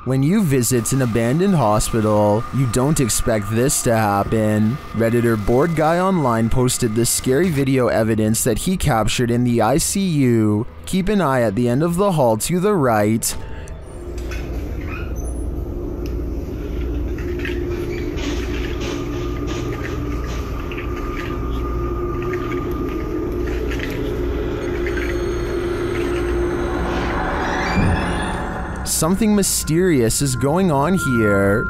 When you visit an abandoned hospital, you don't expect this to happen. Redditor Bored Guy Online posted this scary video evidence that he captured in the ICU. Keep an eye at the end of the hall to the right. Something mysterious is going on here.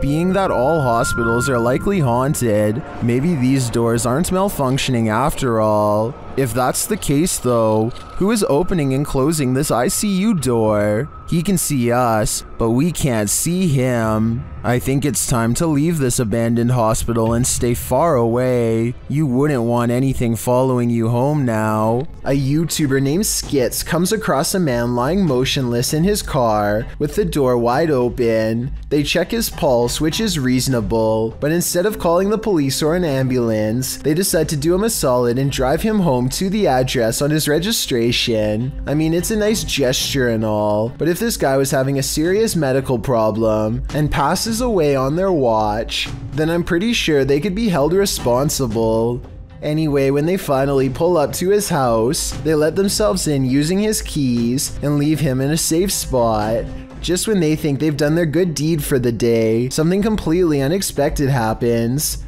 Being that all hospitals are likely haunted, maybe these doors aren't malfunctioning after all. If that's the case though, who is opening and closing this ICU door? He can see us, but we can't see him. I think it's time to leave this abandoned hospital and stay far away. You wouldn't want anything following you home now. A YouTuber named Skits comes across a man lying motionless in his car with the door wide open. They check his pulse, which is reasonable, but instead of calling the police or an ambulance, they decide to do him a solid and drive him home to the address on his registration. I mean, it's a nice gesture and all, but if this guy was having a serious medical problem and passes away on their watch, then I'm pretty sure they could be held responsible. Anyway, when they finally pull up to his house, they let themselves in using his keys and leave him in a safe spot. Just when they think they've done their good deed for the day, something completely unexpected happens.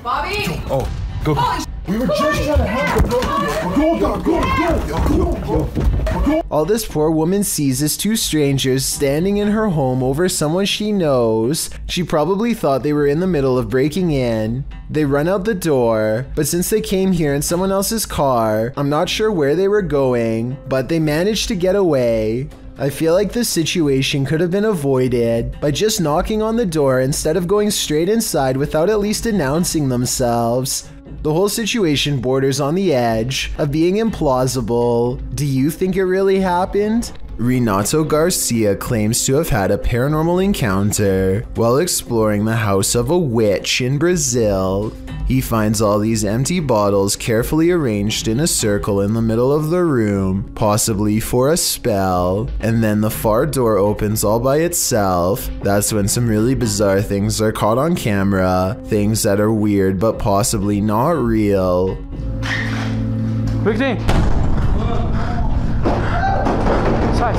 Bobby! Oh, go. We were just trying to help her. Go. All this poor woman sees is two strangers standing in her home over someone she knows. She probably thought they were in the middle of breaking in. They run out the door, but since they came here in someone else's car, I'm not sure where they were going, but they managed to get away. I feel like this situation could have been avoided by just knocking on the door instead of going straight inside without at least announcing themselves. The whole situation borders on the edge of being implausible. Do you think it really happened? Renato Garcia claims to have had a paranormal encounter while exploring the house of a witch in Brazil. He finds all these empty bottles carefully arranged in a circle in the middle of the room, possibly for a spell, and then the far door opens all by itself. That's when some really bizarre things are caught on camera, things that are weird but possibly not real. Victim! Sai.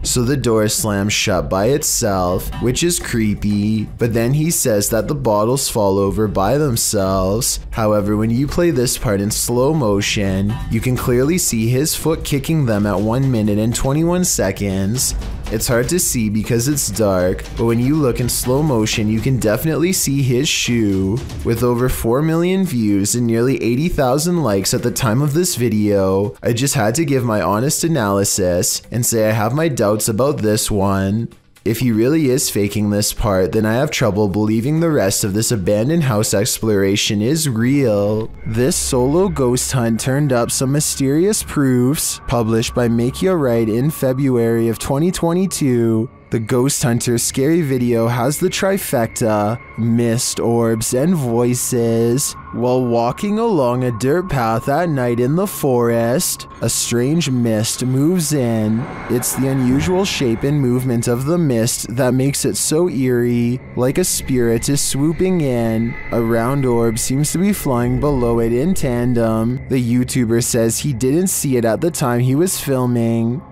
So the door slams shut by itself, which is creepy, but then he says that the bottles fall over by themselves. However, when you play this part in slow motion, you can clearly see his foot kicking them at 1 minute and 21 seconds. It's hard to see because it's dark, but when you look in slow motion, you can definitely see his shoe. With over 4 million views and nearly 80,000 likes at the time of this video, I just had to give my honest analysis and say I have my doubts about this one. If he really is faking this part, then I have trouble believing the rest of this abandoned house exploration is real. This solo ghost hunt turned up some mysterious proofs, published by Macleod in February of 2022. The Ghost Hunter scary video has the trifecta, mist, orbs, and voices. While walking along a dirt path at night in the forest, a strange mist moves in. It's the unusual shape and movement of the mist that makes it so eerie, like a spirit is swooping in. A round orb seems to be flying below it in tandem. The YouTuber says he didn't see it at the time he was filming.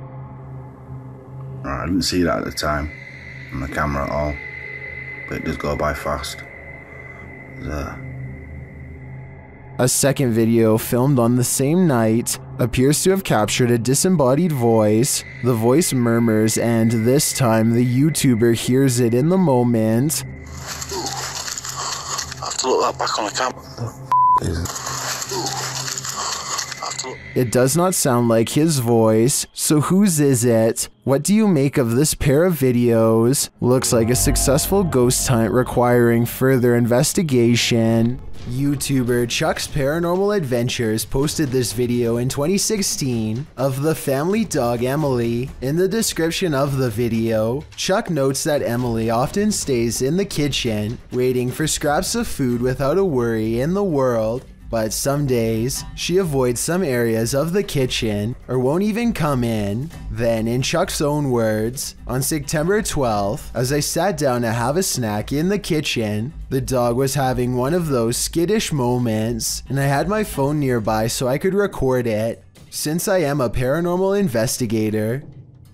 I didn't see that at the time on the camera at all, but it does go by fast. A second video filmed on the same night appears to have captured a disembodied voice. The voice murmurs, and this time the YouTuber hears it in the moment. I have to look that back on the camera. I have to look. It does not sound like his voice, so whose is it? What do you make of this pair of videos? Looks like a successful ghost hunt requiring further investigation. YouTuber Chuck's Paranormal Adventures posted this video in 2016 of the family dog Emily. In the description of the video, Chuck notes that Emily often stays in the kitchen, waiting for scraps of food without a worry in the world. But some days, she avoids some areas of the kitchen or won't even come in. Then, in Chuck's own words, on September 12th, as I sat down to have a snack in the kitchen, the dog was having one of those skittish moments, and I had my phone nearby so I could record it. Since I am a paranormal investigator,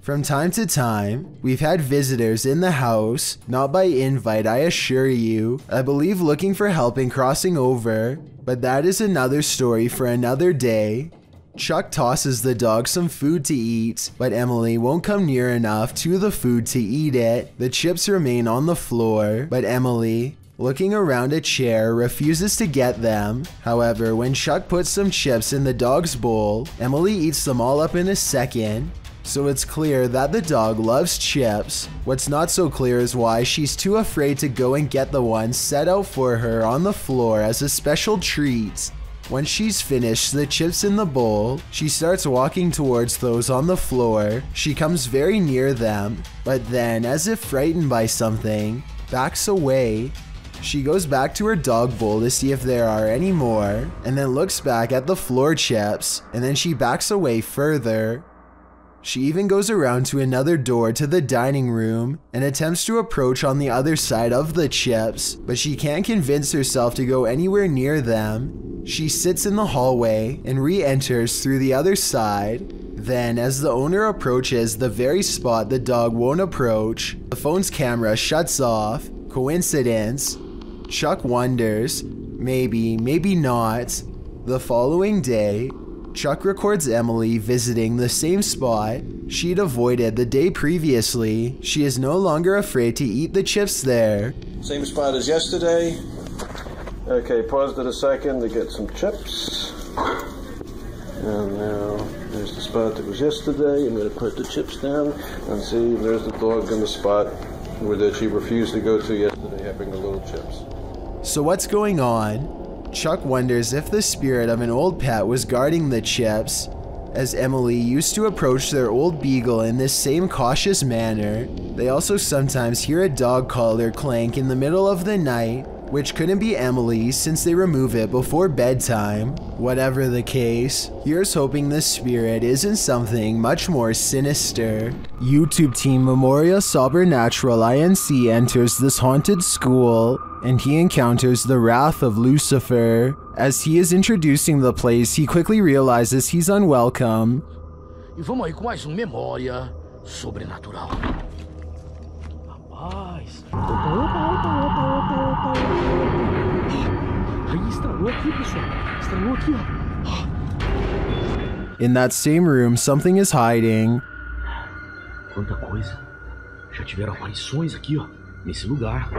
from time to time, we've had visitors in the house, not by invite I assure you, I believe looking for help in crossing over. But that is another story for another day. Chuck tosses the dog some food to eat, but Emily won't come near enough to the food to eat it. The chips remain on the floor, but Emily, looking around a chair, refuses to get them. However, when Chuck puts some chips in the dog's bowl, Emily eats them all up in a second. So it's clear that the dog loves chips. What's not so clear is why she's too afraid to go and get the ones set out for her on the floor as a special treat. Once she's finished the chips in the bowl, she starts walking towards those on the floor. She comes very near them, but then, as if frightened by something, backs away. She goes back to her dog bowl to see if there are any more, and then looks back at the floor chips, and then she backs away further. She even goes around to another door to the dining room and attempts to approach on the other side of the chips, but she can't convince herself to go anywhere near them. She sits in the hallway and re-enters through the other side. Then, as the owner approaches the very spot the dog won't approach, the phone's camera shuts off. Coincidence? Chuck wonders. Maybe, maybe not. The following day, Chuck records Emily visiting the same spot she'd avoided the day previously. She is no longer afraid to eat the chips there. Same spot as yesterday. Okay, paused it a second to get some chips. And now there's the spot that was yesterday. I'm going to put the chips down and see if there's the dog in the spot where she refused to go to yesterday having the little chips. So what's going on? Chuck wonders if the spirit of an old pet was guarding the chips, as Emily used to approach their old beagle in this same cautious manner. They also sometimes hear a dog collar clank in the middle of the night, which couldn't be Emily's since they remove it before bedtime. Whatever the case, here's hoping the spirit isn't something much more sinister. YouTube team Memoria Sobernatural Inc. enters this haunted school, and he encounters the wrath of Lucifer. As he is introducing the place, he quickly realizes he's unwelcome. E vamos aí com mais Memória Sobrenatural. Rapaz. Opa. Aí estralou aqui, pessoal. Estralou aqui, ó. In that same room, something is hiding. Quanta coisa. Já tiveram aparições aqui, ó. Nesse lugar.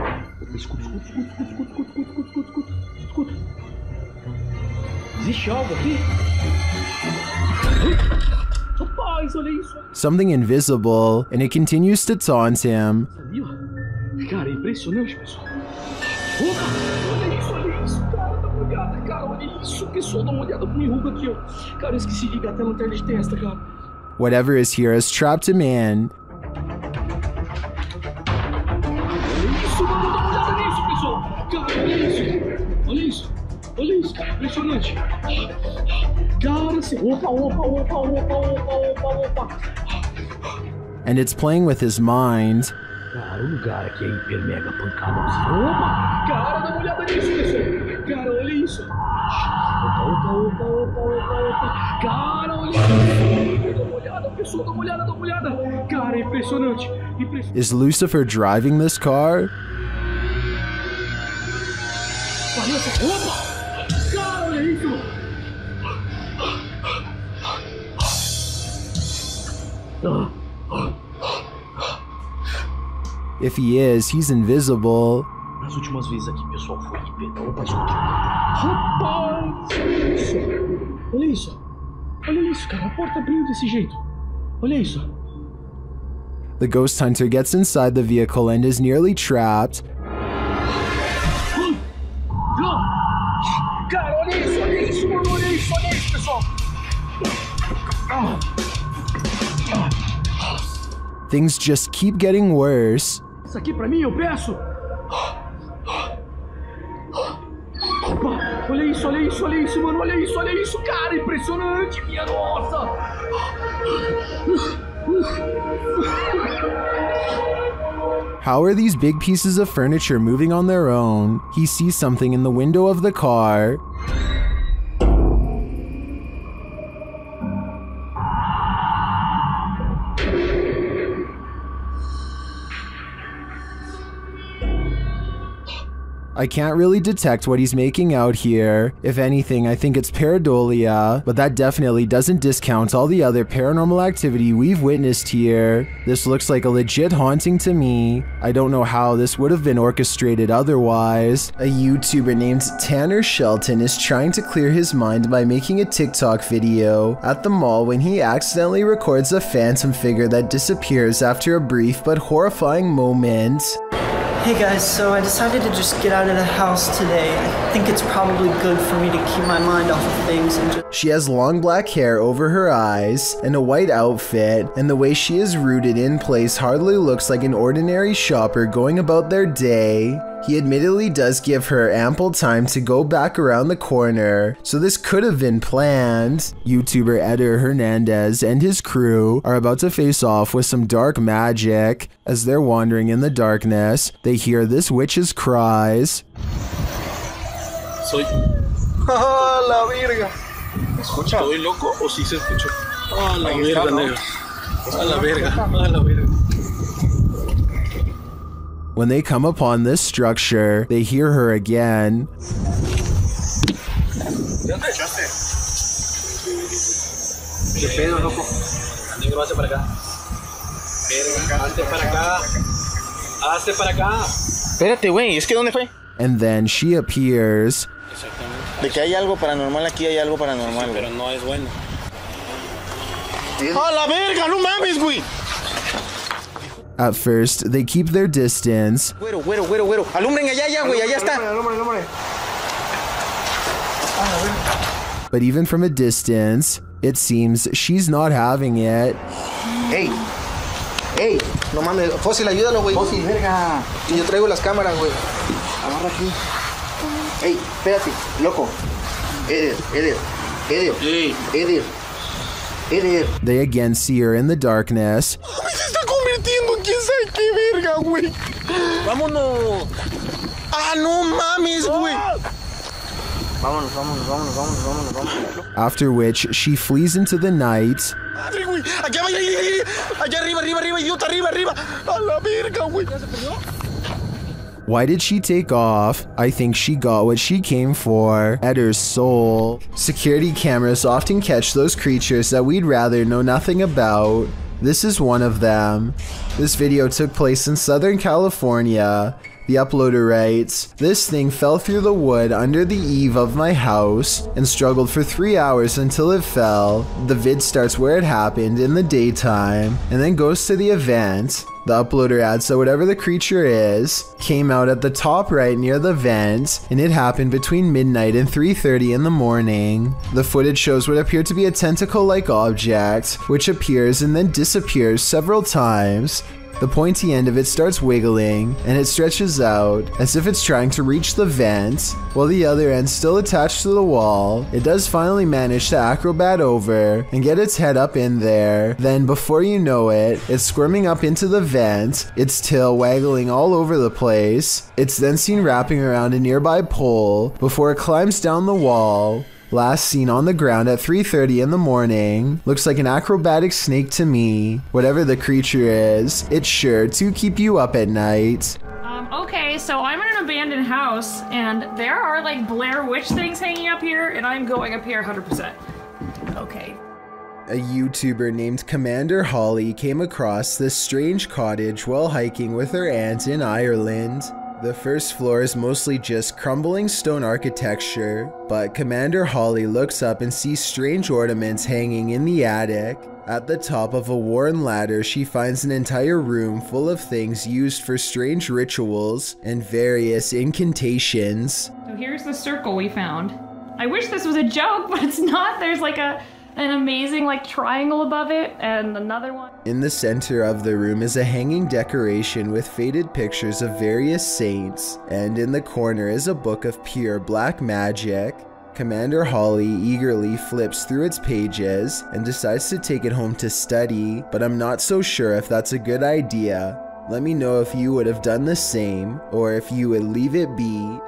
Escuta. Existe algo aqui? Rapaz, olha isso. Something invisible, and it continues to taunt him. Ali, ó. Cara, é impressionante, pessoal. Opa, olha isso, cara, dá uma olhada, cara, olha isso, pessoal, dá uma olhada pro enruga aqui, ó. Cara, eu esqueci de ligar até a lanterna de testa, cara. Whatever is here has trapped him in. Olha isso, cara, impressionante. Cara, assim, opa. And it's playing with his mind. Cara, o lugar aqui é hiper mega pancada. Opa, cara, dá uma olhada nisso, pessoal. Cara, olha isso. Opa. Cara, olha isso. Dá uma olhada, pessoal, dá uma olhada. Cara, é impressionante. Is Lucifer driving this car? Opa! Cara, olha isso! If he is, he's invisible. Nas últimas vezes aqui, pessoal, foi hiper. Opa, isso aqui. Rapaz! Olha isso! Olha isso, cara. A porta abriu desse jeito. Olha isso. The ghost hunter gets inside the vehicle and is nearly trapped. Cara, olha isso, mano. Olha isso, pessoal. Things just keep getting worse. Isso aqui pra mim, eu peço. Opa, olha isso, mano. Olha isso, cara. Impressionante, minha nossa. How are these big pieces of furniture moving on their own? He sees something in the window of the car. I can't really detect what he's making out here. If anything, I think it's pareidolia, but that definitely doesn't discount all the other paranormal activity we've witnessed here. This looks like a legit haunting to me. I don't know how this would have been orchestrated otherwise. A YouTuber named Tanner Shelton is trying to clear his mind by making a TikTok video at the mall when he accidentally records a phantom figure that disappears after a brief but horrifying moment. Hey guys, so I decided to just get out of the house today. I think it's probably good for me to keep my mind off of things and just... She has long black hair over her eyes and a white outfit, and the way she is rooted in place hardly looks like an ordinary shopper going about their day. He admittedly does give her ample time to go back around the corner, so this could have been planned. YouTuber Eder Hernandez and his crew are about to face off with some dark magic. As they're wandering in the darkness, they hear this witch's cries. Soy... ¡Ah, la verga! ¿Escucha? ¿Estoy loco o sí se escuchó? ¡Ah, la verga, negro! ¡Ah, la verga! ¡Ah, la verga! When they come upon this structure, they hear her again. ¿Qué pedo, loco? Negro, hazte para acá. Verga, hazte para acá. Hazte para acá. Espérate, güey, es que ¿dónde fue? And then she appears. Exactamente. De que hay algo paranormal aquí, hay algo paranormal. Sí, pero no es bueno. ¡A la verga! ¡No mames, güey! At first, they keep their distance. Güero. Alumbren allá, güey, allá está. But even from a distance, it seems she's not having it. ¡Ey! No mames, Fósil, ayúdalo, güey. Fósil, verga. Y yo traigo las cámaras, güey. Agarra aquí. ¡Ey, espérate, loco! Eder. They again see her in the darkness. Se está convirtiendo en quién sabe qué verga, güey. ¡Vámonos! ¡Ah, no mames, güey! Vámonos. After which, she flees into the night. Madre, güey. Allá arriba, idiota, arriba. A la verga, güey. ¿Ya se perdió? Why did she take off? I think she got what she came for, Eder's soul. Security cameras often catch those creatures that we'd rather know nothing about. This is one of them. This video took place in Southern California. The uploader writes, "This thing fell through the wood under the eave of my house and struggled for 3 hours until it fell. The vid starts where it happened in the daytime and then goes to the event." The uploader adds that whatever the creature is, came out at the top right near the vent, and it happened between midnight and 3:30 in the morning. The footage shows what appeared to be a tentacle-like object, which appears and then disappears several times. The pointy end of it starts wiggling, and it stretches out, as if it's trying to reach the vent, while the other end still attached to the wall. It does finally manage to acrobat over, and get its head up in there. Then, before you know it, it's squirming up into the vent, its tail waggling all over the place. It's then seen wrapping around a nearby pole, before it climbs down the wall. Last seen on the ground at 3:30 in the morning. Looks like an acrobatic snake to me. Whatever the creature is, it's sure to keep you up at night. Okay, so I'm in an abandoned house, and there are like Blair Witch things hanging up here, and I'm going up here 100%. Okay. A YouTuber named Commander Holly came across this strange cottage while hiking with her aunt in Ireland. The first floor is mostly just crumbling stone architecture, but Commander Holly looks up and sees strange ornaments hanging in the attic. At the top of a worn ladder, she finds an entire room full of things used for strange rituals and various incantations. So here's the circle we found. I wish this was a joke, but it's not. There's like an amazing like triangle above it and another one. In the center of the room is a hanging decoration with faded pictures of various saints, and in the corner is a book of pure black magic. Commander Holly eagerly flips through its pages and decides to take it home to study, but I'm not so sure if that's a good idea. Let me know if you would have done the same, or if you would leave it be.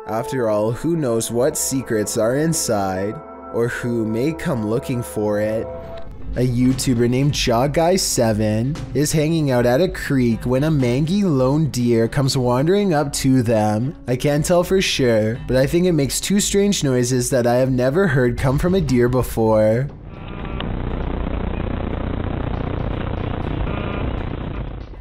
After all, who knows what secrets are inside, or who may come looking for it. A YouTuber named JawGuy7 is hanging out at a creek when a mangy lone deer comes wandering up to them. I can't tell for sure, but I think it makes two strange noises that I have never heard come from a deer before.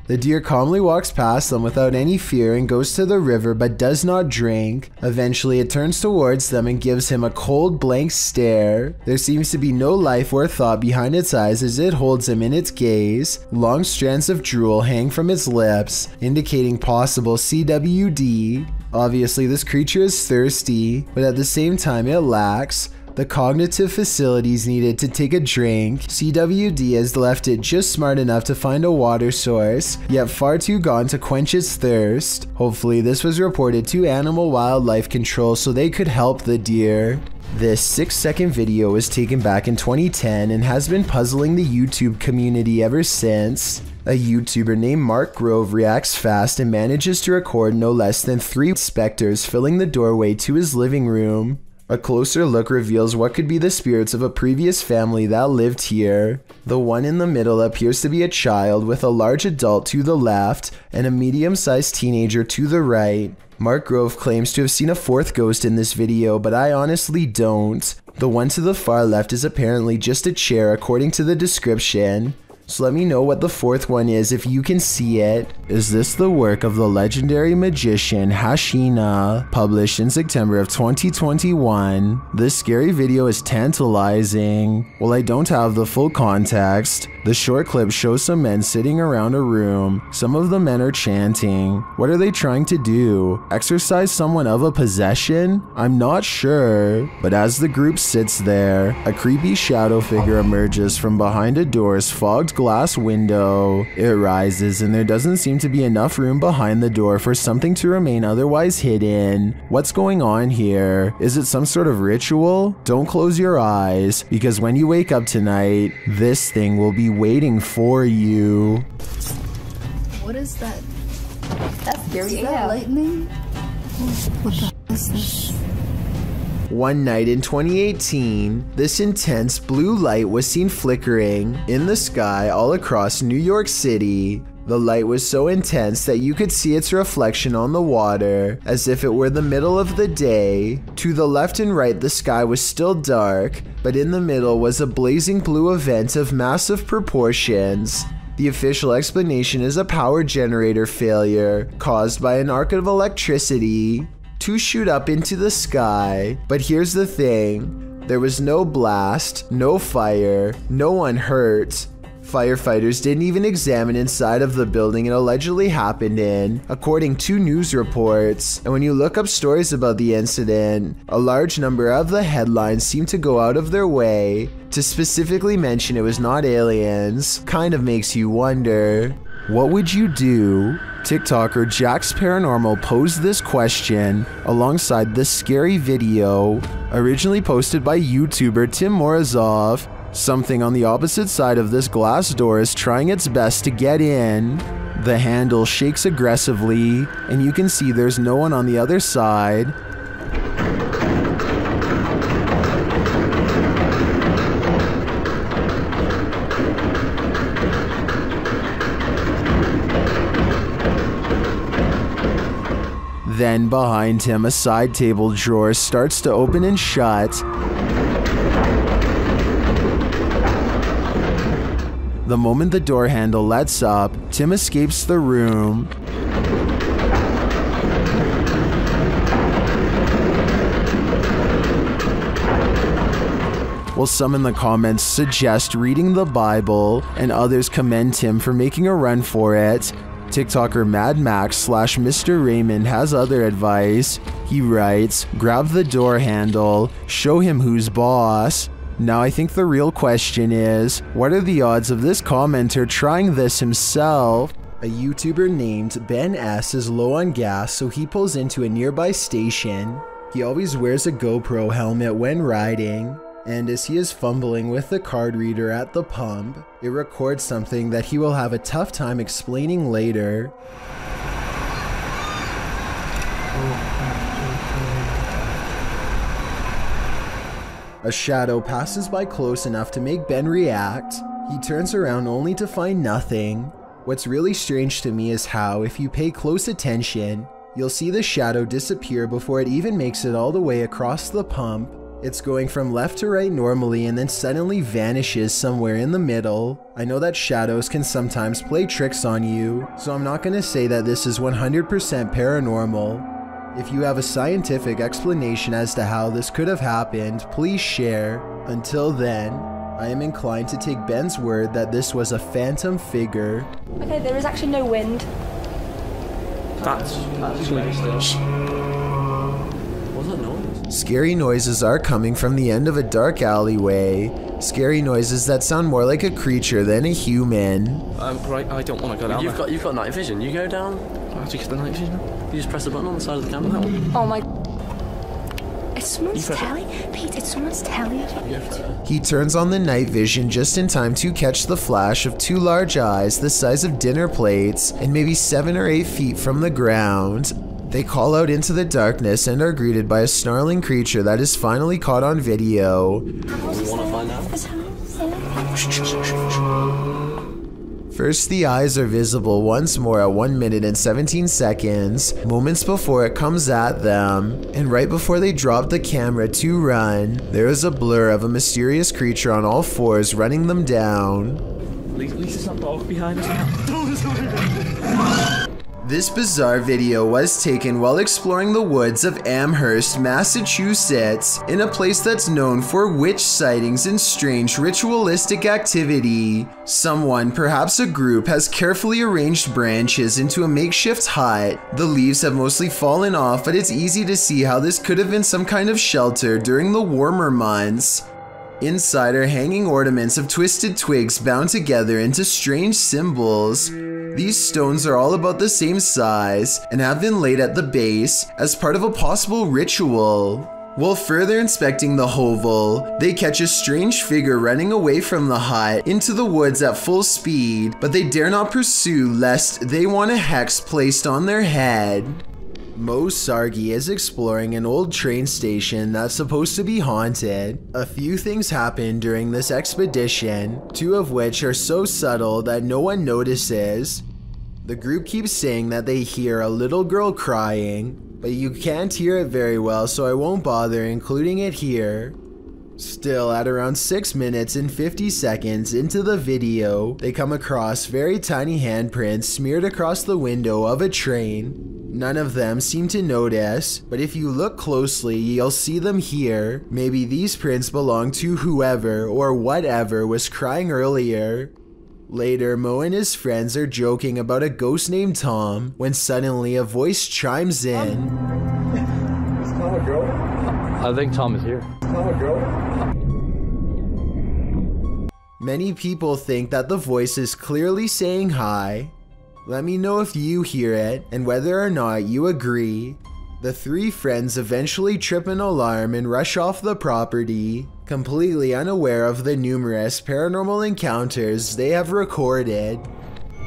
The deer calmly walks past them without any fear and goes to the river but does not drink. Eventually it turns towards them and gives him a cold blank stare. There seems to be no life or thought behind its eyes as it holds him in its gaze. Long strands of drool hang from its lips, indicating possible CWD. Obviously this creature is thirsty, but at the same time it lacks the cognitive facilities needed to take a drink. CWD has left it just smart enough to find a water source, yet far too gone to quench its thirst. Hopefully this was reported to Animal Wildlife Control so they could help the deer. This 6-second video was taken back in 2010 and has been puzzling the YouTube community ever since. A YouTuber named Mark Grove reacts fast and manages to record no less than 3 specters filling the doorway to his living room. A closer look reveals what could be the spirits of a previous family that lived here. The one in the middle appears to be a child with a large adult to the left and a medium-sized teenager to the right. Mark Grove claims to have seen a 4th ghost in this video, but I honestly don't. The one to the far left is apparently just a chair according to the description. So let me know what the 4th one is if you can see it. Is this the work of the legendary magician Hashina, published in September of 2021? This scary video is tantalizing. While I don't have the full context, the short clip shows some men sitting around a room. Some of the men are chanting. What are they trying to do? Exorcise someone of a possession? I'm not sure. But as the group sits there, a creepy shadow figure emerges from behind a door's fogged glass window. It rises and there doesn't seem to be enough room behind the door for something to remain otherwise hidden. What's going on here? Is it some sort of ritual? Don't close your eyes, because when you wake up tonight, this thing will be waiting for you. What is that? That's scary. Is that lightning? What the hell is this? One night in 2018, this intense blue light was seen flickering in the sky all across New York City. The light was so intense that you could see its reflection on the water, as if it were the middle of the day. To the left and right, the sky was still dark, but in the middle was a blazing blue event of massive proportions. The official explanation is a power generator failure caused by an arc of electricity to shoot up into the sky. But here's the thing, there was no blast, no fire, no one hurt. Firefighters didn't even examine inside of the building it allegedly happened in, according to news reports. And when you look up stories about the incident, a large number of the headlines seem to go out of their way to specifically mention it was not aliens. Kind of makes you wonder, what would you do? TikToker Jax Paranormal posed this question alongside this scary video, originally posted by YouTuber Tim Morozov. Something on the opposite side of this glass door is trying its best to get in. The handle shakes aggressively, and you can see there's no one on the other side. Then behind him, a side table drawer starts to open and shut. The moment the door handle lets up, Tim escapes the room. while some in the comments suggest reading the Bible and others commend him for making a run for it. TikToker MadMax/Mr. Raymond has other advice. He writes, grab the door handle, show him who's boss. Now I think the real question is, what are the odds of this commenter trying this himself? A YouTuber named Ben S is low on gas, so he pulls into a nearby station. He always wears a GoPro helmet when riding, and as he is fumbling with the card reader at the pump, it records something that he will have a tough time explaining later. A shadow passes by close enough to make Ben react. He turns around only to find nothing. What's really strange to me is how, if you pay close attention, you'll see the shadow disappear before it even makes it all the way across the pump. It's going from left to right normally and then suddenly vanishes somewhere in the middle. I know that shadows can sometimes play tricks on you, so I'm not gonna say that this is 100% paranormal. If you have a scientific explanation as to how this could have happened, please share. Until then, I am inclined to take Ben's word that this was a phantom figure. Okay, there is actually no wind. That's really strange. What's that noise? Scary noises are coming from the end of a dark alleyway. Scary noises that sound more like a creature than a human. Right, I don't want to go down there. You've got night vision. You go down. How do you get the night vision? You just press the button on the side of the camera. Oh my... It's someone's telly? Pete, it's someone's telly. He turns on the night vision just in time to catch the flash of two large eyes the size of dinner plates and maybe 7 or 8 feet from the ground. They call out into the darkness and are greeted by a snarling creature that is finally caught on video. We want to find out. First, the eyes are visible once more at 1 minute and 17 seconds, moments before it comes at them, and right before they drop the camera to run, there is a blur of a mysterious creature on all fours running them down. At least there's not dog behind us. This bizarre video was taken while exploring the woods of Amherst, Massachusetts, in a place that's known for witch sightings and strange ritualistic activity. Someone, perhaps a group, has carefully arranged branches into a makeshift hut. The leaves have mostly fallen off, but it's easy to see how this could have been some kind of shelter during the warmer months. Inside are hanging ornaments of twisted twigs bound together into strange symbols. These stones are all about the same size and have been laid at the base as part of a possible ritual. While further inspecting the hovel, they catch a strange figure running away from the hut into the woods at full speed, but they dare not pursue lest they want a hex placed on their head. Mo Sargi is exploring an old train station that's supposed to be haunted. A few things happen during this expedition, 2 of which are so subtle that no one notices. The group keeps saying that they hear a little girl crying, but you can't hear it very well, so I won't bother including it here. Still, at around 6 minutes and 50 seconds into the video, they come across very tiny handprints smeared across the window of a train. None of them seem to notice, but if you look closely, you'll see them here. Maybe these prints belong to whoever or whatever was crying earlier. Later, Mo and his friends are joking about a ghost named Tom when suddenly a voice chimes in. Is Tom a girl? I think Tom is here. Tom a girl? Many people think that the voice is clearly saying hi. Let me know if you hear it and whether or not you agree. The 3 friends eventually trip an alarm and rush off the property, completely unaware of the numerous paranormal encounters they have recorded.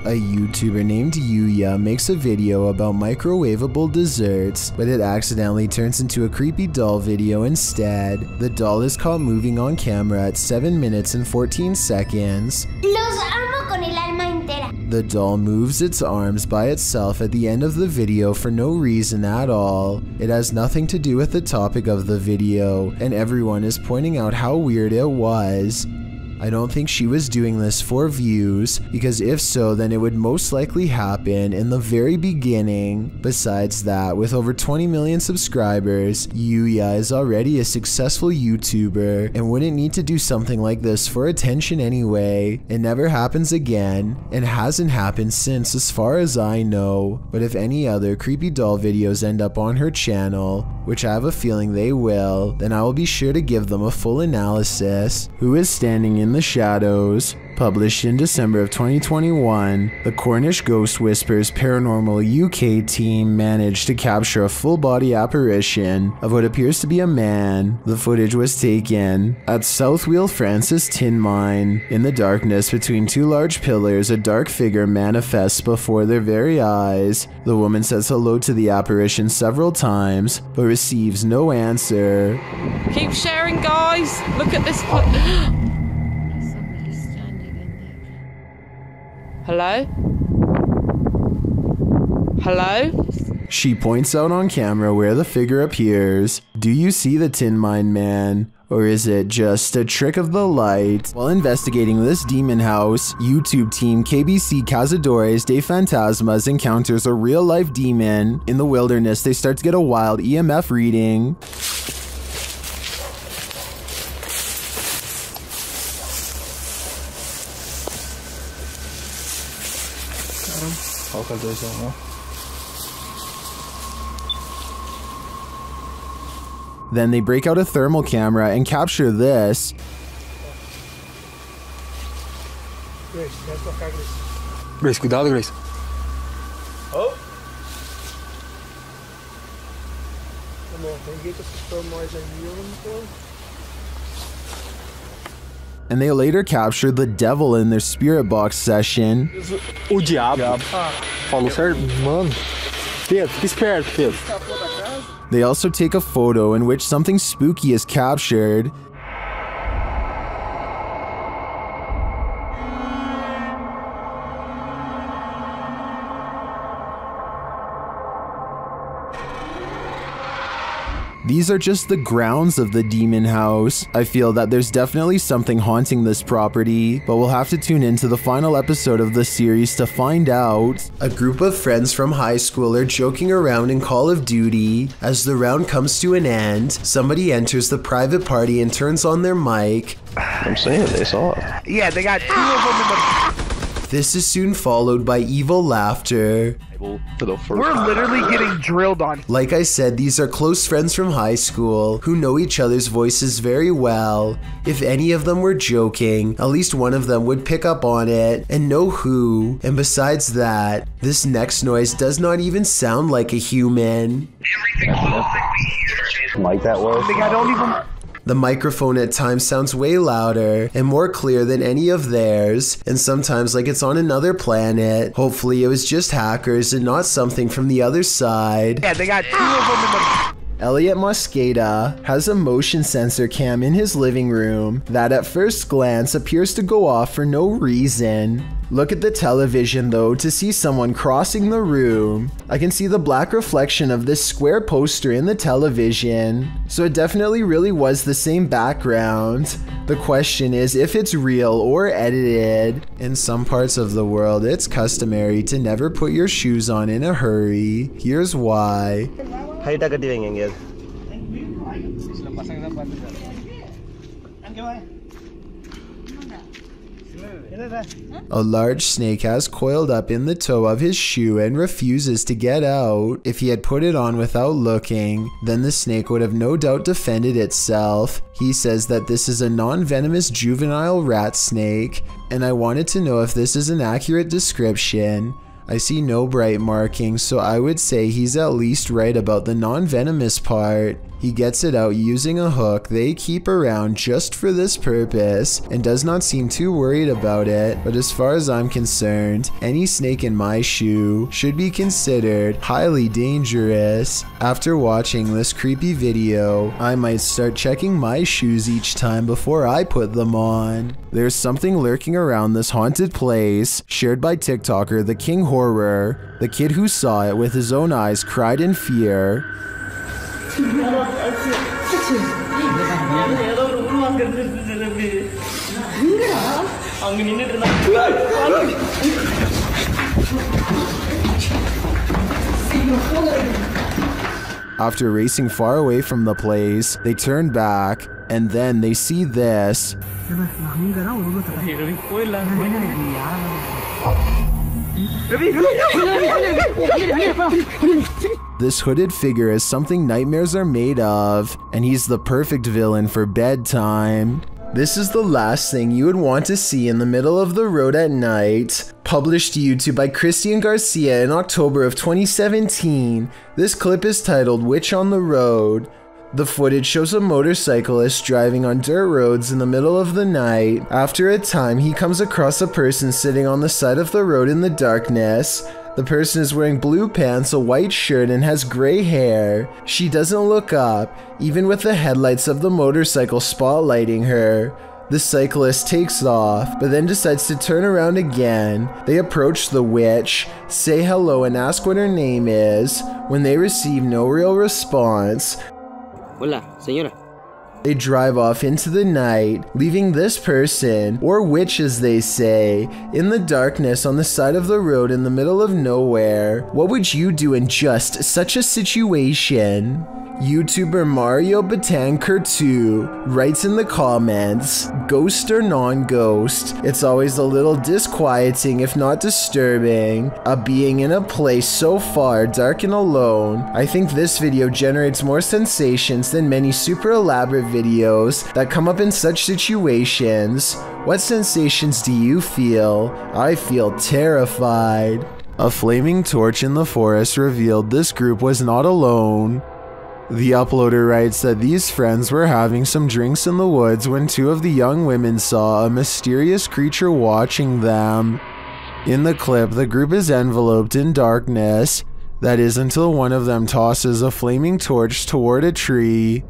A YouTuber named Yuya makes a video about microwavable desserts, but it accidentally turns into a creepy doll video instead. The doll is caught moving on camera at 7 minutes and 14 seconds. Los amo con el alma entera. The doll moves its arms by itself at the end of the video for no reason at all. It has nothing to do with the topic of the video, and everyone is pointing out how weird it was. I don't think she was doing this for views, because if so, then it would most likely happen in the very beginning. Besides that, with over 20 million subscribers, Yuya is already a successful YouTuber and wouldn't need to do something like this for attention anyway. It never happens again, and hasn't happened since as far as I know. But if any other creepy doll videos end up on her channel, which I have a feeling they will, then I will be sure to give them a full analysis. Who is Standing in the Shadows? Published in December of 2021, the Cornish Ghost Whispers Paranormal UK team managed to capture a full-body apparition of what appears to be a man. The footage was taken at South Wheel Francis Tin Mine. In the darkness between two large pillars, a dark figure manifests before their very eyes. The woman says hello to the apparition several times, but receives no answer. Keep sharing, guys! Look at this. Hello? Hello? She points out on camera where the figure appears. Do you see the Tin Mine Man? Or is it just a trick of the light? While investigating this demon house, YouTube team KBC Cazadores de Fantasmas encounters a real-life demon. In the wilderness, they start to get a wild EMF reading. Then they break out a thermal camera and capture this. Grace, cuidado, Grace. Oh! Tem que assistir mais aí, And they later captured the devil in their spirit box session. O diabo. Falou certo? Mano. Pedro, fica esperto, Pedro. They also take a photo in which something spooky is captured. These are just the grounds of the demon house. I feel that there's definitely something haunting this property, but we'll have to tune into the final episode of the series to find out. A group of friends from high school are joking around in Call of Duty. As the round comes to an end, somebody enters the private party and turns on their mic. I'm saying they saw it. Yeah, they got 2 of them in the... This is soon followed by evil laughter. We're literally getting drilled on. Like I said, these are close friends from high school who know each other's voices very well. If any of them were joking, at least one of them would pick up on it and know who. And besides that, this next noise does not even sound like a human. Like that was. I think I don't even... The microphone at times sounds way louder and more clear than any of theirs, and sometimes like it's on another planet. Hopefully it was just hackers and not something from the other side. Yeah, they got 2 of them in the... Elliot Mosqueda has a motion sensor cam in his living room that at first glance appears to go off for no reason. Look at the television though to see someone crossing the room. I can see the black reflection of this square poster in the television, so it definitely really was the same background. The question is if it's real or edited. In some parts of the world, it's customary to never put your shoes on in a hurry. Here's why. A large snake has coiled up in the toe of his shoe and refuses to get out. If he had put it on without looking, then the snake would have no doubt defended itself. He says that this is a non-venomous juvenile rat snake, and I wanted to know if this is an accurate description. I see no bright markings, so I would say he's at least right about the non-venomous part. He gets it out using a hook they keep around just for this purpose and does not seem too worried about it, but as far as I'm concerned, any snake in my shoe should be considered highly dangerous. After watching this creepy video, I might start checking my shoes each time before I put them on. There's something lurking around this haunted place, shared by TikToker The King Horror. The kid who saw it with his own eyes cried in fear. After racing far away from the place, they turn back, and then they see this. This hooded figure is something nightmares are made of, and he's the perfect villain for bedtime. This is the last thing you would want to see in the middle of the road at night. Published to YouTube by Christian Garcia in October of 2017. This clip is titled "Witch on the Road." The footage shows a motorcyclist driving on dirt roads in the middle of the night. After a time, he comes across a person sitting on the side of the road in the darkness. The person is wearing blue pants, a white shirt, and has gray hair. She doesn't look up, even with the headlights of the motorcycle spotlighting her. The cyclist takes off, but then decides to turn around again. They approach the witch, say hello, and ask what her name is. When they receive no real response, Hola, señora. They drive off into the night, leaving this person, or witch as they say, in the darkness on the side of the road in the middle of nowhere. What would you do in just such a situation? YouTuber Mario Batanker2 writes in the comments, ghost or non-ghost, it's always a little disquieting if not disturbing, a being in a place so far dark and alone. I think this video generates more sensations than many super elaborate videos that come up in such situations. What sensations do you feel? I feel terrified. A flaming torch in the forest revealed this group was not alone. The uploader writes that these friends were having some drinks in the woods when two of the young women saw a mysterious creature watching them. In the clip, the group is enveloped in darkness, that is until one of them tosses a flaming torch toward a tree.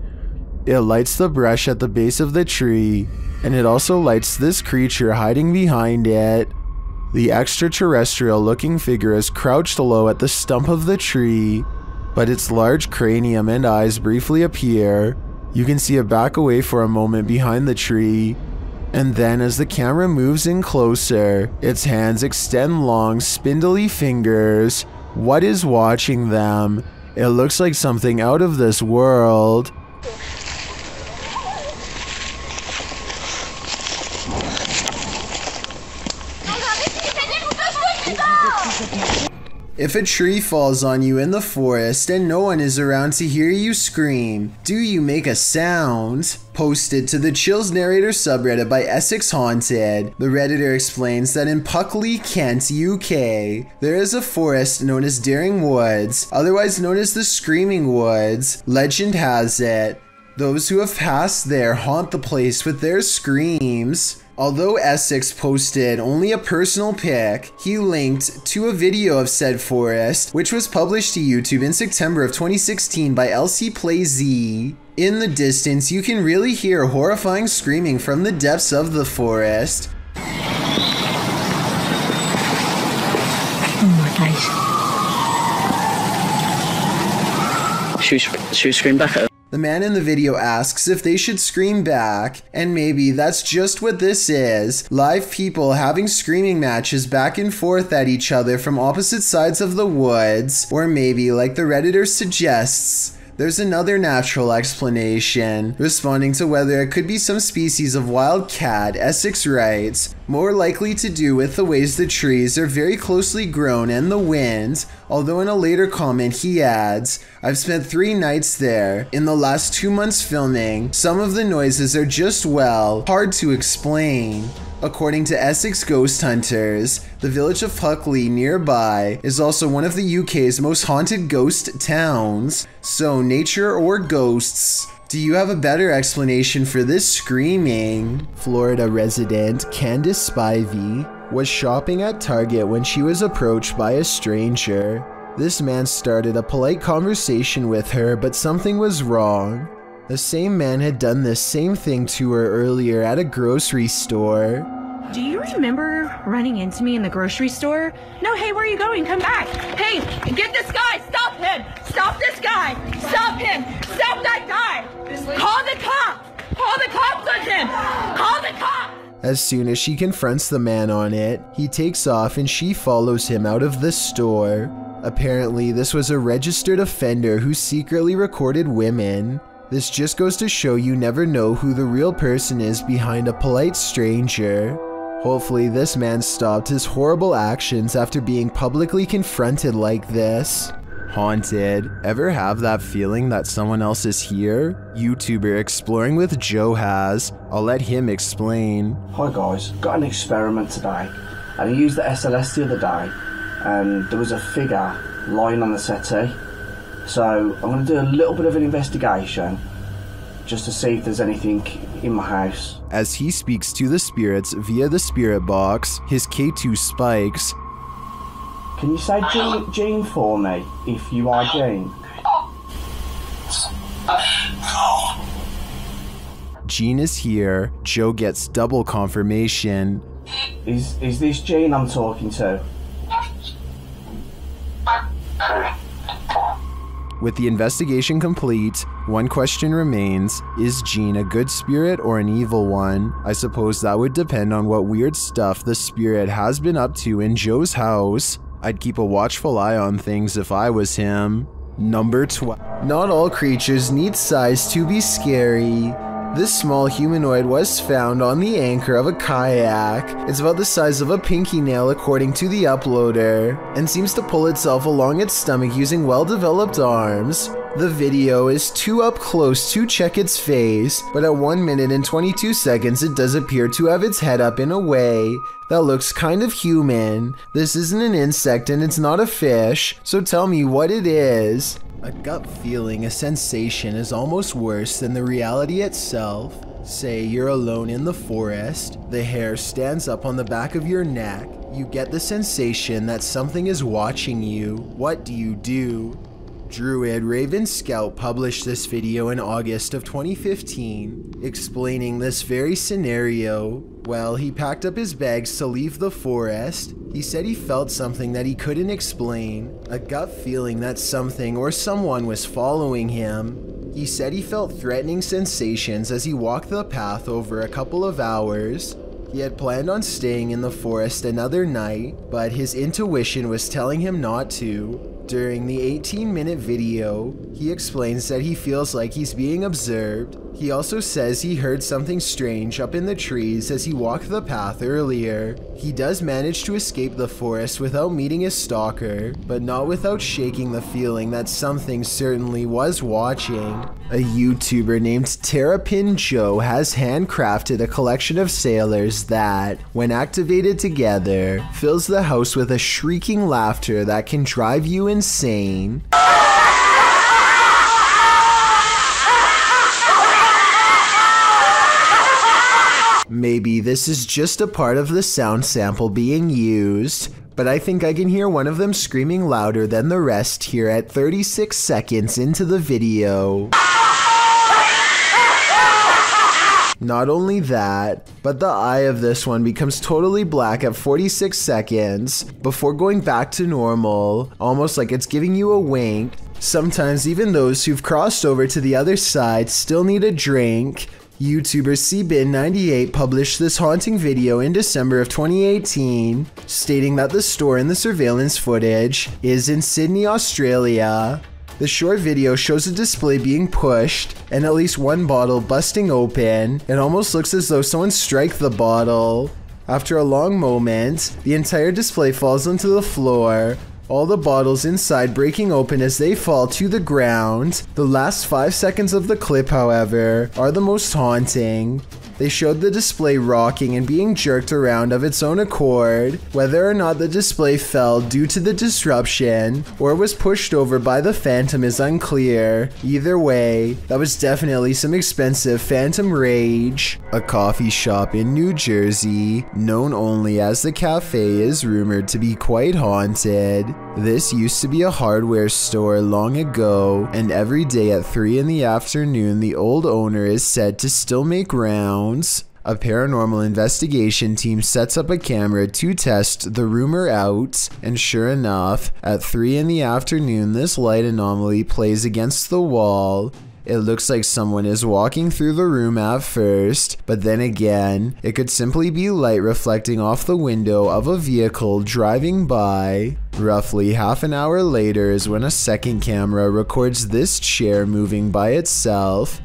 It lights the brush at the base of the tree, and it also lights this creature hiding behind it. The extraterrestrial-looking figure is crouched low at the stump of the tree, but its large cranium and eyes briefly appear. You can see it back away for a moment behind the tree, and then as the camera moves in closer, its hands extend long, spindly fingers. What is watching them? It looks like something out of this world. If a tree falls on you in the forest and no one is around to hear you scream, do you make a sound? Posted to the Chills Narrator subreddit by Essex Haunted, the redditor explains that in Puckley, Kent, UK, there is a forest known as Daring Woods, otherwise known as the Screaming Woods. Legend has it, those who have passed there haunt the place with their screams. Although Essex posted only a personal pic, he linked to a video of said forest, which was published to YouTube in September of 2016 by LCPlayZ. In the distance, you can really hear horrifying screaming from the depths of the forest. Oh my guys. Should we scream back at her? The man in the video asks if they should scream back, and maybe that's just what this is. Live people having screaming matches back and forth at each other from opposite sides of the woods. Or maybe, like the redditor suggests, there's another natural explanation. Responding to whether it could be some species of wild cat, Essex writes, more likely to do with the ways the trees are very closely grown and the wind, although in a later comment he adds, I've spent 3 nights there. In the last 2 months filming, some of the noises are just, well, hard to explain. According to Essex Ghost Hunters, the village of Puckley nearby is also one of the UK's most haunted ghost towns. So nature or ghosts, do you have a better explanation for this screaming? Florida resident Candice Spivey was shopping at Target when she was approached by a stranger. This man started a polite conversation with her, but something was wrong. The same man had done this same thing to her earlier at a grocery store. Do you remember running into me in the grocery store? No, hey, where are you going? Come back. Hey, get this guy. Stop him. Stop this guy. Stop him. Stop that guy. Call the cops. Call the cops on him. Call the cops. As soon as she confronts the man on it, he takes off and she follows him out of the store. Apparently, this was a registered offender who secretly recorded women. This just goes to show you never know who the real person is behind a polite stranger. Hopefully, this man stopped his horrible actions after being publicly confronted like this. Haunted. Ever have that feeling that someone else is here? YouTuber Exploring with Joe has. I'll let him explain. Hi guys, got an experiment today. And I used the SLS the other day and there was a figure lying on the settee. So I'm going to do a little bit of an investigation just to see if there's anything in my house. As he speaks to the spirits via the spirit box, his K2 spikes. Can you say Jean for me, if you are Jean? Jean is here. Joe gets double confirmation. Is this Jean I'm talking to? With the investigation complete, one question remains. Is Jean a good spirit or an evil one? I suppose that would depend on what weird stuff the spirit has been up to in Joe's house. I'd keep a watchful eye on things if I was him. Number 12. Not all creatures need size to be scary. This small humanoid was found on the anchor of a kayak. It's about the size of a pinky nail according to the uploader, and seems to pull itself along its stomach using well-developed arms. The video is too up close to check its face, but at 1 minute and 22 seconds it does appear to have its head up in a way that looks kind of human. This isn't an insect and it's not a fish, so tell me what it is. A gut feeling, a sensation is almost worse than the reality itself. Say you're alone in the forest, the hair stands up on the back of your neck, you get the sensation that something is watching you. What do? Druid Raven Scout published this video in August of 2015, explaining this very scenario. Well, he packed up his bags to leave the forest. He said he felt something that he couldn't explain, a gut feeling that something or someone was following him. He said he felt threatening sensations as he walked the path over a couple of hours. He had planned on staying in the forest another night, but his intuition was telling him not to. During the 18-minute video, he explains that he feels like he's being observed. He also says he heard something strange up in the trees as he walked the path earlier. He does manage to escape the forest without meeting his stalker, but not without shaking the feeling that something certainly was watching. A YouTuber named Terrapin Joe has handcrafted a collection of sailors that, when activated together, fills the house with a shrieking laughter that can drive you insane. Maybe this is just a part of the sound sample being used, but I think I can hear one of them screaming louder than the rest here at 36 seconds into the video. Not only that, but the eye of this one becomes totally black at 46 seconds before going back to normal, almost like it's giving you a wink. Sometimes even those who've crossed over to the other side still need a drink. YouTuber CBin98 published this haunting video in December of 2018, stating that the store in the surveillance footage is in Sydney, Australia. The short video shows a display being pushed and at least one bottle busting open. It almost looks as though someone struck the bottle. After a long moment, the entire display falls onto the floor, all the bottles inside breaking open as they fall to the ground. The last 5 seconds of the clip, however, are the most haunting. They showed the display rocking and being jerked around of its own accord. Whether or not the display fell due to the disruption or was pushed over by the phantom is unclear. Either way, that was definitely some expensive phantom rage. A coffee shop in New Jersey, known only as the Cafe, is rumored to be quite haunted. This used to be a hardware store long ago, and every day at 3 in the afternoon, the old owner is said to still make rounds. A paranormal investigation team sets up a camera to test the rumor out, and sure enough, at 3 in the afternoon, this light anomaly plays against the wall. It looks like someone is walking through the room at first, but then again, it could simply be light reflecting off the window of a vehicle driving by. Roughly half an hour later is when a second camera records this chair moving by itself.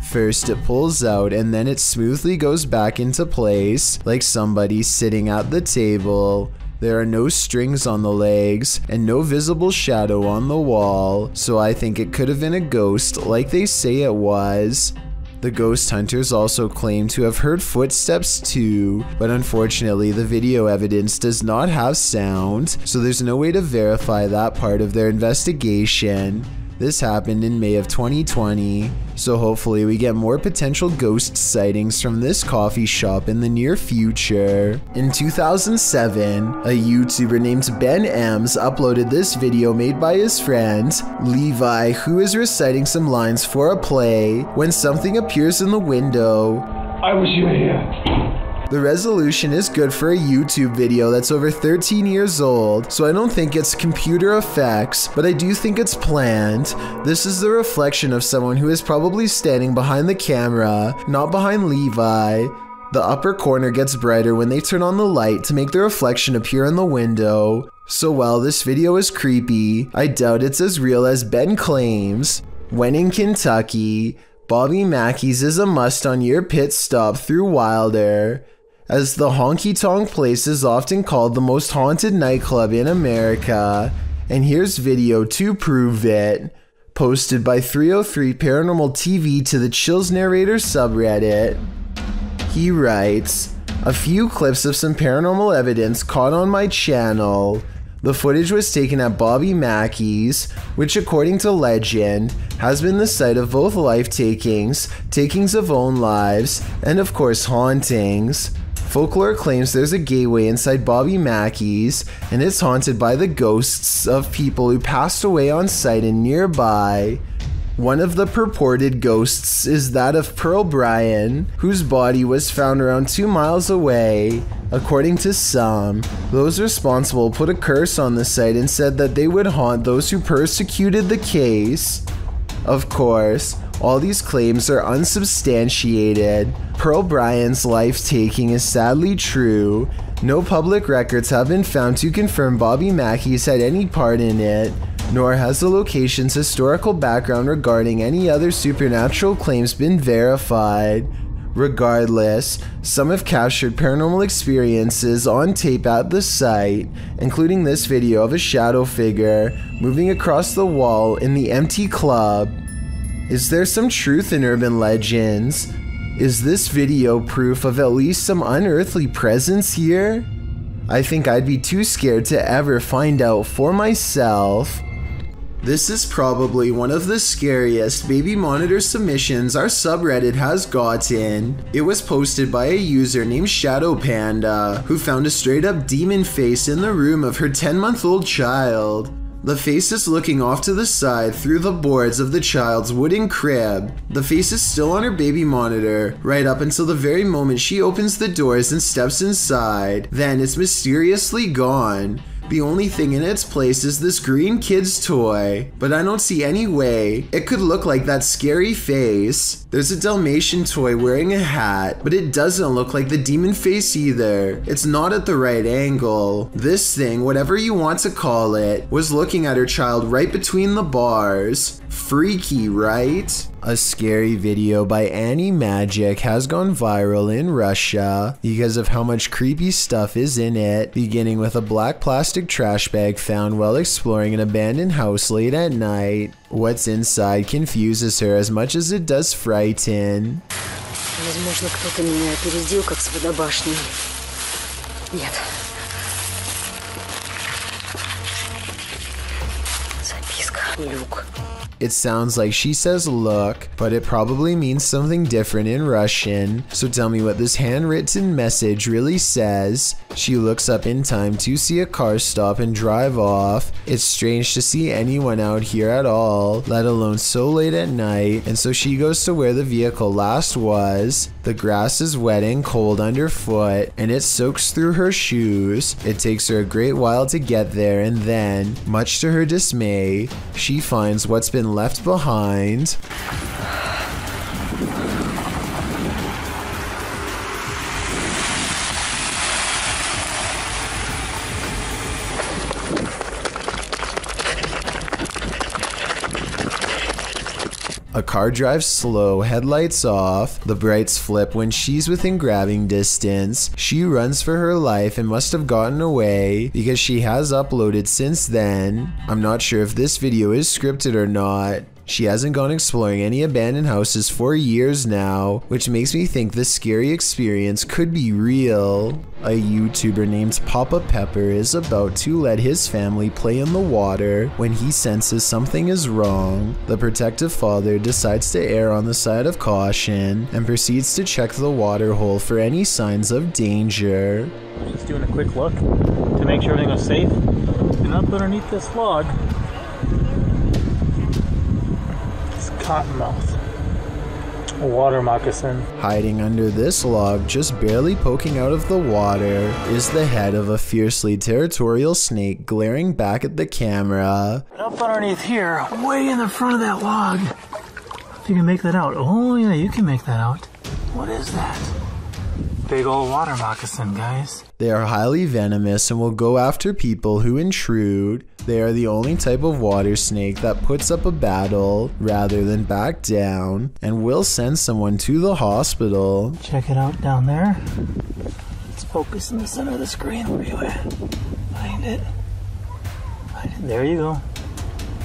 First it pulls out and then it smoothly goes back into place, like somebody sitting at the table. There are no strings on the legs and no visible shadow on the wall, so I think it could have been a ghost like they say it was. The ghost hunters also claim to have heard footsteps too, but unfortunately the video evidence does not have sound, so there's no way to verify that part of their investigation. This happened in May of 2020, so hopefully we get more potential ghost sightings from this coffee shop in the near future. In 2007, a YouTuber named Ben Ems uploaded this video made by his friend, Levi, who is reciting some lines for a play when something appears in the window. I wish you were here. The resolution is good for a YouTube video that's over 13 years old, so I don't think it's computer effects, but I do think it's planned. This is the reflection of someone who is probably standing behind the camera, not behind Levi. The upper corner gets brighter when they turn on the light to make the reflection appear in the window. So while this video is creepy, I doubt it's as real as Ben claims. When in Kentucky, Bobby Mackey's is a must on your pit stop through Wilder, as the honky tonk place is often called the most haunted nightclub in America, and here's video to prove it, posted by 303 Paranormal TV to the Chills Narrator subreddit. He writes, "A few clips of some paranormal evidence caught on my channel. The footage was taken at Bobby Mackey's, which according to legend, has been the site of both life takings, takings of own lives, and of course hauntings. Folklore claims there's a gateway inside Bobby Mackey's, and it's haunted by the ghosts of people who passed away on site and nearby. One of the purported ghosts is that of Pearl Bryan, whose body was found around 2 miles away. According to some, those responsible put a curse on the site and said that they would haunt those who persecuted the case. Of course, all these claims are unsubstantiated. Pearl Bryan's life-taking is sadly true. No public records have been found to confirm Bobby Mackey's had any part in it, nor has the location's historical background regarding any other supernatural claims been verified. Regardless, some have captured paranormal experiences on tape at the site, including this video of a shadow figure moving across the wall in the empty club. Is there some truth in urban legends? Is this video proof of at least some unearthly presence here? I think I'd be too scared to ever find out for myself." This is probably one of the scariest baby monitor submissions our subreddit has gotten. It was posted by a user named Shadow Panda, who found a straight up demon face in the room of her 10-month-old child. The face is looking off to the side through the boards of the child's wooden crib. The face is still on her baby monitor, right up until the very moment she opens the doors and steps inside. Then it's mysteriously gone. The only thing in its place is this green kid's toy, but I don't see any way it could look like that scary face. There's a Dalmatian toy wearing a hat, but it doesn't look like the demon face either. It's not at the right angle. This thing, whatever you want to call it, was looking at her child right between the bars. Freaky, right? A scary video by Annie Magic has gone viral in Russia because of how much creepy stuff is in it, beginning with a black plastic trash bag found while exploring an abandoned house late at night. What's inside confuses her as much as it does frighten. Возможно, кто-то меня опередил, как с водобашней. Нет. Записка. Люк. It sounds like she says look, but it probably means something different in Russian, so tell me what this handwritten message really says. She looks up in time to see a car stop and drive off. It's strange to see anyone out here at all, let alone so late at night, and so she goes to where the vehicle last was. The grass is wet and cold underfoot, and it soaks through her shoes. It takes her a great while to get there, and then, much to her dismay, she finds what's been left behind. A car drives slow, headlights off, the brights flip when she's within grabbing distance. She runs for her life and must have gotten away because she has uploaded since then. I'm not sure if this video is scripted or not. She hasn't gone exploring any abandoned houses for years now, which makes me think this scary experience could be real. A YouTuber named Papa Pepper is about to let his family play in the water when he senses something is wrong. The protective father decides to err on the side of caution and proceeds to check the water hole for any signs of danger. Just doing a quick look to make sure everything was safe. And up underneath this log, cottonmouth, a water moccasin. Hiding under this log, just barely poking out of the water, is the head of a fiercely territorial snake glaring back at the camera. Up underneath here, way in the front of that log. If you can make that out. Oh yeah, you can make that out. What is that? Big old water moccasin, guys. They are highly venomous and will go after people who intrude. They are the only type of water snake that puts up a battle rather than back down, and will send someone to the hospital. Check it out down there. Let's focus in the center of the screen. Where are you at? Find it. There you go.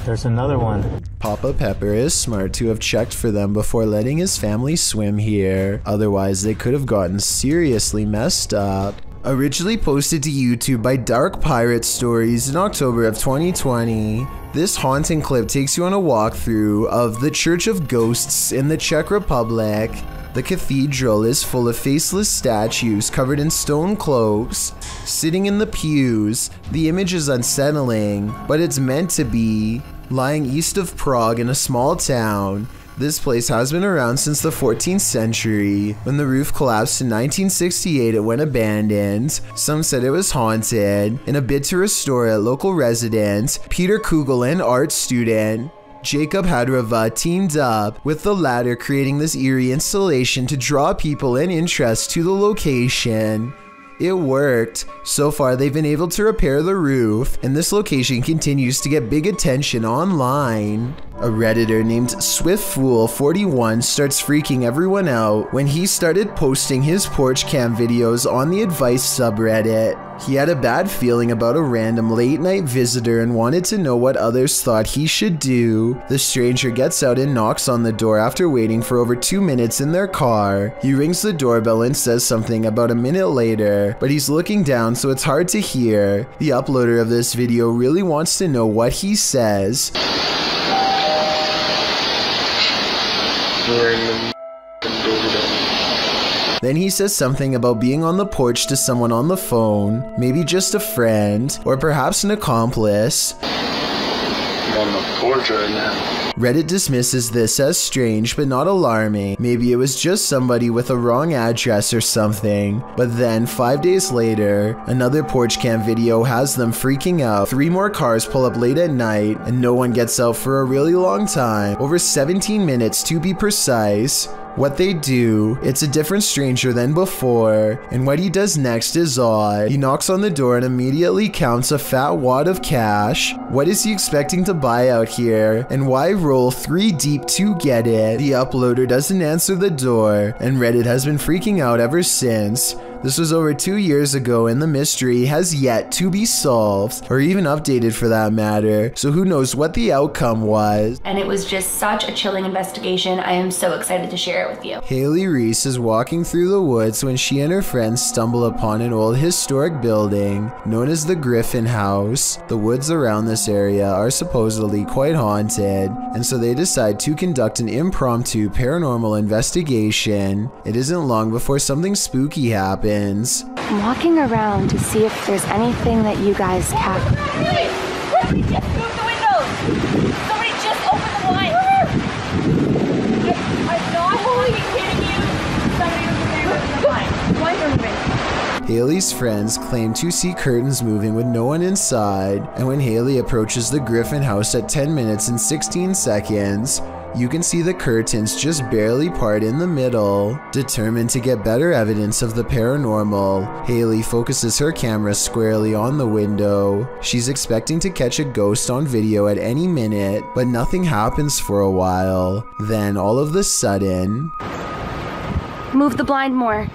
There's another one. Papa Pepper is smart to have checked for them before letting his family swim here. Otherwise, they could have gotten seriously messed up. Originally posted to YouTube by Dark Pirate Stories in October of 2020, this haunting clip takes you on a walkthrough of the Church of Ghosts in the Czech Republic. The cathedral is full of faceless statues covered in stone cloaks, sitting in the pews. The image is unsettling, but it's meant to be. Lying east of Prague in a small town, this place has been around since the 14th century. When the roof collapsed in 1968, it went abandoned. Some said it was haunted. In a bid to restore it, local resident Peter Kugel and art student Jacob Hadrava teamed up with the latter, creating this eerie installation to draw people and interest to the location. It worked. So far, they've been able to repair the roof, and this location continues to get big attention online. A Redditor named SwiftFool41 starts freaking everyone out when he started posting his porch cam videos on the advice subreddit. He had a bad feeling about a random late night visitor and wanted to know what others thought he should do. The stranger gets out and knocks on the door after waiting for over 2 minutes in their car. He rings the doorbell and says something about a minute later, but he's looking down so it's hard to hear. The uploader of this video really wants to know what he says. Then he says something about being on the porch to someone on the phone, maybe just a friend, or perhaps an accomplice. I'm on the porch right now. Reddit dismisses this as strange but not alarming. Maybe it was just somebody with a wrong address or something. But then 5 days later, another porch cam video has them freaking out. 3 more cars pull up late at night and no one gets out for a really long time, over 17 minutes to be precise. What they do, it's a different stranger than before, and what he does next is odd. He knocks on the door and immediately counts a fat wad of cash. What is he expecting to buy out here, and why roll 3 deep to get it? The uploader doesn't answer the door, and Reddit has been freaking out ever since. This was over 2 years ago and the mystery has yet to be solved, or even updated for that matter, so who knows what the outcome was. And it was just such a chilling investigation. I am so excited to share it with you. Haley Reese is walking through the woods when she and her friends stumble upon an old historic building known as the Griffin House. The woods around this area are supposedly quite haunted, and so they decide to conduct an impromptu paranormal investigation. It isn't long before something spooky happens. I'm walking around to see if there's anything that you guys cap. Really? Somebody just moved the windows! Somebody just opened the blinds! I'm not kidding you! Somebody was there with the blinds. Blinds are moving. Haley's friends claim to see curtains moving with no one inside, and when Haley approaches the Griffin house at 10 minutes and 16 seconds, you can see the curtains just barely part in the middle. Determined to get better evidence of the paranormal, Haley focuses her camera squarely on the window. She's expecting to catch a ghost on video at any minute, but nothing happens for a while. Then all of a sudden... Move the blind more.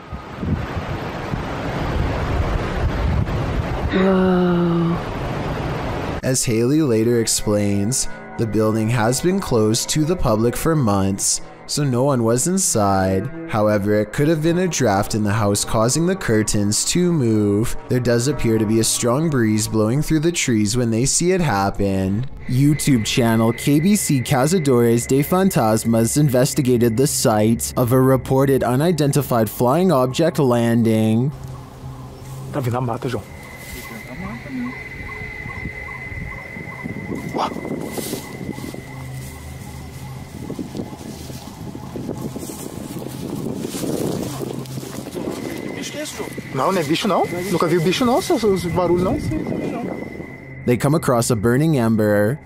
Whoa. As Haley later explains, the building has been closed to the public for months, so no one was inside. However, it could have been a draft in the house causing the curtains to move. There does appear to be a strong breeze blowing through the trees when they see it happen. YouTube channel KBC Cazadores de Fantasmas investigated the site of a reported unidentified flying object landing. Tá vindo a mata, João. Não, não é bicho não. Nunca vi bicho não, os barulhos não. They come across a burning ember.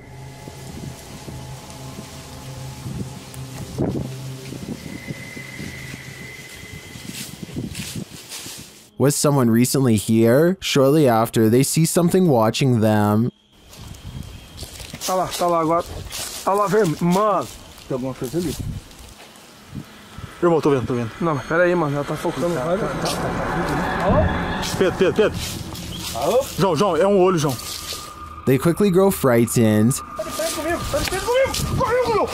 Was someone recently here? Shortly after, they see something watching them. Tá lá agora. Tá lá, vermelho. Mano, tem alguma coisa ali. Irmão, tô vendo. Não, mas pera aí, mano, ela tá focando. Pedro. João, é olho, João. They quickly grow frightened. Tá de frente comigo. Corre, João.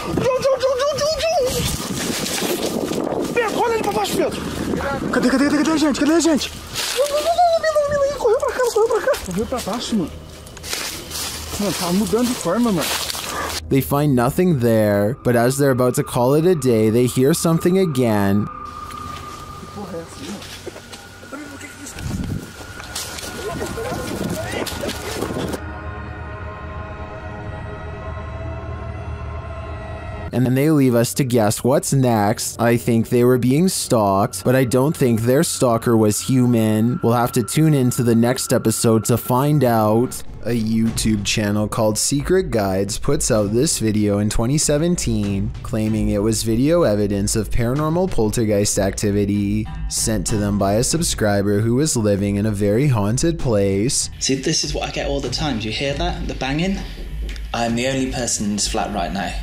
Pedro, olha ali pra baixo, Pedro. Cadê a gente? Correu pra cá. Correu pra baixo, mano. Mano, tá mudando de forma, mano. They find nothing there, but as they're about to call it a day, they hear something again. Que porra é essa, mano? O que é isso? And then they leave us to guess what's next. I think they were being stalked, but I don't think their stalker was human. We'll have to tune into the next episode to find out. A YouTube channel called Secret Guides puts out this video in 2017, claiming it was video evidence of paranormal poltergeist activity sent to them by a subscriber who was living in a very haunted place. See, this is what I get all the time. Do you hear that? The banging? I'm the only person in this flat right now.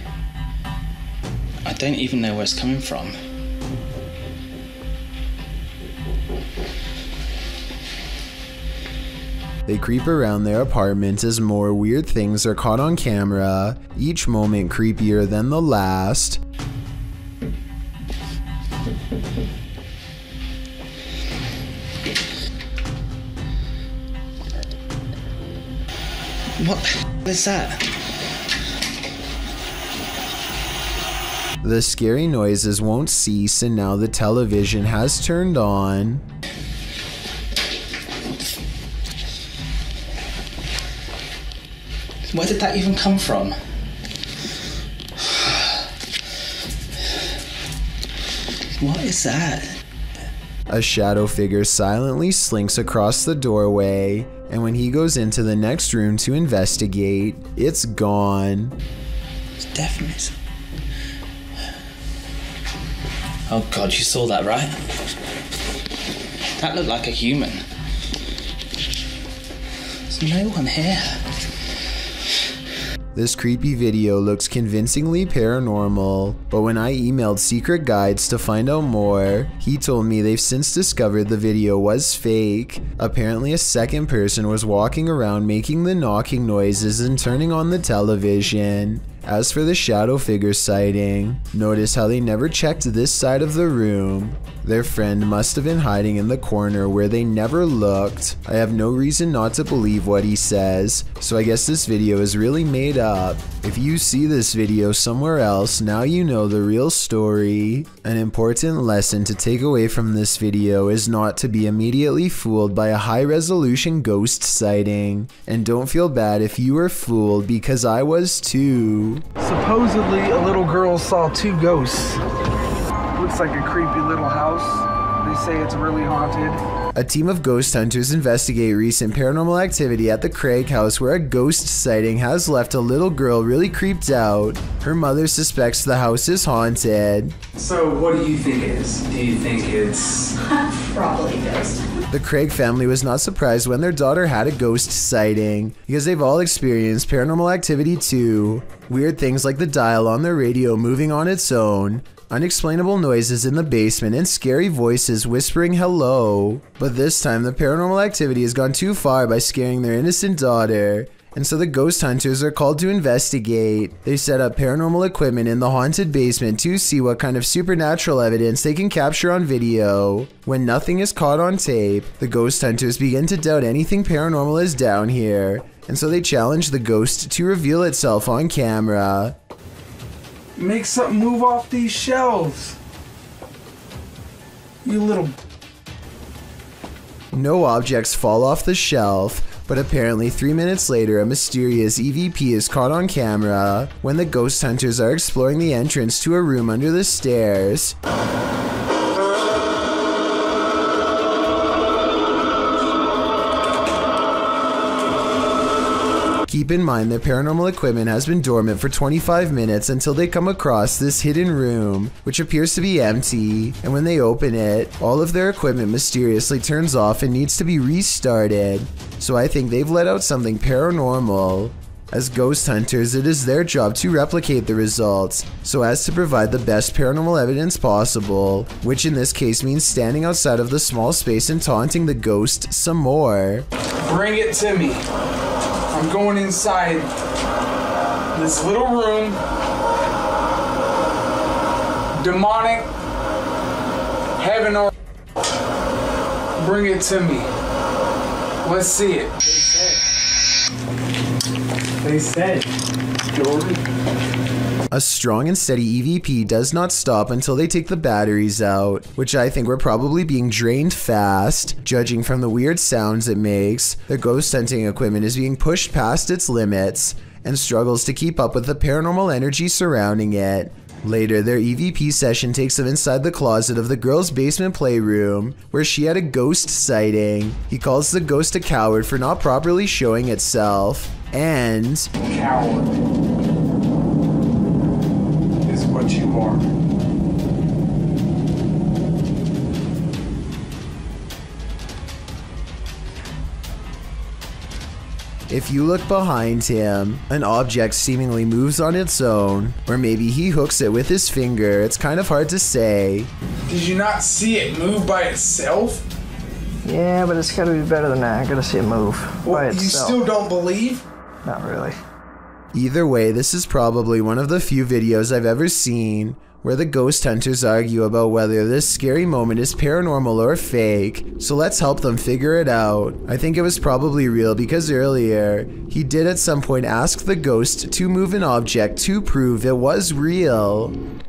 I don't even know where it's coming from. They creep around their apartment as more weird things are caught on camera, each moment creepier than the last. What is that? The scary noises won't cease, and now the television has turned on. Where did that even come from? What is that? A shadow figure silently slinks across the doorway, and when he goes into the next room to investigate, it's gone. It's definitely... Oh God, you saw that, right? That looked like a human. There's no one here. This creepy video looks convincingly paranormal, but when I emailed Secret Guides to find out more, he told me they've since discovered the video was fake. Apparently a second person was walking around making the knocking noises and turning on the television. As for the shadow figure sighting, notice how they never checked this side of the room. Their friend must have been hiding in the corner where they never looked. I have no reason not to believe what he says, so I guess this video is really made up. If you see this video somewhere else, now you know the real story. An important lesson to take away from this video is not to be immediately fooled by a high-resolution ghost sighting. And don't feel bad if you were fooled, because I was too. Supposedly, a little girl saw two ghosts. Looks like a creepy little house. They say it's really haunted. A team of ghost hunters investigate recent paranormal activity at the Craig house where a ghost sighting has left a little girl really creeped out. Her mother suspects the house is haunted. So what do you think it is? Do you think it's... Probably ghost. The Craig family was not surprised when their daughter had a ghost sighting, because they've all experienced paranormal activity too. Weird things like the dial on their radio moving on its own, unexplainable noises in the basement, and scary voices whispering hello. But this time the paranormal activity has gone too far by scaring their innocent daughter, and so the ghost hunters are called to investigate. They set up paranormal equipment in the haunted basement to see what kind of supernatural evidence they can capture on video. When nothing is caught on tape, the ghost hunters begin to doubt anything paranormal is down here, and so they challenge the ghost to reveal itself on camera. Make something move off these shelves. You little... No objects fall off the shelf, but apparently 3 minutes later a mysterious EVP is caught on camera when the ghost hunters are exploring the entrance to a room under the stairs. Keep in mind that paranormal equipment has been dormant for 25 minutes until they come across this hidden room, which appears to be empty, and when they open it, all of their equipment mysteriously turns off and needs to be restarted. So I think they've let out something paranormal. As ghost hunters, it is their job to replicate the results, so as to provide the best paranormal evidence possible, which in this case means standing outside of the small space and taunting the ghost some more. Bring it to me. I'm going inside this little room. Demonic, heaven or bring it to me. Let's see it. They said. A strong and steady EVP does not stop until they take the batteries out, which I think were probably being drained fast. Judging from the weird sounds it makes, the ghost hunting equipment is being pushed past its limits and struggles to keep up with the paranormal energy surrounding it. Later, their EVP session takes them inside the closet of the girl's basement playroom, where she had a ghost sighting. He calls the ghost a coward for not properly showing itself, and... Coward is what you are. If you look behind him, an object seemingly moves on its own, or maybe he hooks it with his finger. It's kind of hard to say. Did you not see it move by itself? Yeah, but it's gotta be better than that. I gotta see it move by itself. You still don't believe? Not really. Either way, this is probably one of the few videos I've ever seen where the ghost hunters argue about whether this scary moment is paranormal or fake, so let's help them figure it out. I think it was probably real because earlier, he did at some point ask the ghost to move an object to prove it was real.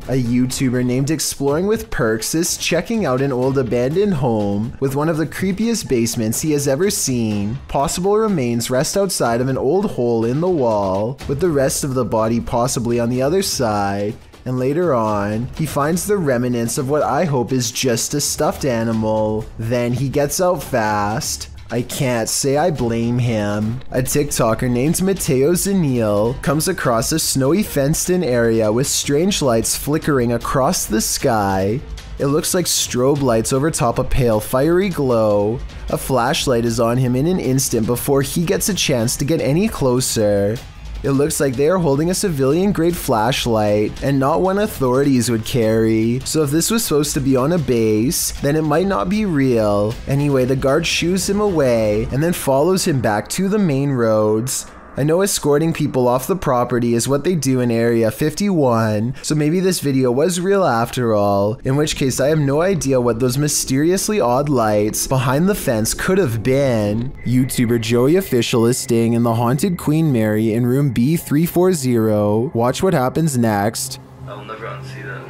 A YouTuber named Exploring with Perks is checking out an old abandoned home with one of the creepiest basements he has ever seen. Possible remains rest outside of an old hole in the wall, with the rest of the body possibly on the other side. And later on, he finds the remnants of what I hope is just a stuffed animal. Then he gets out fast. I can't say I blame him. A TikToker named Mateo Zanil comes across a snowy fenced-in area with strange lights flickering across the sky. It looks like strobe lights over top a pale fiery glow. A flashlight is on him in an instant before he gets a chance to get any closer. It looks like they are holding a civilian-grade flashlight, and not one authorities would carry. So if this was supposed to be on a base, then it might not be real. Anyway, the guard shoos him away, and then follows him back to the main roads. I know escorting people off the property is what they do in Area 51, so maybe this video was real after all, in which case I have no idea what those mysteriously odd lights behind the fence could have been. YouTuber Joey Official is staying in the haunted Queen Mary in room B340. Watch what happens next. I'll never unsee that.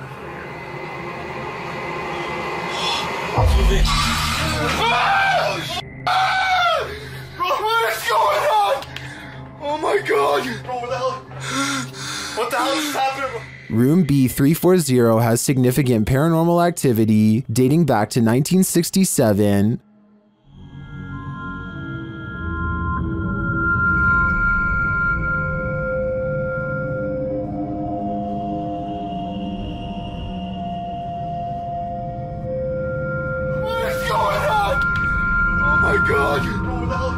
What is going on? Oh my god! Bro, what the hell? What the hell is happening? Room B340 has significant paranormal activity dating back to 1967. god! Bro, what the hell?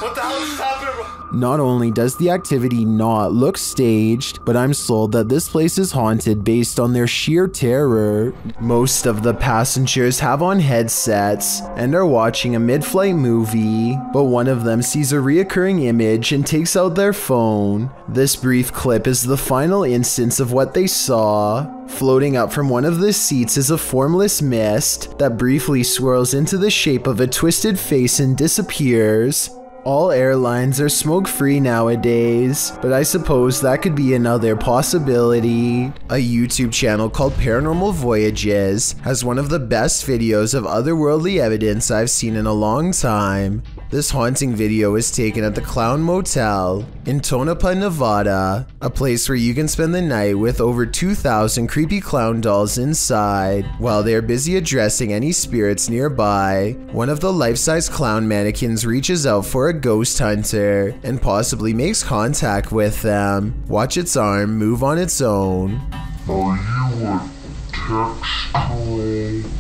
What the hell is happening, bro? Not only does the activity not look staged, but I'm sold that this place is haunted based on their sheer terror. Most of the passengers have on headsets and are watching a mid-flight movie, but one of them sees a reoccurring image and takes out their phone. This brief clip is the final instance of what they saw. Floating up from one of the seats is a formless mist that briefly swirls into the shape of a twisted face and disappears. All airlines are smoke-free nowadays, but I suppose that could be another possibility. A YouTube channel called Paranormal Voyages has one of the best videos of otherworldly evidence I've seen in a long time. This haunting video is taken at the Clown Motel in Tonopah, Nevada, a place where you can spend the night with over 2,000 creepy clown dolls inside. While they're busy addressing any spirits nearby, one of the life-size clown mannequins reaches out for a ghost hunter and possibly makes contact with them. Watch its arm move on its own. Are you a textual?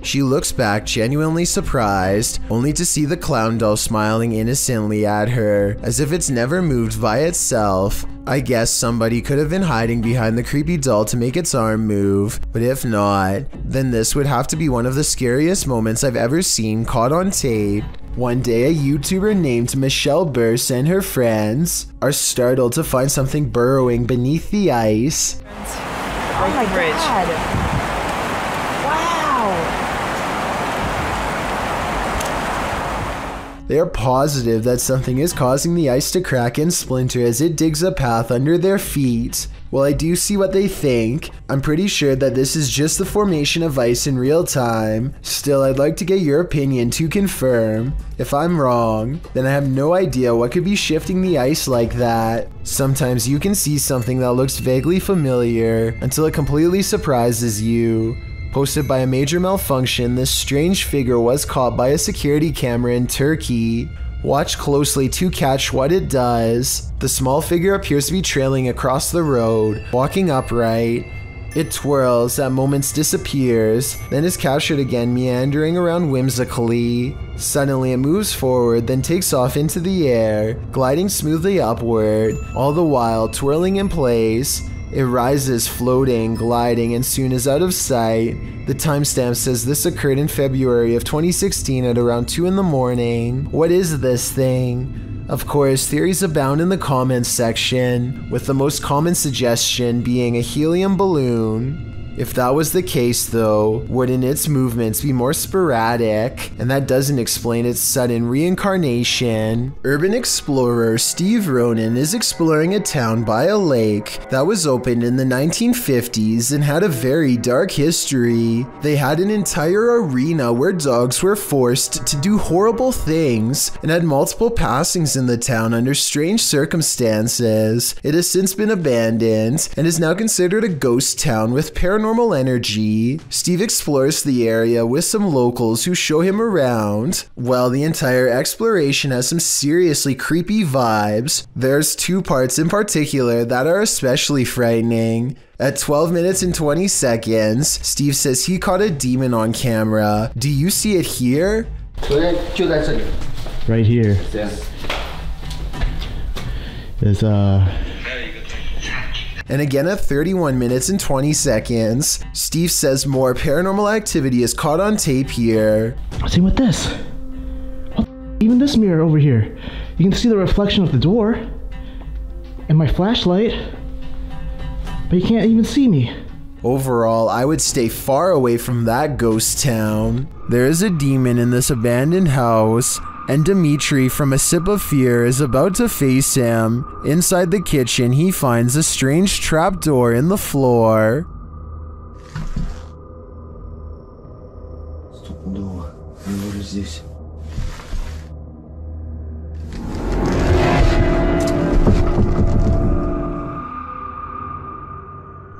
She looks back genuinely surprised, only to see the clown doll smiling innocently at her, as if it's never moved by itself. I guess somebody could have been hiding behind the creepy doll to make its arm move, but if not, then this would have to be one of the scariest moments I've ever seen caught on tape. One day, a YouTuber named Michelle Burse and her friends are startled to find something burrowing beneath the ice. Oh my god. Wow. They are positive that something is causing the ice to crack and splinter as it digs a path under their feet. While I do see what they think, I'm pretty sure that this is just the formation of ice in real time. Still, I'd like to get your opinion to confirm. If I'm wrong, then I have no idea what could be shifting the ice like that. Sometimes you can see something that looks vaguely familiar until it completely surprises you. Posted by a major malfunction, this strange figure was caught by a security camera in Turkey. Watch closely to catch what it does. The small figure appears to be trailing across the road, walking upright. It twirls, at moments disappears, then is captured again meandering around whimsically. Suddenly it moves forward, then takes off into the air, gliding smoothly upward, all the while twirling in place. It rises, floating, gliding, and soon is out of sight. The timestamp says this occurred in February of 2016 at around 2 in the morning. What is this thing? Of course, theories abound in the comments section, with the most common suggestion being a helium balloon. If that was the case though, wouldn't its movements be more sporadic? And that doesn't explain its sudden reincarnation. Urban explorer Steve Ronan is exploring a town by a lake that was opened in the 1950s and had a very dark history. They had an entire arena where dogs were forced to do horrible things and had multiple passings in the town under strange circumstances. It has since been abandoned and is now considered a ghost town with paranormal energy. Steve explores the area with some locals who show him around. While the entire exploration has some seriously creepy vibes, there's two parts in particular that are especially frightening. At 12 minutes and 20 seconds, Steve says he caught a demon on camera. Do you see it here? Right here. There's And again at 31 minutes and 20 seconds, Steve says more paranormal activity is caught on tape here. Same with this. Even this mirror over here. You can see the reflection of the door and my flashlight, but you can't even see me. Overall, I would stay far away from that ghost town. There is a demon in this abandoned house, and Dimitri from A Sip of Fear is about to face him. Inside the kitchen, he finds a strange trapdoor in the floor.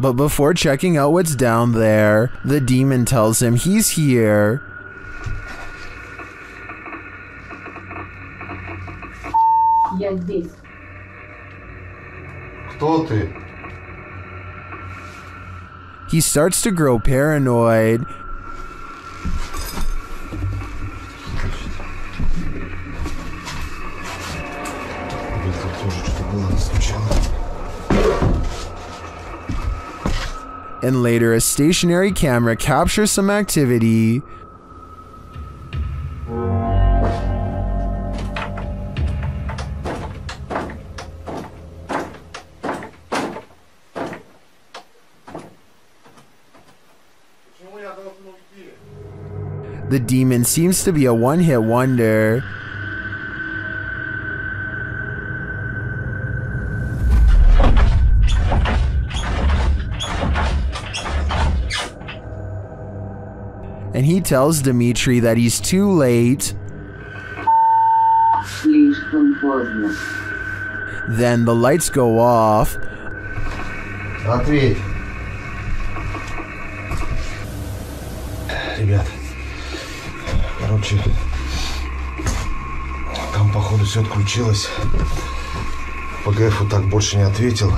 But before checking out what's down there, the demon tells him he's here. Я здесь. Кто ты? He starts to grow paranoid. And later, a stationary camera captures some activity. The demon seems to be a one-hit wonder. And he tells Dmitri that he's too late. Then the lights go off. Ответь. Ребят, короче, там походу все отключилось. ПГФ так больше не ответил.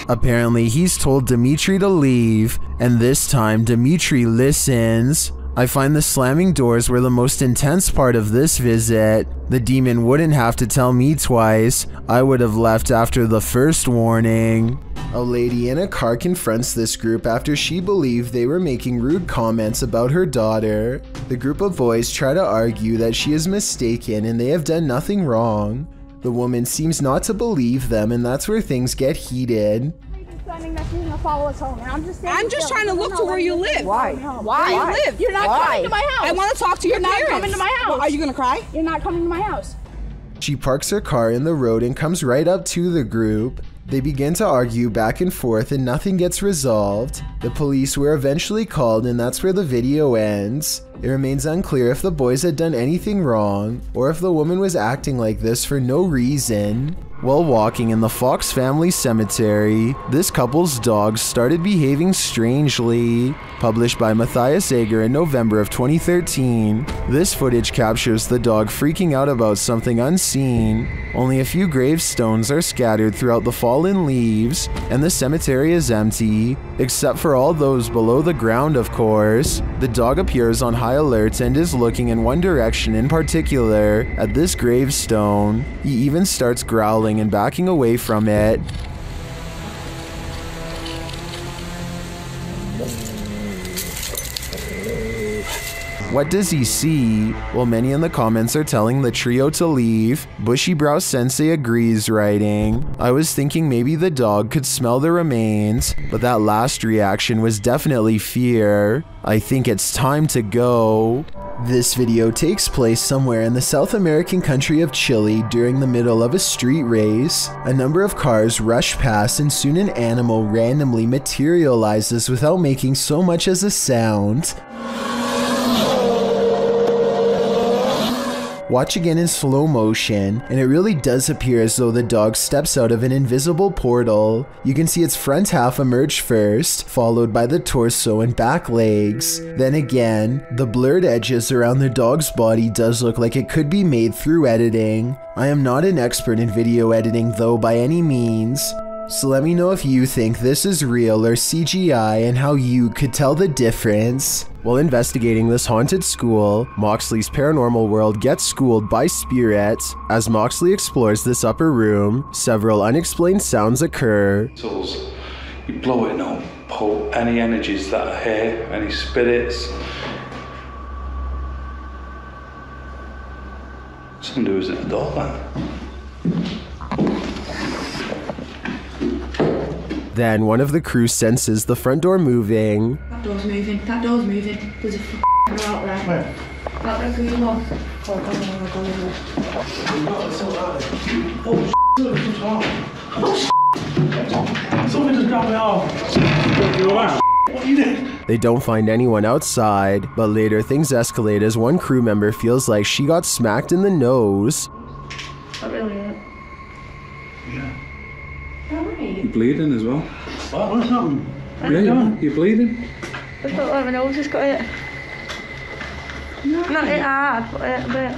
Apparently, he's told Dmitri to leave, and this time Dmitri listens. I find the slamming doors were the most intense part of this visit. The demon wouldn't have to tell me twice. I would have left after the first warning. A lady in a car confronts this group after she believed they were making rude comments about her daughter. The group of boys try to argue that she is mistaken and they have done nothing wrong. The woman seems not to believe them, and that's where things get heated. Follow us home. I'm just trying to look to where you live. Why? Where you live. You're not coming to my house. I want to talk to your parents. You're not coming to my house. Are you gonna cry? You're not coming to my house. She parks her car in the road and comes right up to the group. They begin to argue back and forth and nothing gets resolved. The police were eventually called, and that's where the video ends. It remains unclear if the boys had done anything wrong or if the woman was acting like this for no reason. While walking in the Fox family cemetery, this couple's dogs started behaving strangely. Published by Matthias Ager in November of 2013, this footage captures the dog freaking out about something unseen. Only a few gravestones are scattered throughout the fallen leaves, and the cemetery is empty, except for all those below the ground, of course. The dog appears on high alert and is looking in one direction in particular, at this gravestone. He even starts growling and backing away from it. What does he see? Well, many in the comments are telling the trio to leave. Bushy Brow Sensei agrees, writing, I was thinking maybe the dog could smell the remains, but that last reaction was definitely fear. I think it's time to go. This video takes place somewhere in the South American country of Chile during the middle of a street race. A number of cars rush past and soon an animal randomly materializes without making so much as a sound. Watch again in slow motion, and it really does appear as though the dog steps out of an invisible portal. You can see its front half emerge first, followed by the torso and back legs. Then again, the blurred edges around the dog's body does look like it could be made through editing. I am not an expert in video editing though by any means, so let me know if you think this is real or CGI and how you could tell the difference. While investigating this haunted school, Moxley's paranormal world gets schooled by spirits. As Moxley explores this upper room, several unexplained sounds occur. You blow it and it'll pull any energies that are here, any spirits. Something to do is at the door, man. Then one of the crew senses the front door moving. That door's moving. That door's moving. There's a f***er out there. Where? Out there, green one. Someone just dropped me off. What you did? They don't find anyone outside, but later things escalate as one crew member feels like she got smacked in the nose. Not really it. Yeah. Alright. You're bleeding as well. What's something? Yeah, you're bleeding. I felt like my nose just got hit. Not hit hard, but hit a bit.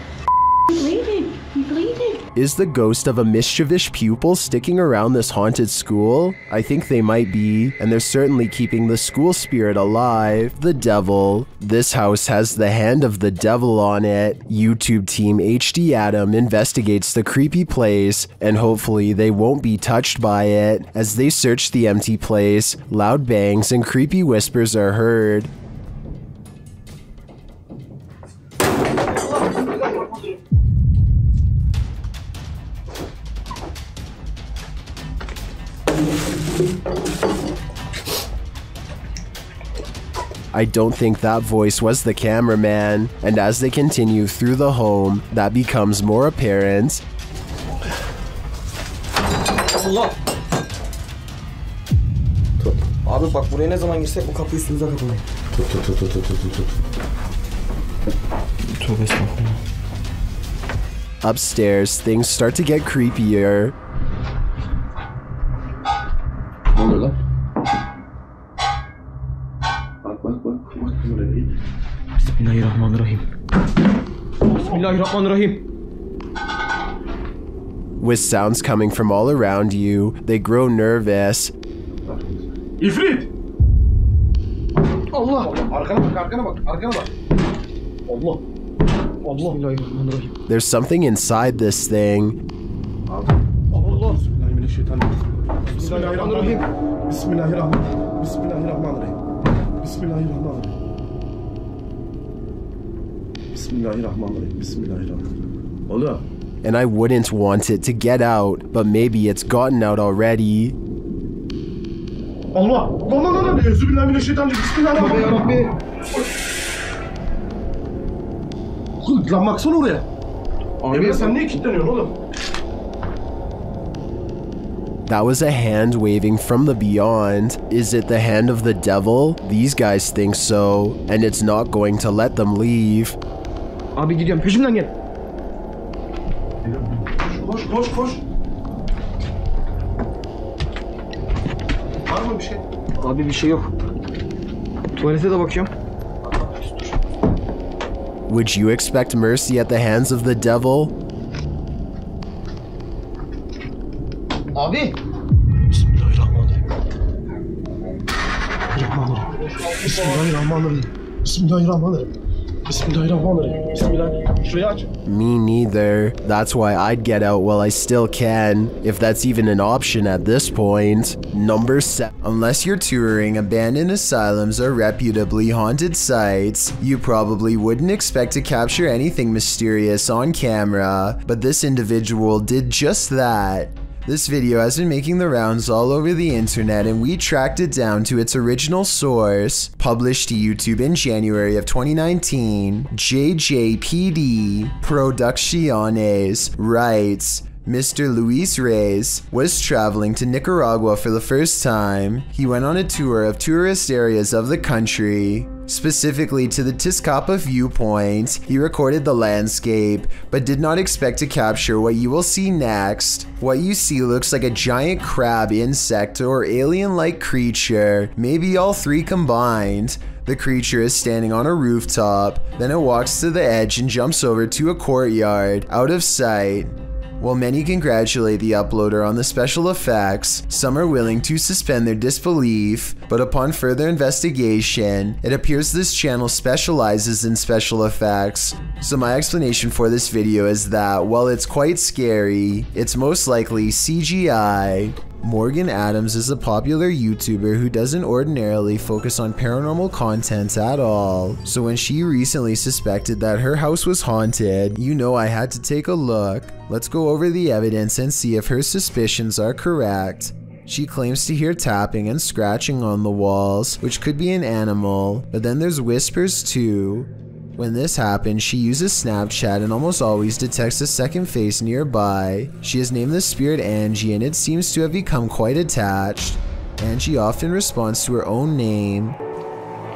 bleeding. He bleeding. Is the ghost of a mischievous pupil sticking around this haunted school? I think they might be, and they're certainly keeping the school spirit alive. The devil. This house has the hand of the devil on it. YouTube team HD Adam investigates the creepy place, and hopefully they won't be touched by it. As they search the empty place, loud bangs and creepy whispers are heard. I don't think that voice was the cameraman, and as they continue through the home, that becomes more apparent. Allah! Tut. Abi bak buraya ne zaman girsek bu kapı üstümüze kapanıyor. Tut. Tövbe estağfurullah. Upstairs, things start to get creepier. Ne oluyor lan? Bak buraya. Bismillahirrahmanirrahim. Bismillahirrahmanirrahim. With sounds coming from all around you, they grow nervous. İfrit! Allah! Arkana bak. Allah! Bismillahirrahmanirrahim. There's something inside this thing. Allah! Bismillahirrahmanirrahim. Bismillahirrahmanirrahim. Bismillahirrahmanirrahim. Oğlum. And I wouldn't want it to get out, but maybe it's gotten out already. Allah! Lan! Euzubillahimineşşeytanirracim. Bismillahirrahmanirrahim. Lan baksana oraya. Abi sen niye kilitleniyorsun oğlum? That was a hand waving from the beyond. Is it the hand of the devil? These guys think so, and it's not going to let them leave. Abi gidiyorum, peşimden gel. Koş. Var mı bir şey? Abi bir şey yok. Tuvalete de bakıyorum. Would you expect mercy at the hands of the devil? Abi. Bismillahirrahmanirrahim. Şurayı aç. Me neither. That's why I'd get out while I still can, if that's even an option at this point. Number 7. Unless you're touring abandoned asylums or reputably haunted sites, you probably wouldn't expect to capture anything mysterious on camera, but this individual did just that. This video has been making the rounds all over the internet, and we tracked it down to its original source. Published to YouTube in January of 2019, JJPD Producciones writes, Mr. Luis Reyes was traveling to Nicaragua for the first time. He went on a tour of tourist areas of the country, specifically to the Tizcapa viewpoint. He recorded the landscape, but did not expect to capture what you will see next. What you see looks like a giant crab insect or alien-like creature, maybe all three combined. The creature is standing on a rooftop, then it walks to the edge and jumps over to a courtyard, out of sight. While many congratulate the uploader on the special effects, some are willing to suspend their disbelief, but upon further investigation, it appears this channel specializes in special effects. So my explanation for this video is that while it's quite scary, it's most likely CGI. Morgan Adams is a popular YouTuber who doesn't ordinarily focus on paranormal content at all. So when she recently suspected that her house was haunted, you know I had to take a look. Let's go over the evidence and see if her suspicions are correct. She claims to hear tapping and scratching on the walls, which could be an animal, but then there's whispers too. When this happens, she uses Snapchat and almost always detects a second face nearby. She has named the spirit Angie, and it seems to have become quite attached. Angie often responds to her own name.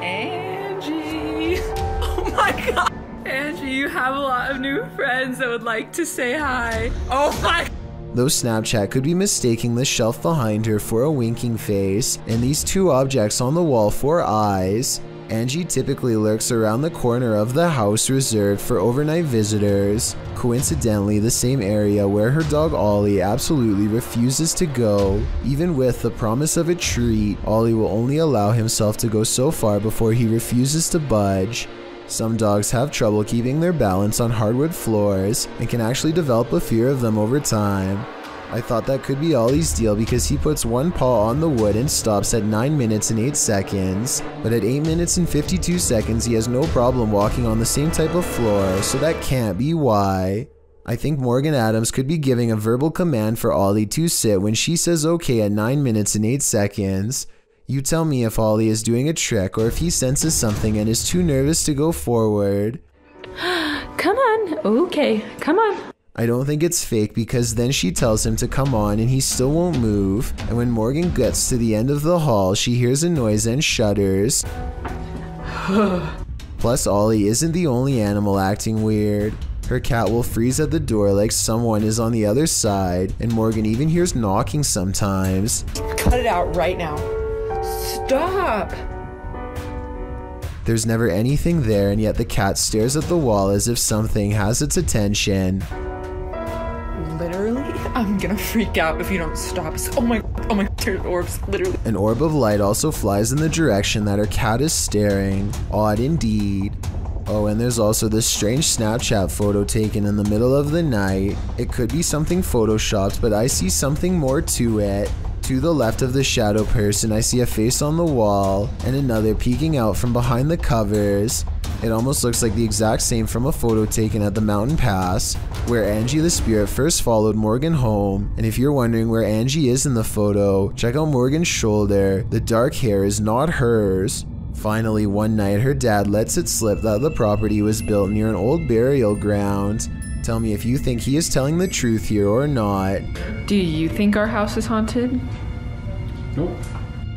Angie! Oh my god! Angie, you have a lot of new friends that would like to say hi. Oh my god! Though Snapchat could be mistaking the shelf behind her for a winking face, and these two objects on the wall for eyes, Angie typically lurks around the corner of the house reserved for overnight visitors, coincidentally the same area where her dog Ollie absolutely refuses to go. Even with the promise of a treat, Ollie will only allow himself to go so far before he refuses to budge. Some dogs have trouble keeping their balance on hardwood floors and can actually develop a fear of them over time. I thought that could be Ollie's deal because he puts one paw on the wood and stops at 9 minutes and 8 seconds, but at 8 minutes and 52 seconds he has no problem walking on the same type of floor, so that can't be why. I think Morgan Adams could be giving a verbal command for Ollie to sit when she says okay at 9 minutes and 8 seconds. You tell me if Ollie is doing a trick or if he senses something and is too nervous to go forward. Come on. Okay, come on. I don't think it's fake because then she tells him to come on and he still won't move, and when Morgan gets to the end of the hall she hears a noise and shudders. Plus Ollie isn't the only animal acting weird. Her cat will freeze at the door like someone is on the other side, and Morgan even hears knocking sometimes. Cut it out right now. Stop! There's never anything there, and yet the cat stares at the wall as if something has its attention. Literally, I'm gonna freak out if you don't stop. Oh my, there's orbs, literally. An orb of light also flies in the direction that her cat is staring. Odd indeed. Oh, and there's also this strange Snapchat photo taken in the middle of the night. It could be something photoshopped, but I see something more to it. To the left of the shadow person, I see a face on the wall, and another peeking out from behind the covers. It almost looks like the exact same from a photo taken at the mountain pass, where Angie the spirit first followed Morgan home. And if you're wondering where Angie is in the photo, check out Morgan's shoulder. The dark hair is not hers. Finally, one night her dad lets it slip that the property was built near an old burial ground. Tell me if you think he is telling the truth here or not. Do you think our house is haunted? Nope.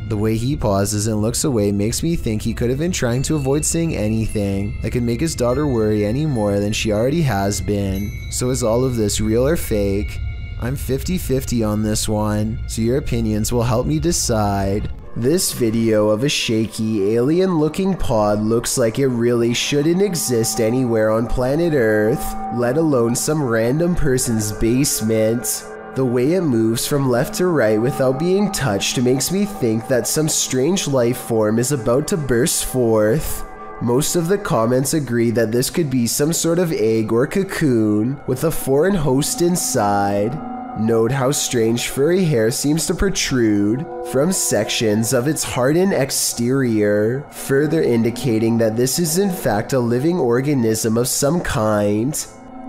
The way he pauses and looks away makes me think he could have been trying to avoid saying anything that could make his daughter worry any more than she already has been. So is all of this real or fake? I'm 50-50 on this one, so your opinions will help me decide. This video of a shaky, alien-looking pod looks like it really shouldn't exist anywhere on planet Earth, let alone some random person's basement. The way it moves from left to right without being touched makes me think that some strange life form is about to burst forth. Most of the comments agree that this could be some sort of egg or cocoon with a foreign host inside. Note how strange furry hair seems to protrude from sections of its hardened exterior, further indicating that this is in fact a living organism of some kind.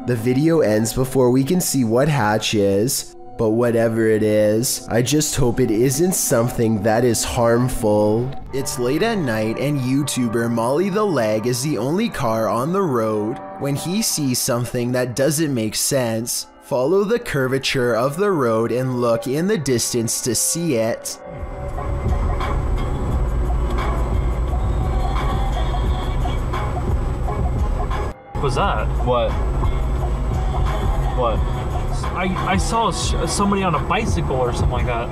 The video ends before we can see what hatches, but whatever it is, I just hope it isn't something that is harmful. It's late at night and YouTuber Molly the Leg is the only car on the road. When he sees something that doesn't make sense, follow the curvature of the road and look in the distance to see it. What was that? What? What? I saw somebody on a bicycle or something like that.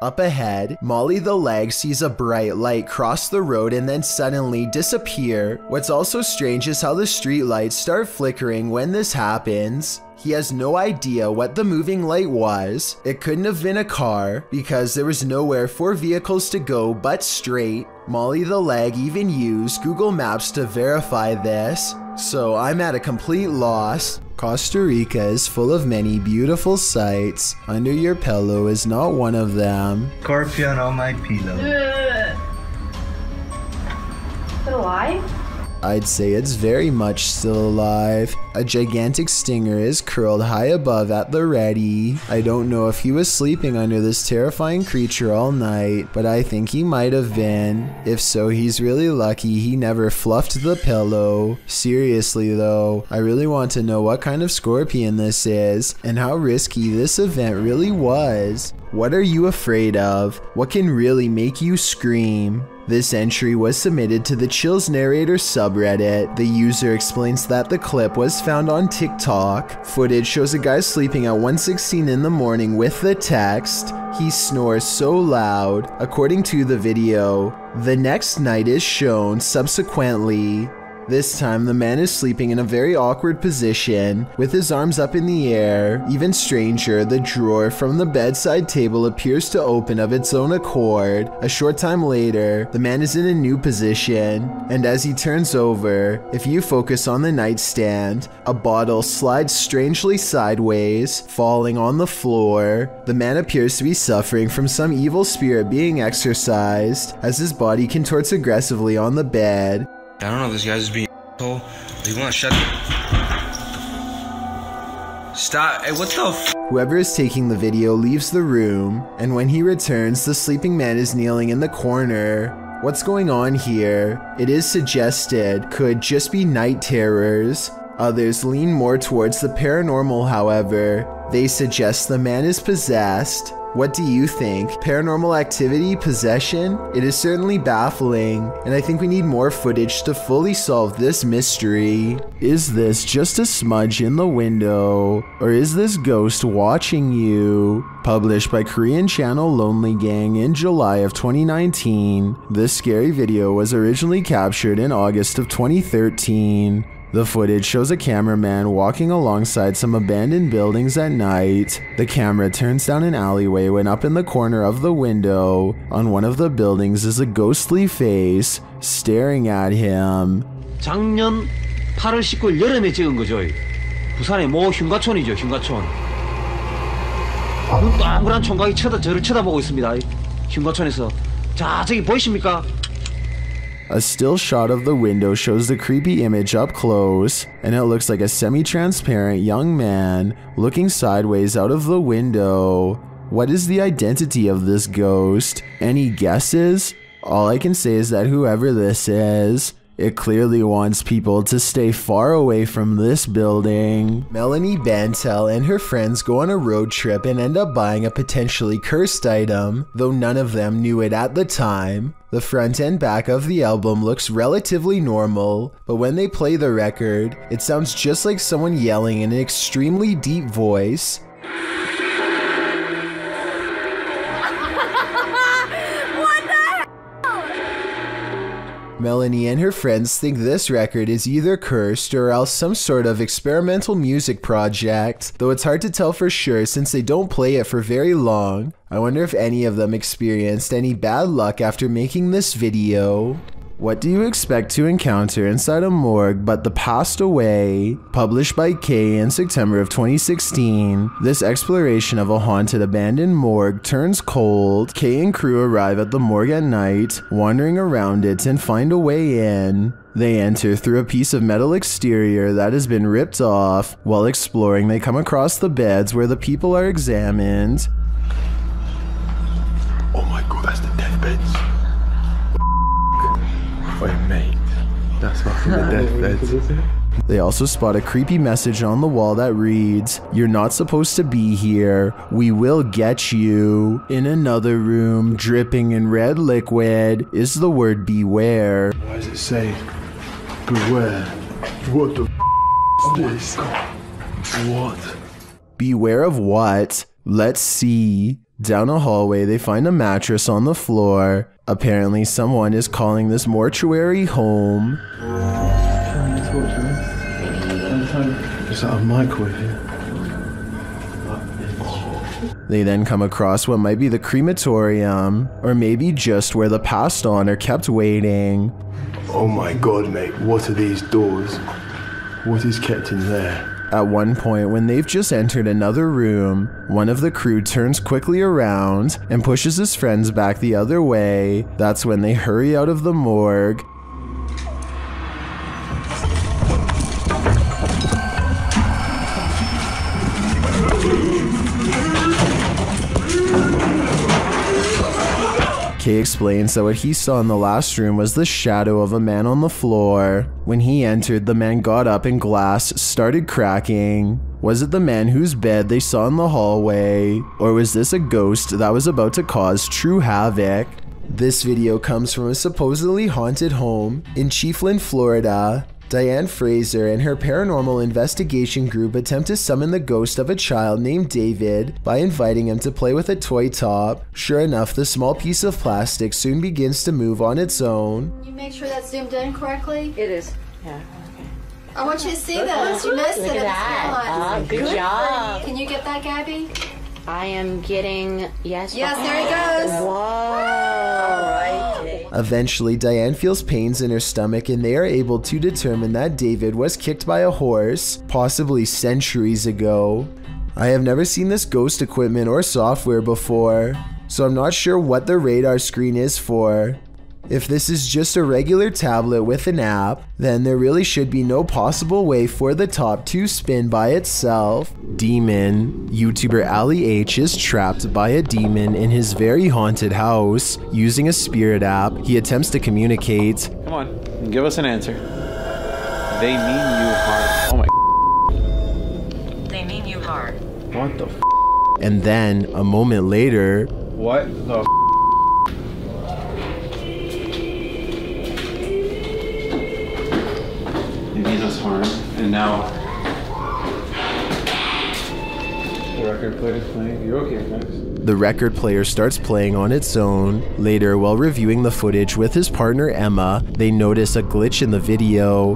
Up ahead, Molly the Leg sees a bright light cross the road and then suddenly disappear. What's also strange is how the street lights start flickering when this happens. He has no idea what the moving light was. It couldn't have been a car because there was nowhere for vehicles to go but straight. Molly the Leg even used Google Maps to verify this, so I'm at a complete loss. Costa Rica is full of many beautiful sights. Under your pillow is not one of them. Scorpion on my pillow. Is it alive? I'd say it's very much still alive. A gigantic stinger is curled high above at the ready. I don't know if he was sleeping under this terrifying creature all night, but I think he might have been. If so, he's really lucky he never fluffed the pillow. Seriously though, I really want to know what kind of scorpion this is, and how risky this event really was. What are you afraid of? What can really make you scream? This entry was submitted to the Chills Narrator subreddit. The user explains that the clip was found on TikTok. Footage shows a guy sleeping at 1:16 in the morning with the text, "He snores so loud." According to the video, the next night is shown subsequently. This time, the man is sleeping in a very awkward position, with his arms up in the air. Even stranger, the drawer from the bedside table appears to open of its own accord. A short time later, the man is in a new position, and as he turns over, if you focus on the nightstand, a bottle slides strangely sideways, falling on the floor. The man appears to be suffering from some evil spirit being exorcised, as his body contorts aggressively on the bed. I don't know, this guy's just being asshole. He won't shut. Stop. Hey, what the f? Whoever is taking the video leaves the room, and when he returns, the sleeping man is kneeling in the corner. What's going on here? It is suggested could just be night terrors. Others lean more towards the paranormal, however. They suggest the man is possessed. What do you think? Paranormal activity? Possession? It is certainly baffling, and I think we need more footage to fully solve this mystery. Is this just a smudge in the window? Or is this ghost watching you? Published by Korean channel Lonely Gang in July of 2019, this scary video was originally captured in August of 2013. The footage shows a cameraman walking alongside some abandoned buildings at night. The camera turns down an alleyway when up in the corner of the window on one of the buildings is a ghostly face staring at him. 작년 8월 19일 여름에 찍은 거죠. 부산의 모 흉가촌이죠, 흉가촌. 눈 동그란 총각이 저를 쳐다보고 있습니다. 흉가촌에서. 자, 저기 보이십니까? A still shot of the window shows the creepy image up close, and it looks like a semi-transparent young man looking sideways out of the window. What is the identity of this ghost? Any guesses? All I can say is that whoever this is, it clearly wants people to stay far away from this building. Melanie Bantel and her friends go on a road trip and end up buying a potentially cursed item, though none of them knew it at the time. The front and back of the album looks relatively normal, but when they play the record, it sounds just like someone yelling in an extremely deep voice. Melanie and her friends think this record is either cursed or else some sort of experimental music project, though it's hard to tell for sure since they don't play it for very long. I wonder if any of them experienced any bad luck after making this video. What do you expect to encounter inside a morgue but the passed away? Published by Kay in September of 2016, this exploration of a haunted abandoned morgue turns cold. Kay and crew arrive at the morgue at night, wandering around it and find a way in. They enter through a piece of metal exterior that has been ripped off. While exploring, they come across the beds where the people are examined. Oh my god, that's the deathbeds. Wait, mate, that's fucking the deathbeds. They also spot a creepy message on the wall that reads, "You're not supposed to be here. We will get you." In another room, dripping in red liquid, is the word beware. Why does it say beware? What the is this? What? Beware of what? Let's see. Down a hallway, they find a mattress on the floor. Apparently, someone is calling this mortuary home. Is that a microwave here? They then come across what might be the crematorium, or maybe just where the passed on are kept waiting. Oh my god, mate, what are these doors? What is kept in there? At one point, when they've just entered another room, one of the crew turns quickly around and pushes his friends back the other way. That's when they hurry out of the morgue. Kay explains that what he saw in the last room was the shadow of a man on the floor. When he entered, the man got up and glass started cracking. Was it the man whose bed they saw in the hallway? Or was this a ghost that was about to cause true havoc? This video comes from a supposedly haunted home in Chiefland, Florida. Diane Fraser and her paranormal investigation group attempt to summon the ghost of a child named David by inviting him to play with a toy top. Sure enough, the small piece of plastic soon begins to move on its own. You make sure that's zoomed in correctly? It is. Yeah. I want you to see those. You missed it. Look at that. Good job. Can you get that, Gabby? I am getting, yes. Yes, there he goes. Whoa. All right. Eventually, Diane feels pains in her stomach and they are able to determine that David was kicked by a horse, possibly centuries ago. I have never seen this ghost equipment or software before, so I'm not sure what the radar screen is for. If this is just a regular tablet with an app, then there really should be no possible way for the top to spin by itself. Demon. YouTuber Ali H is trapped by a demon in his very haunted house. Using a spirit app, he attempts to communicate. Come on, give us an answer. They mean you hard. Oh my. They mean you hard. What the f? And then, a moment later, what the f? Harm, and now the record player is playing. You're okay, guys. The record player starts playing on its own. Later, while reviewing the footage with his partner Emma, they notice a glitch in the video.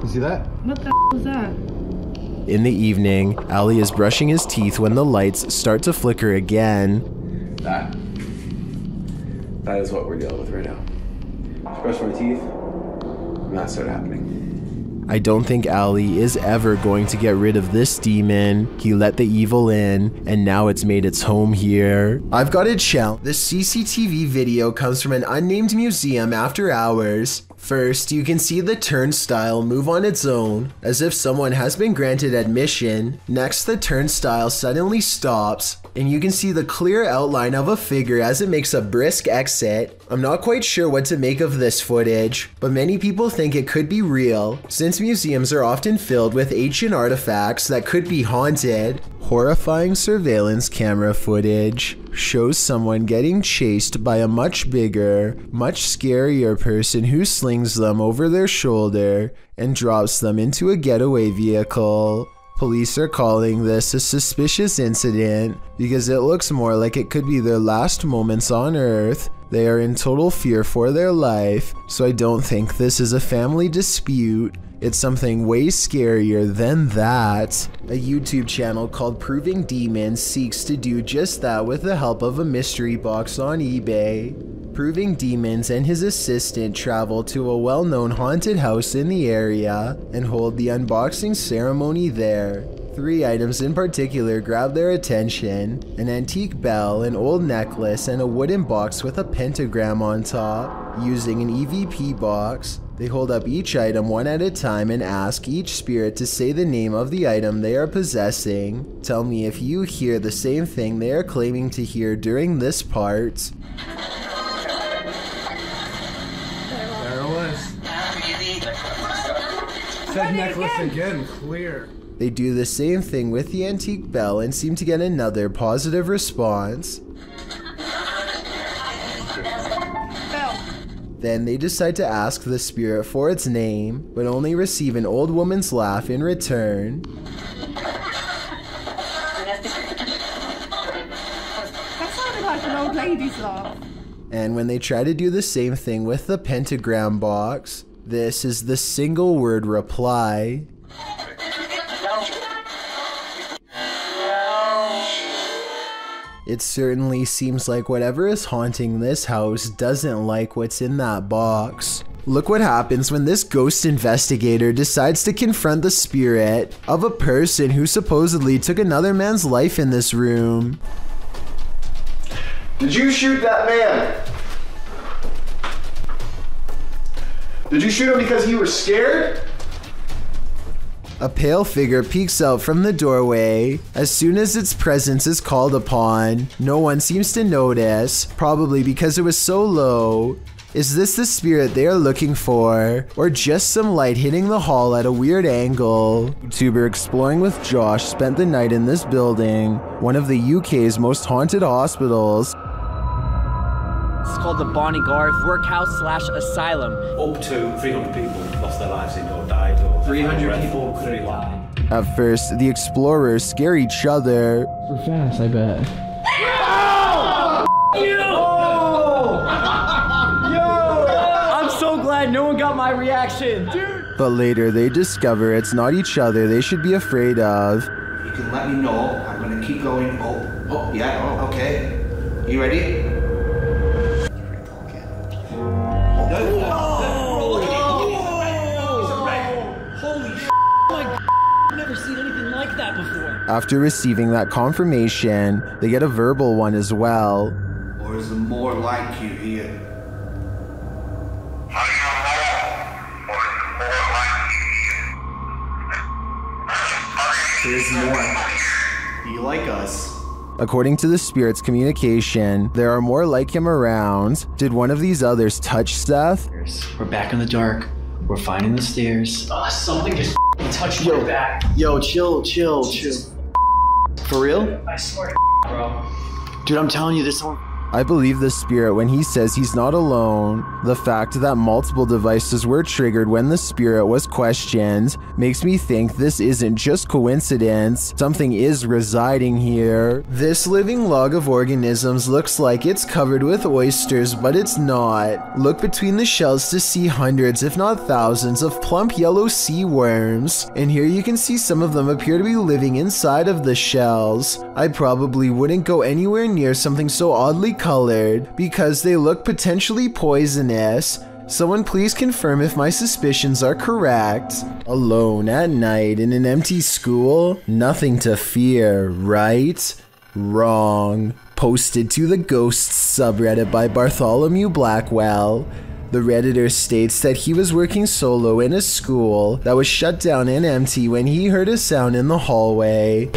You see that? What the was that? In the evening, Ali is brushing his teeth when the lights start to flicker again. That is what we're dealing with right now. Brush my teeth, and that started happening. I don't think Ali is ever going to get rid of this demon. He let the evil in, and now it's made its home here. I've got a challenge. The CCTV video comes from an unnamed museum after hours. First, you can see the turnstile move on its own, as if someone has been granted admission. Next, the turnstile suddenly stops, and you can see the clear outline of a figure as it makes a brisk exit. I'm not quite sure what to make of this footage, but many people think it could be real, since museums are often filled with ancient artifacts that could be haunted. Horrifying surveillance camera footage shows someone getting chased by a much bigger, much scarier person who slings them over their shoulder and drops them into a getaway vehicle. Police are calling this a suspicious incident because it looks more like it could be their last moments on Earth. They are in total fear for their life, so I don't think this is a family dispute. It's something way scarier than that. A YouTube channel called Proving Demons seeks to do just that with the help of a mystery box on eBay. Proving Demons and his assistant travel to a well-known haunted house in the area and hold the unboxing ceremony there. 3 items in particular grab their attention: an antique bell, an old necklace, and a wooden box with a pentagram on top. Using an EVP box, they hold up each item one at a time and ask each spirit to say the name of the item they are possessing. Tell me if you hear the same thing they are claiming to hear during this part. There it was. Said necklace again, clear. They do the same thing with the antique bell and seem to get another positive response. Then they decide to ask the spirit for its name, but only receive an old woman's laugh in return. That sounded like an old lady's laugh. And when they try to do the same thing with the pentagram box, this is the single word reply. It certainly seems like whatever is haunting this house doesn't like what's in that box. Look what happens when this ghost investigator decides to confront the spirit of a person who supposedly took another man's life in this room. Did you shoot that man? Did you shoot him because you were scared? A pale figure peeks out from the doorway. As soon as its presence is called upon, no one seems to notice, probably because it was so low. Is this the spirit they are looking for, or just some light hitting the hall at a weird angle? YouTuber Exploring with Josh spent the night in this building, one of the UK's most haunted hospitals. It's called the Bonnie Garth Workhouse / Asylum. Up to 300 people lost their lives in or died. Or 300 people could have died. At first, the explorers scare each other. We're fast, I bet. I'm so glad no one got my reaction, dude. But later, they discover it's not each other they should be afraid of. You can let me know. I'm gonna keep going. Oh, yeah, oh, okay. You ready? After receiving that confirmation, they get a verbal one as well. Or is there more like you here? There's more. Do you like us? According to the spirit's communication, there are more like him around. Did one of these others touch Seth? We're back in the dark. We're finding the stairs. Something just touched my back. Yo, chill. For real? I swear to bro. Dude, I'm telling you, there's someone. I believe the spirit when he says he's not alone. The fact that multiple devices were triggered when the spirit was questioned makes me think this isn't just coincidence. Something is residing here. This living log of organisms looks like it's covered with oysters, but it's not. Look between the shells to see hundreds, if not thousands, of plump yellow sea worms. And here you can see some of them appear to be living inside of the shells. I probably wouldn't go anywhere near something so oddly colored because they look potentially poisonous. Someone please confirm if my suspicions are correct. Alone at night in an empty school? Nothing to fear, right? Wrong. Posted to the Ghosts subreddit by Bartholomew Blackwell. The Redditor states that he was working solo in a school that was shut down and empty when he heard a sound in the hallway.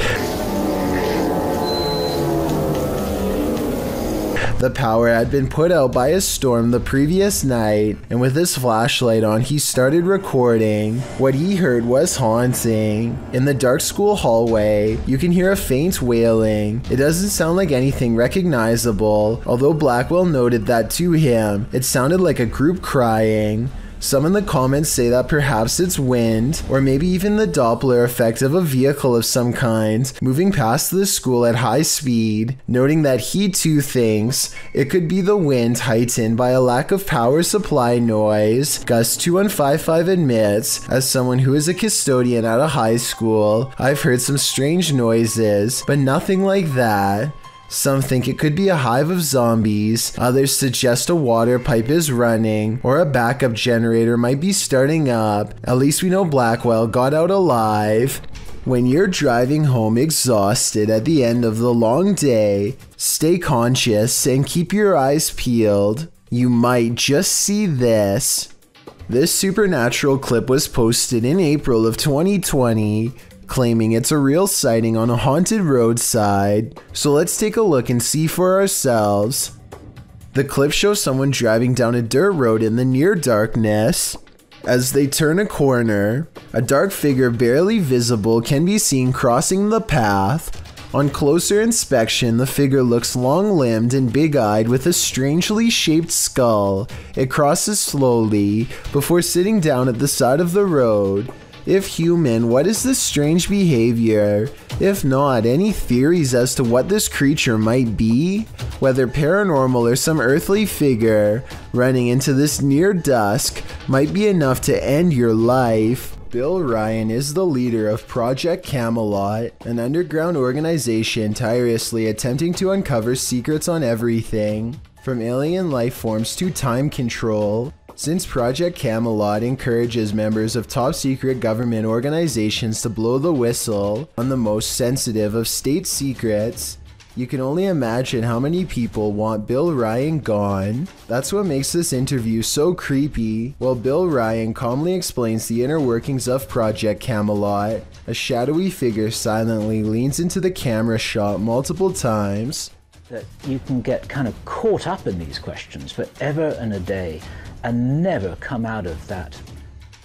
The power had been put out by a storm the previous night, and with his flashlight on, he started recording. What he heard was haunting. In the dark school hallway, you can hear a faint wailing. It doesn't sound like anything recognizable, although Blackwell noted that to him, it sounded like a group crying. Some in the comments say that perhaps it's wind, or maybe even the Doppler effect of a vehicle of some kind, moving past the school at high speed, noting that he too thinks it could be the wind heightened by a lack of power supply noise. Gus2155 admits, as someone who is a custodian at a high school, I've heard some strange noises, but nothing like that. Some think it could be a hive of zombies, others suggest a water pipe is running, or a backup generator might be starting up. At least we know Blackwell got out alive. When you're driving home exhausted at the end of the long day, stay conscious and keep your eyes peeled. You might just see this. This supernatural clip was posted in April of 2020. Claiming it's a real sighting on a haunted roadside. So let's take a look and see for ourselves. The clip shows someone driving down a dirt road in the near darkness. As they turn a corner, a dark figure barely visible can be seen crossing the path. On closer inspection, the figure looks long-limbed and big-eyed with a strangely shaped skull. It crosses slowly before sitting down at the side of the road. If human, what is this strange behavior? If not, any theories as to what this creature might be? Whether paranormal or some earthly figure, running into this near dusk might be enough to end your life. Bill Ryan is the leader of Project Camelot, an underground organization tirelessly attempting to uncover secrets on everything, from alien life forms to time control. Since Project Camelot encourages members of top-secret government organizations to blow the whistle on the most sensitive of state secrets, you can only imagine how many people want Bill Ryan gone. That's what makes this interview so creepy. While Bill Ryan calmly explains the inner workings of Project Camelot, a shadowy figure silently leans into the camera shot multiple times. that you can get kind of caught up in these questions forever and a day and never come out of that.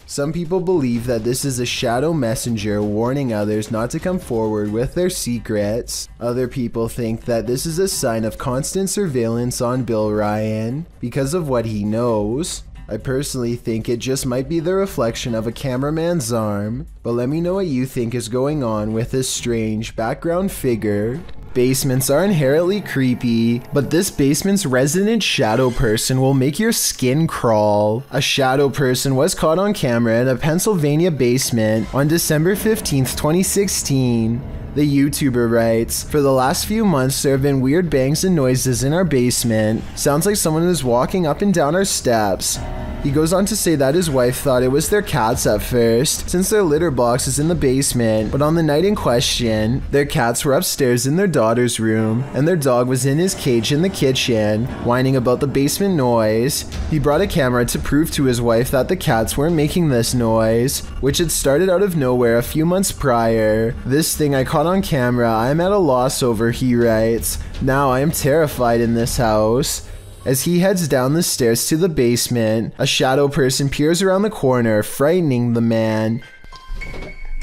Some people believe that this is a shadow messenger warning others not to come forward with their secrets. Other people think that this is a sign of constant surveillance on Bill Ryan because of what he knows. I personally think it just might be the reflection of a cameraman's arm, but let me know what you think is going on with this strange background figure. Basements are inherently creepy, but this basement's resident shadow person will make your skin crawl. A shadow person was caught on camera in a Pennsylvania basement on December 15th, 2016. The YouTuber writes, "For the last few months there have been weird bangs and noises in our basement. Sounds like someone is walking up and down our steps." He goes on to say that his wife thought it was their cats at first, since their litter box is in the basement, but on the night in question, their cats were upstairs in their daughter's room, and their dog was in his cage in the kitchen, whining about the basement noise. He brought a camera to prove to his wife that the cats weren't making this noise, which had started out of nowhere a few months prior. "This thing I caught on camera, I am at a loss over," he writes. "Now I am terrified in this house." As he heads down the stairs to the basement, a shadow person peers around the corner, frightening the man.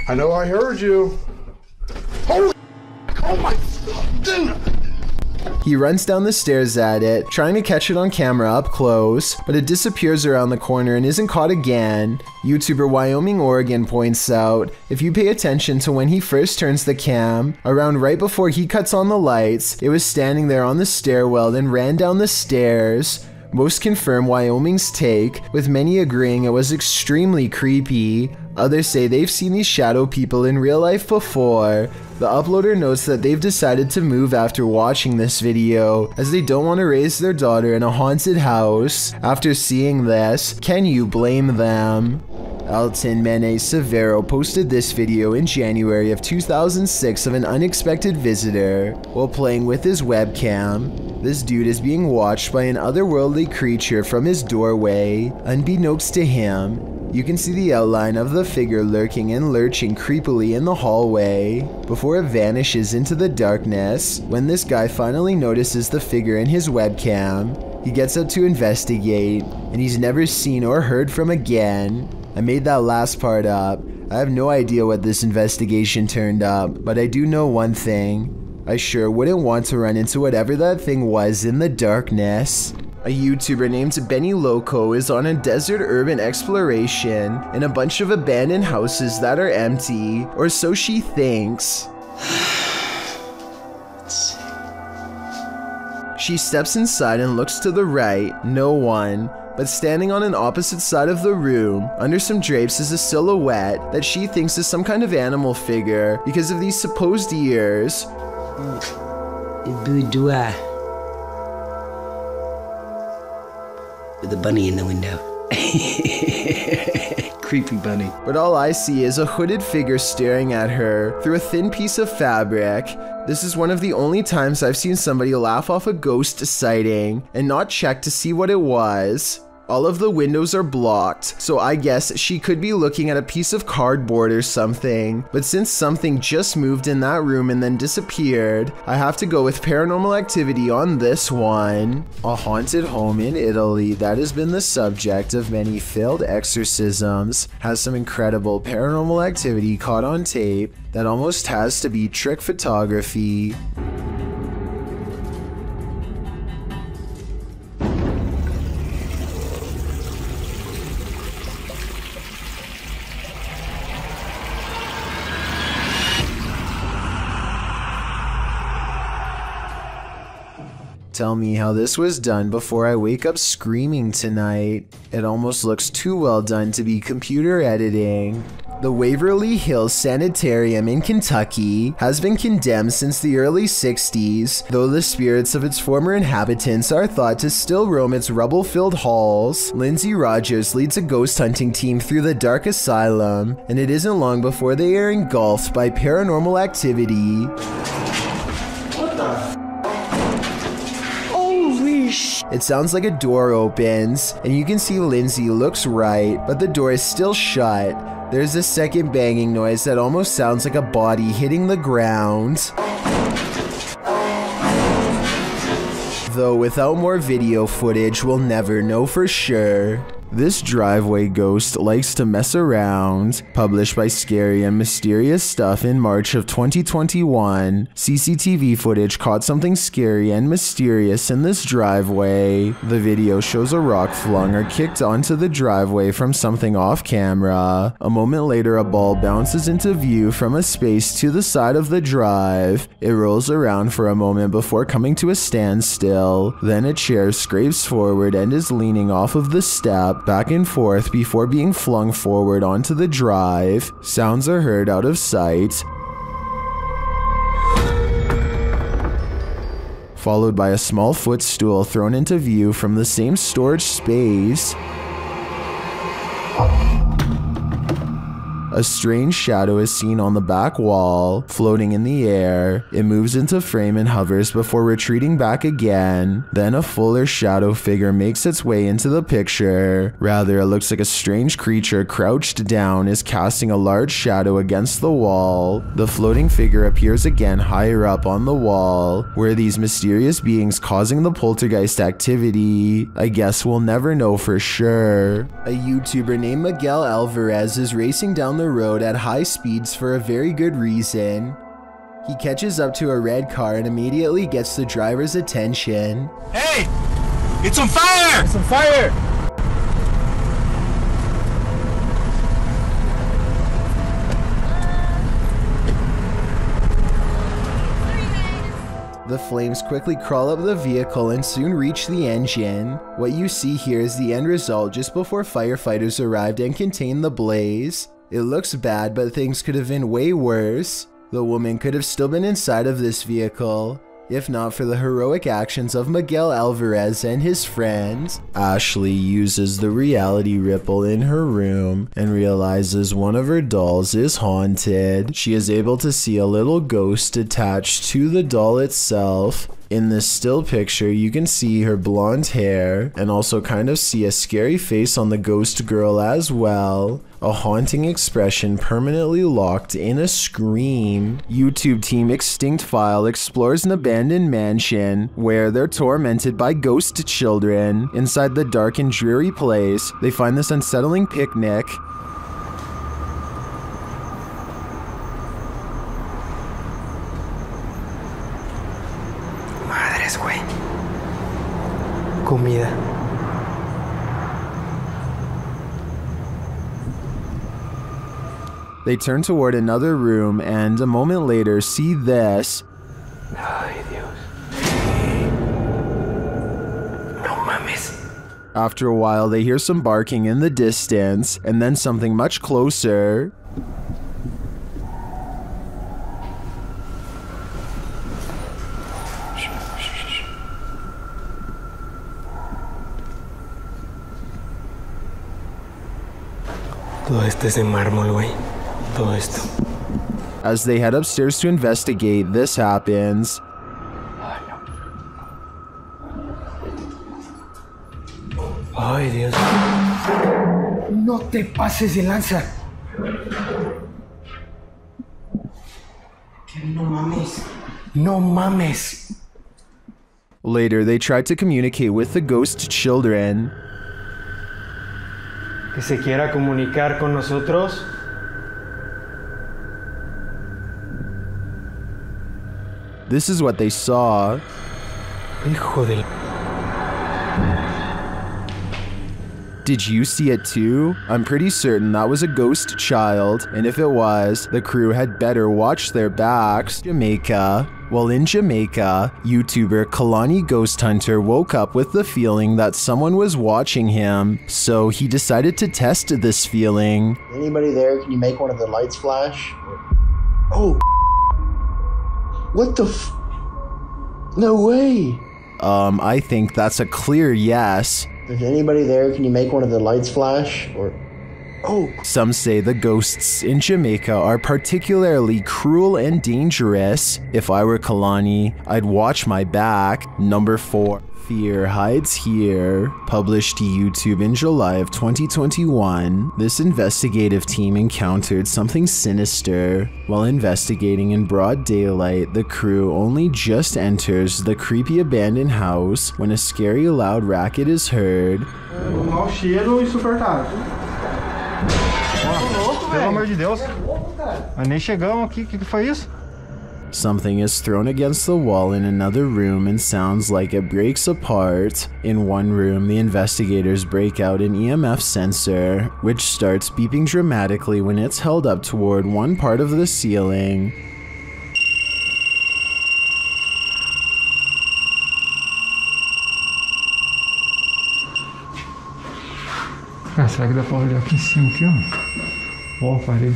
I know I heard you. Holy, oh my, dude. He runs down the stairs at it, trying to catch it on camera up close, but it disappears around the corner and isn't caught again. YouTuber Wyoming Oregon points out, if you pay attention to when he first turns the cam, around right before he cuts on the lights, it was standing there on the stairwell and ran down the stairs. Most confirm Wyoming's take, with many agreeing it was extremely creepy. Others say they've seen these shadow people in real life before. The uploader notes that they've decided to move after watching this video, as they don't want to raise their daughter in a haunted house. After seeing this, can you blame them? Elton Mene Severo posted this video in January of 2006 of an unexpected visitor while playing with his webcam. This dude is being watched by an otherworldly creature from his doorway. Unbeknownst to him, you can see the outline of the figure lurking and lurching creepily in the hallway before it vanishes into the darkness. When this guy finally notices the figure in his webcam, he gets up to investigate, and he's never seen or heard from again. I made that last part up. I have no idea what this investigation turned up, but I do know one thing. I sure wouldn't want to run into whatever that thing was in the darkness. A YouTuber named Benny Loco is on a desert urban exploration in a bunch of abandoned houses that are empty, or so she thinks. She steps inside and looks to the right, no one. But standing on an opposite side of the room, under some drapes, is a silhouette that she thinks is some kind of animal figure because of these supposed ears. Boudoir. With a bunny in the window. Creepy bunny. But all I see is a hooded figure staring at her through a thin piece of fabric. This is one of the only times I've seen somebody laugh off a ghost sighting and not check to see what it was. All of the windows are blocked, so I guess she could be looking at a piece of cardboard or something. But since something just moved in that room and then disappeared, I have to go with paranormal activity on this one. A haunted home in Italy that has been the subject of many failed exorcisms has some incredible paranormal activity caught on tape that almost has to be trick photography. Tell me how this was done before I wake up screaming tonight. It almost looks too well done to be computer editing. The Waverly Hills Sanitarium in Kentucky has been condemned since the early 60s, though the spirits of its former inhabitants are thought to still roam its rubble-filled halls. Lindsay Rogers leads a ghost hunting team through the dark asylum, and it isn't long before they are engulfed by paranormal activity. What the? It sounds like a door opens, and you can see Lindsay looks right, but the door is still shut. There's a second banging noise that almost sounds like a body hitting the ground. Though without more video footage, we'll never know for sure. This driveway ghost likes to mess around. Published by Scary and Mysterious Stuff in March of 2021, CCTV footage caught something scary and mysterious in this driveway. The video shows a rock flung or kicked onto the driveway from something off camera. A moment later, a ball bounces into view from a space to the side of the drive. It rolls around for a moment before coming to a standstill. Then a chair scrapes forward and is leaning off of the step back and forth before being flung forward onto the drive. Sounds are heard out of sight, followed by a small footstool thrown into view from the same storage space. A strange shadow is seen on the back wall, floating in the air. It moves into frame and hovers before retreating back again. Then a fuller shadow figure makes its way into the picture. Rather, it looks like a strange creature crouched down is casting a large shadow against the wall. The floating figure appears again higher up on the wall. Where these mysterious beings causing the poltergeist activity? I guess we'll never know for sure. A YouTuber named Miguel Alvarez is racing down the road at high speeds for a very good reason. He catches up to a red car and immediately gets the driver's attention. Hey! It's on fire! It's on fire! The flames quickly crawl up the vehicle and soon reach the engine. What you see here is the end result just before firefighters arrived and contained the blaze. It looks bad, but things could have been way worse. The woman could have still been inside of this vehicle, if not for the heroic actions of Miguel Alvarez and his friends. Ashley uses the reality ripple in her room and realizes one of her dolls is haunted. She is able to see a little ghost attached to the doll itself. In this still picture, you can see her blonde hair and also kind of see a scary face on the ghost girl as well. A haunting expression permanently locked in a scream. YouTube team Extinct File explores an abandoned mansion where they're tormented by ghost children. Inside the dark and dreary place, they find this unsettling picnic. Madres, güey. Comida. They turn toward another room and a moment later see this. Ay, Dios. No mames. After a while, they hear some barking in the distance and then something much closer. Todo esto es de mármol, güey. Todo esto. As they head upstairs to investigate, this happens. Ay, Dios. No te pases de lanza. No mames. No mames. Later, they tried to communicate with the ghost children. Que se quiera comunicar con nosotros. This is what they saw. Hijo del... Did you see it too? I'm pretty certain that was a ghost child, and if it was, the crew had better watch their backs. Jamaica. Well, in Jamaica, YouTuber Kalani Ghost Hunter woke up with the feeling that someone was watching him, so he decided to test this feeling. Anybody there? Can you make one of the lights flash? Oh. What the f... No way. I think that's a clear yes. Is anybody there? Can you make one of the lights flash? Or... Oh. Some say the ghosts in Jamaica are particularly cruel and dangerous. If I were Kalani, I'd watch my back. Number 4. Fear Hides Here. Published to YouTube in July of 2021, this investigative team encountered something sinister. While investigating in broad daylight, the crew only just enters the creepy abandoned house when a scary loud racket is heard. Mau cheiro insuportável. Pelo amor de Deus. Mas nem chegamos aqui, o que foi isso? Something is thrown against the wall in another room and sounds like it breaks apart. In one room, the investigators break out an EMF sensor, which starts beeping dramatically when it's held up toward one part of the ceiling. Ah, será que dá pra olhar aqui em cima aqui, ó? Ó, parei.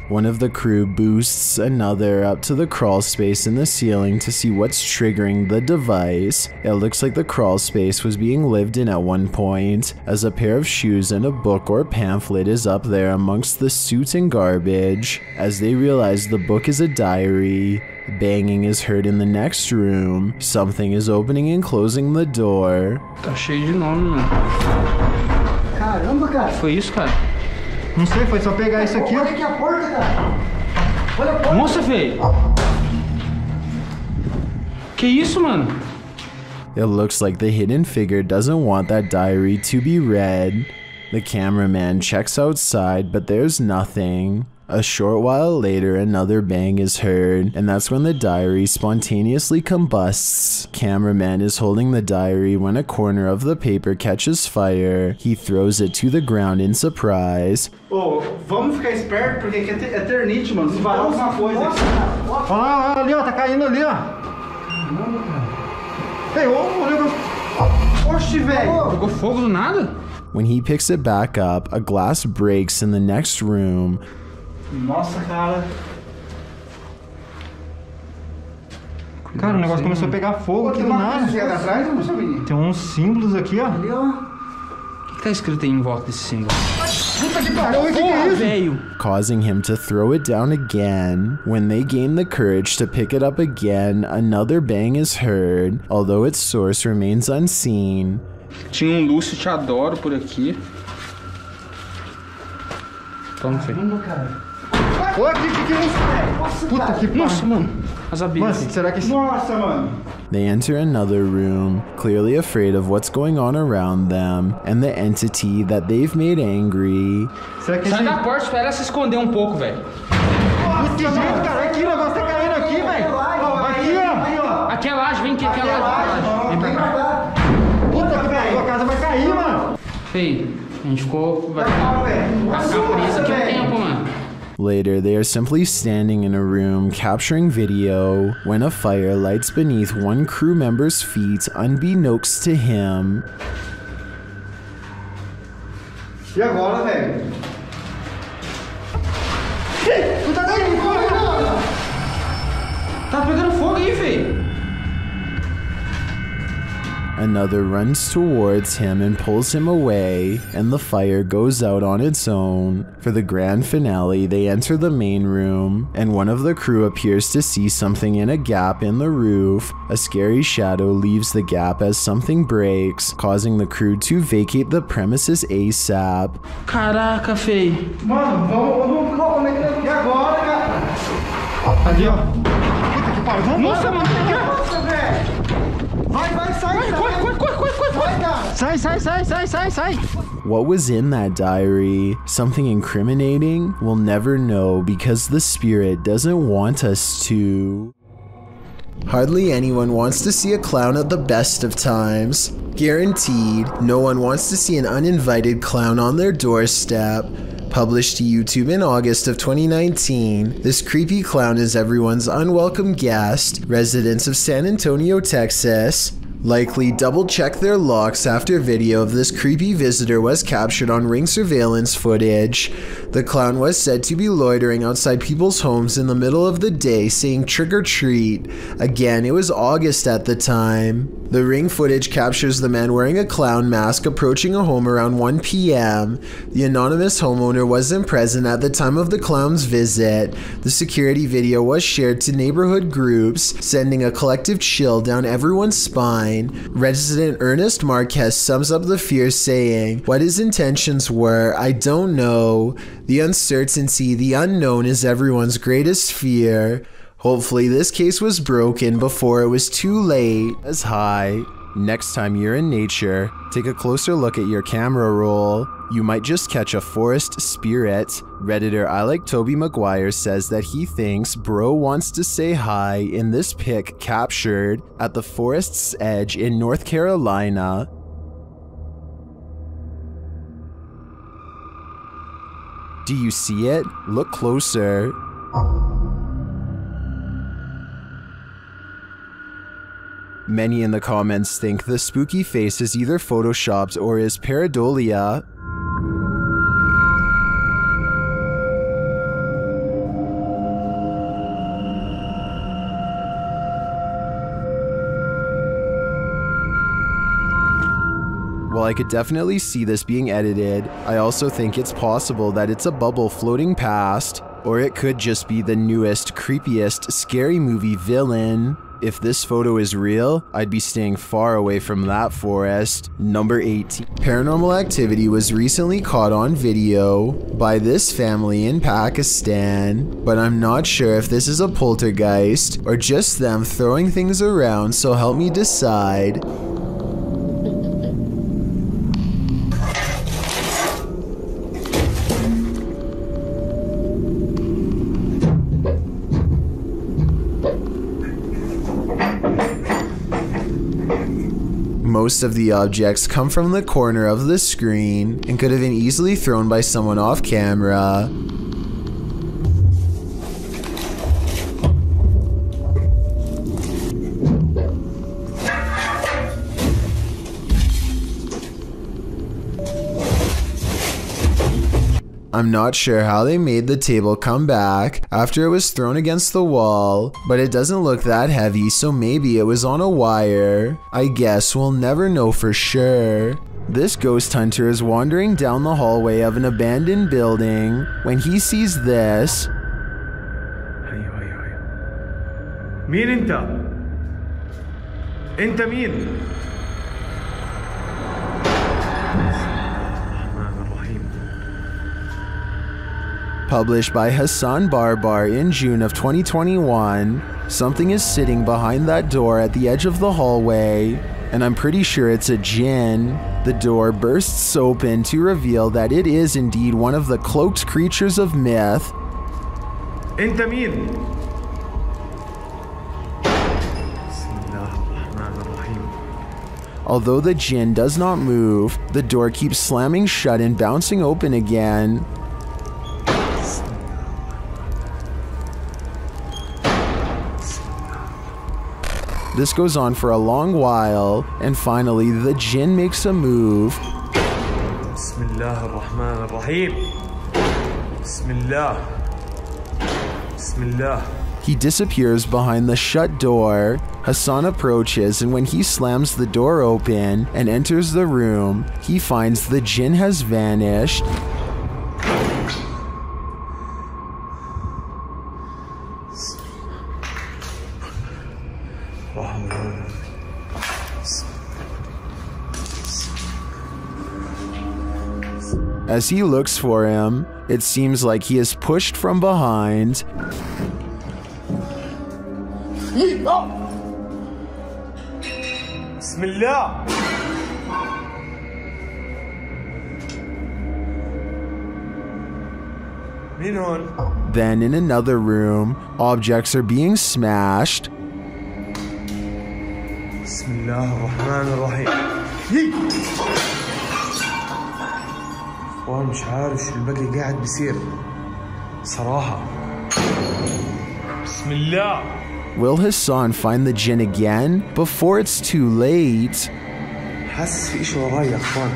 One of the crew boosts another up to the crawl space in the ceiling to see what's triggering the device. It looks like the crawl space was being lived in at one point, as a pair of shoes and a book or pamphlet is up there amongst the soot and garbage. As they realize the book is a diary, banging is heard in the next room. Something is opening and closing the door. Tá cheio de nome, mano. Caramba, cara. Foi isso, cara? Não sei, foi só pegar isso aqui. Olha aqui a porta, cara. Olha a porta. Nossa, velho. Que isso, mano? It looks like the hidden figure doesn't want that diary to be read. The cameraman checks outside, but there's nothing. A short while later, another bang is heard, and that's when the diary spontaneously combusts. Cameraman is holding the diary when a corner of the paper catches fire. He throws it to the ground in surprise. Ô, vamos ficar esperto porque aqui é eternite, mano. Se varar alguma coisa aqui. Ó, ali, ó, tá caindo ali, ó. Caramba, cara. Ei, ô, negócio. Oxi, velho. Pegou fogo do nada? When he picks it back up, a glass breaks in the next room. Nossa, cara. Cara, o negócio começou a pegar fogo aqui do nada. Tem uns símbolos aqui, ó. O que tá escrito aí em volta desse símbolo? Puta que pariu, o que é isso? Velho. Causing him to throw it down again. When they gain the courage to pick it up again, another bang is heard, although its source remains unseen. Tinha um Lúcio Te Adoro por aqui. Toma, filho. Olha aqui, que é isso, velho? Nossa, puta que pariu. Nossa, mano. As abelhas. Mano, será que... Nossa, mano. They enter another room, clearly afraid of what's going on around them and the entity that they've made angry. Sai da porta, espera se esconder um pouco, velho. Que jeito, cara. Aqui, o negócio tá caindo aqui, velho. Aqui, ó. Aqui é laje, vem aqui, aqui é laje. Vem pra cá. Puta que pariu, a casa vai cair, mano. Feio, a gente ficou... Vai ficar preso aqui um tempo, mano. Later, they are simply standing in a room capturing video when a fire lights beneath one crew member's feet unbeknownst to him. E agora, velho? Tá pegando fogo aí, velho. Another runs towards him and pulls him away, and the fire goes out on its own. For the grand finale, they enter the main room, and one of the crew appears to see something in a gap in the roof. A scary shadow leaves the gap as something breaks, causing the crew to vacate the premises ASAP. Caraca, feio. Mano, vamos como é que é? E agora, cara? Ali, ó. Puta que pariu. Vamos. Nossa, mano. Nossa, velho. Vai, sai, sai. What was in that diary? Something incriminating? We'll never know because the spirit doesn't want us to. Hardly anyone wants to see a clown at the best of times. Guaranteed, no one wants to see an uninvited clown on their doorstep. Published to YouTube in August of 2019, this creepy clown is everyone's unwelcome guest, residents of San Antonio, Texas. Likely double-check their locks after video of this creepy visitor was captured on Ring surveillance footage. The clown was said to be loitering outside people's homes in the middle of the day saying trick or treat. Again, it was August at the time. The Ring footage captures the man wearing a clown mask approaching a home around 1 p.m. The anonymous homeowner wasn't present at the time of the clown's visit. The security video was shared to neighborhood groups, sending a collective chill down everyone's spine. line. Resident Ernest Marquez sums up the fear saying, "What his intentions were, I don't know. The uncertainty, the unknown is everyone's greatest fear. Hopefully this case was broken before it was too late." As high. Next time you're in nature, take a closer look at your camera roll. You might just catch a forest spirit. Redditor I Like Toby Maguire says that he thinks bro wants to say hi in this pic captured at the forest's edge in North Carolina. Do you see it? Look closer. Many in the comments think the spooky face is either photoshopped or is pareidolia. While I could definitely see this being edited, I also think it's possible that it's a bubble floating past, or it could just be the newest, creepiest, scary movie villain. If this photo is real, I'd be staying far away from that forest. Number 18. Paranormal activity was recently caught on video by this family in Pakistan, but I'm not sure if this is a poltergeist or just them throwing things around, so help me decide. Most of the objects come from the corner of the screen and could have been easily thrown by someone off camera. I'm not sure how they made the table come back after it was thrown against the wall, but it doesn't look that heavy, so maybe it was on a wire. I guess we'll never know for sure. This ghost hunter is wandering down the hallway of an abandoned building when he sees this. مين انت؟ انت مين؟ Published by Hassan Barbar in June of 2021, something is sitting behind that door at the edge of the hallway, and I'm pretty sure it's a djinn. The door bursts open to reveal that it is indeed one of the cloaked creatures of myth. انت مين؟ Although the djinn does not move, the door keeps slamming shut and bouncing open again. This goes on for a long while, and finally the djinn makes a move. Bismillah ar-Rahman ar-Rahim. Bismillah. Bismillah. He disappears behind the shut door. Hassan approaches, and when he slams the door open and enters the room, he finds the djinn has vanished. As he looks for him, it seems like he is pushed from behind. Bismillah. Then in another room, objects are being smashed. Bismillah ar-Rahman ar-Rahim. وانا مش عارف شو الباقي قاعد بيصير صراحة. بسم الله. Will Hassan find the djinn again before it's too late? حاسس في إشي وراي يا أخوان.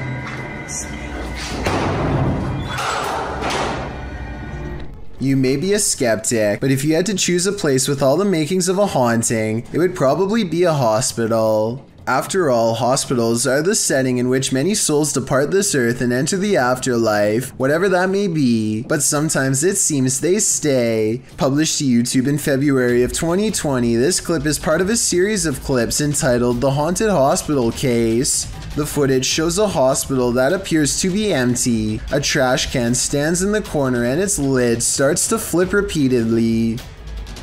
You may be a skeptic, but if you had to choose a place with all the makings of a haunting, it would probably be a hospital. After all, hospitals are the setting in which many souls depart this earth and enter the afterlife, whatever that may be, but sometimes it seems they stay. Published to YouTube in February of 2020, this clip is part of a series of clips entitled The Haunted Hospital Case. The footage shows a hospital that appears to be empty. A trash can stands in the corner and its lid starts to flip repeatedly.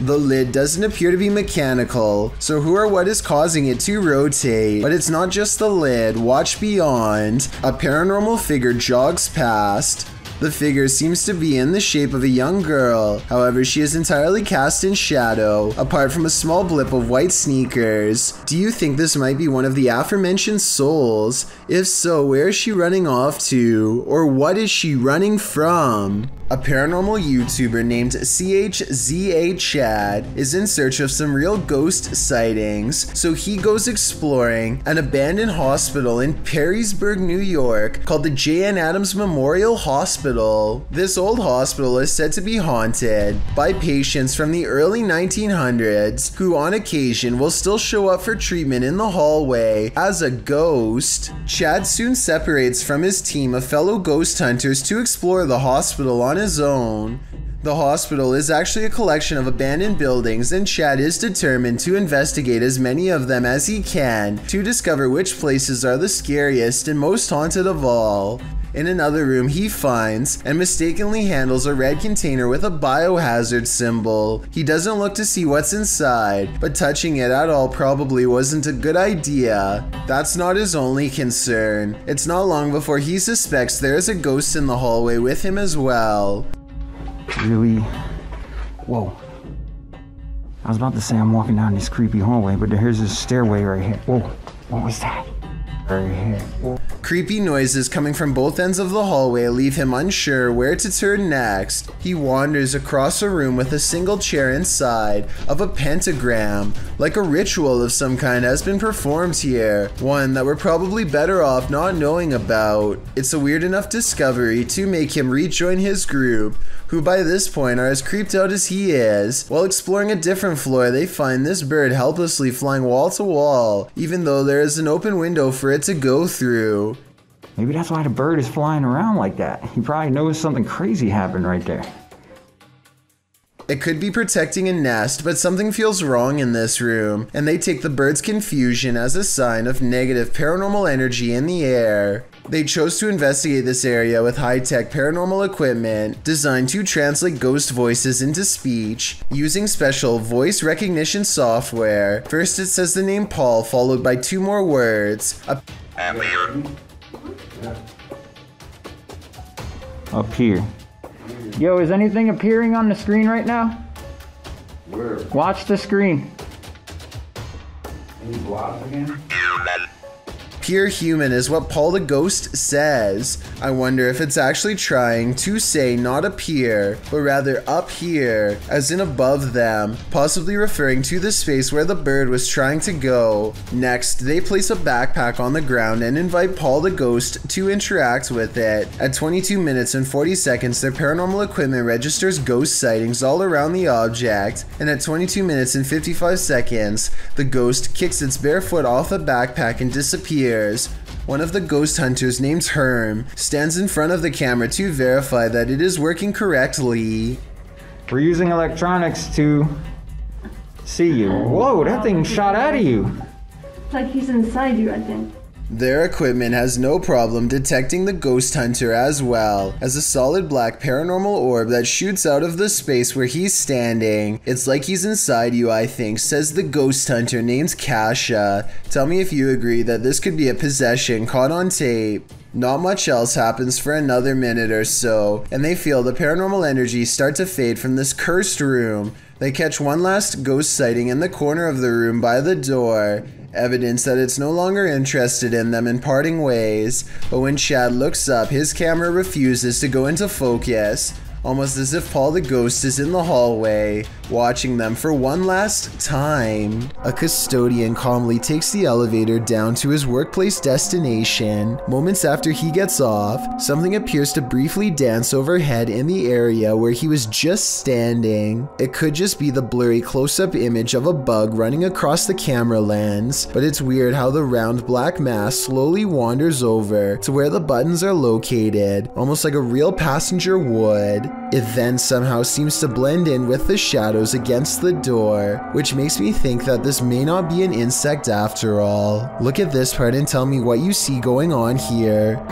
The lid doesn't appear to be mechanical, so who or what is causing it to rotate? But it's not just the lid. Watch beyond. A paranormal figure jogs past. The figure seems to be in the shape of a young girl, however she is entirely cast in shadow, apart from a small blip of white sneakers. Do you think this might be one of the aforementioned souls? If so, where is she running off to? Or what is she running from? A paranormal YouTuber named CHZA Chad is in search of some real ghost sightings, so he goes exploring an abandoned hospital in Perrysburg, New York called the J.N. Adams Memorial Hospital. This old hospital is said to be haunted by patients from the early 1900s who on occasion will still show up for treatment in the hallway as a ghost. Chad soon separates from his team of fellow ghost hunters to explore the hospital on his own. The hospital is actually a collection of abandoned buildings, and Chad is determined to investigate as many of them as he can to discover which places are the scariest and most haunted of all. In another room, he finds and mistakenly handles a red container with a biohazard symbol. He doesn't look to see what's inside, but touching it at all probably wasn't a good idea. That's not his only concern. It's not long before he suspects there is a ghost in the hallway with him as well. Really? Whoa. I was about to say I'm walking down this creepy hallway, but here's this stairway right here. Whoa, what was that? Right here. Whoa. Creepy noises coming from both ends of the hallway leave him unsure where to turn next. He wanders across a room with a single chair inside of a pentagram, like a ritual of some kind has been performed here, one that we're probably better off not knowing about. It's a weird enough discovery to make him rejoin his group, who by this point are as creeped out as he is. While exploring a different floor, they find this bird helplessly flying wall to wall, even though there is an open window for it to go through. Maybe that's why the bird is flying around like that. He probably knows something crazy happened right there. It could be protecting a nest, but something feels wrong in this room, and they take the bird's confusion as a sign of negative paranormal energy in the air. They chose to investigate this area with high-tech paranormal equipment designed to translate ghost voices into speech using special voice recognition software. First it says the name Paul, followed by two more words. Up here. Yo, is anything appearing on the screen right now? Where? Watch the screen. Any blobs again? Pure human is what Paul the Ghost says. I wonder if it's actually trying to say not appear, but rather up here, as in above them, possibly referring to the space where the bird was trying to go. Next, they place a backpack on the ground and invite Paul the Ghost to interact with it. At 22 minutes and 40 seconds, their paranormal equipment registers ghost sightings all around the object, and at 22 minutes and 55 seconds, the ghost kicks its bare foot off the backpack and disappears. One of the ghost hunters, named Herm, stands in front of the camera to verify that it is working correctly. We're using electronics to see you. Whoa, that thing shot out of you. It's like he's inside you, I think. Their equipment has no problem detecting the ghost hunter as well as a solid black paranormal orb that shoots out of the space where he's standing. It's like he's inside you, I think, says the ghost hunter named Kasha. Tell me if you agree that this could be a possession caught on tape. Not much else happens for another minute or so, and they feel the paranormal energy start to fade from this cursed room. They catch one last ghost sighting in the corner of the room by the door, evidence that it's no longer interested in them in parting ways. But when Chad looks up, his camera refuses to go into focus. almost as if Paul the ghost is in the hallway, watching them for one last time. A custodian calmly takes the elevator down to his workplace destination. Moments after he gets off, something appears to briefly dance overhead in the area where he was just standing. It could just be the blurry close-up image of a bug running across the camera lens, but it's weird how the round black mass slowly wanders over to where the buttons are located, almost like a real passenger would. It then somehow seems to blend in with the shadows against the door, which makes me think that this may not be an insect after all. Look at this part and tell me what you see going on here.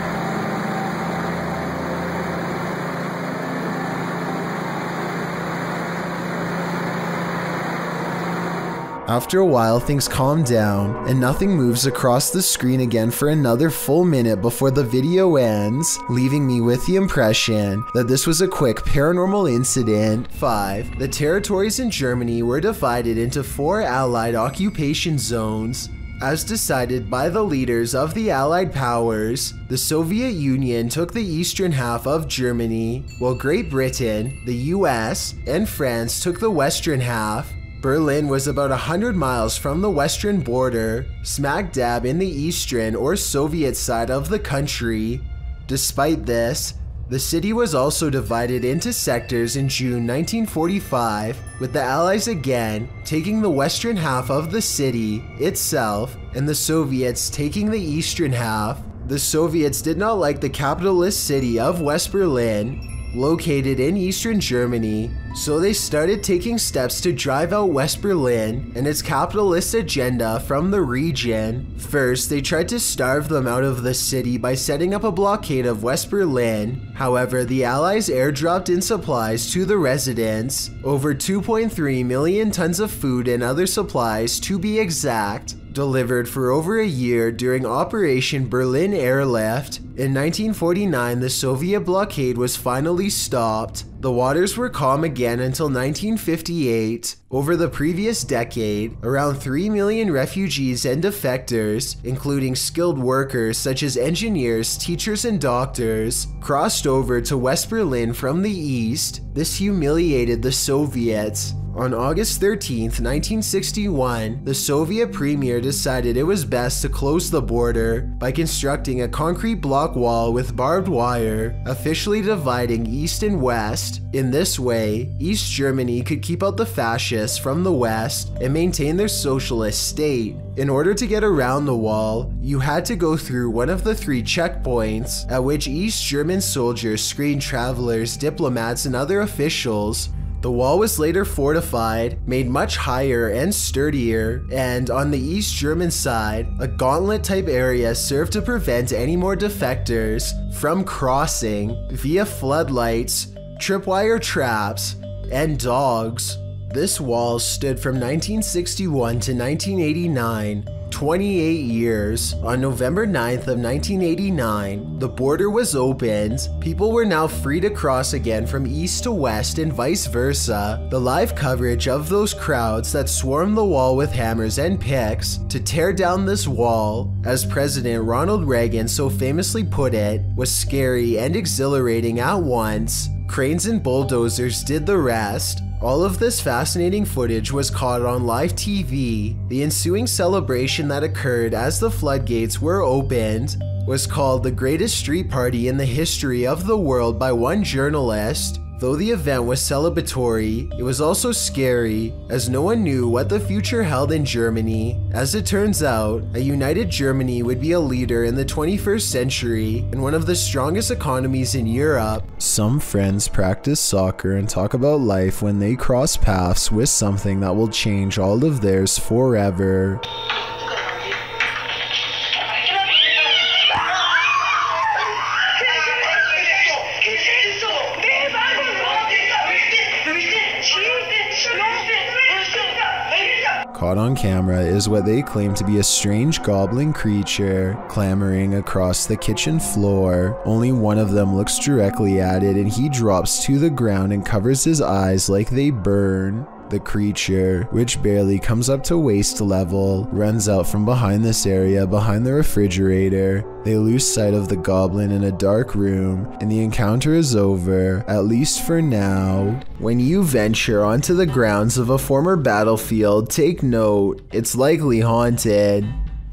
After a while, things calm down, and nothing moves across the screen again for another full minute before the video ends, leaving me with the impression that this was a quick paranormal incident. 5. The territories in Germany were divided into 4 Allied occupation zones. As decided by the leaders of the Allied powers, the Soviet Union took the eastern half of Germany, while Great Britain, the US, and France took the western half. Berlin was about 100 miles from the western border, smack dab in the eastern or Soviet side of the country. Despite this, the city was also divided into sectors in June 1945, with the Allies again taking the western half of the city itself and the Soviets taking the eastern half. The Soviets did not like the capitalist city of West Berlin, located in eastern Germany, so they started taking steps to drive out West Berlin and its capitalist agenda from the region. First, they tried to starve them out of the city by setting up a blockade of West Berlin. However, the Allies airdropped in supplies to the residents, over 2.3 million tons of food and other supplies to be exact, delivered for over a year during Operation Berlin Airlift. In 1949, the Soviet blockade was finally stopped. The waters were calm again until 1958. Over the previous decade, around 3 million refugees and defectors, including skilled workers such as engineers, teachers, and doctors, crossed over to West Berlin from the east. This humiliated the Soviets. On August 13, 1961, the Soviet premier decided it was best to close the border by constructing a concrete block wall with barbed wire, officially dividing East and West. In this way, East Germany could keep out the fascists from the West and maintain their socialist state. In order to get around the wall, you had to go through one of the 3 checkpoints, at which East German soldiers screened travelers, diplomats, and other officials. The wall was later fortified, made much higher and sturdier, and on the East German side, a gauntlet-type area served to prevent any more defectors from crossing via floodlights, tripwire traps, and dogs. This wall stood from 1961 to 1989, 28 years. On November 9th of 1989, the border was opened. People were now free to cross again from east to west and vice versa. The live coverage of those crowds that swarmed the wall with hammers and picks to tear down this wall, as President Ronald Reagan so famously put it, was scary and exhilarating at once. Cranes and bulldozers did the rest. All of this fascinating footage was caught on live TV. The ensuing celebration that occurred as the floodgates were opened was called the greatest street party in the history of the world by one journalist. Though the event was celebratory, it was also scary, as no one knew what the future held in Germany. As it turns out, a united Germany would be a leader in the 21st century and one of the strongest economies in Europe. Some friends practice soccer and talk about life when they cross paths with something that will change all of theirs forever. Caught on camera is what they claim to be a strange goblin creature clambering across the kitchen floor. Only one of them looks directly at it and he drops to the ground and covers his eyes like they burn. The creature, which barely comes up to waist level, runs out from behind this area behind the refrigerator. They lose sight of the goblin in a dark room, and the encounter is over, at least for now. When you venture onto the grounds of a former battlefield, take note, it's likely haunted.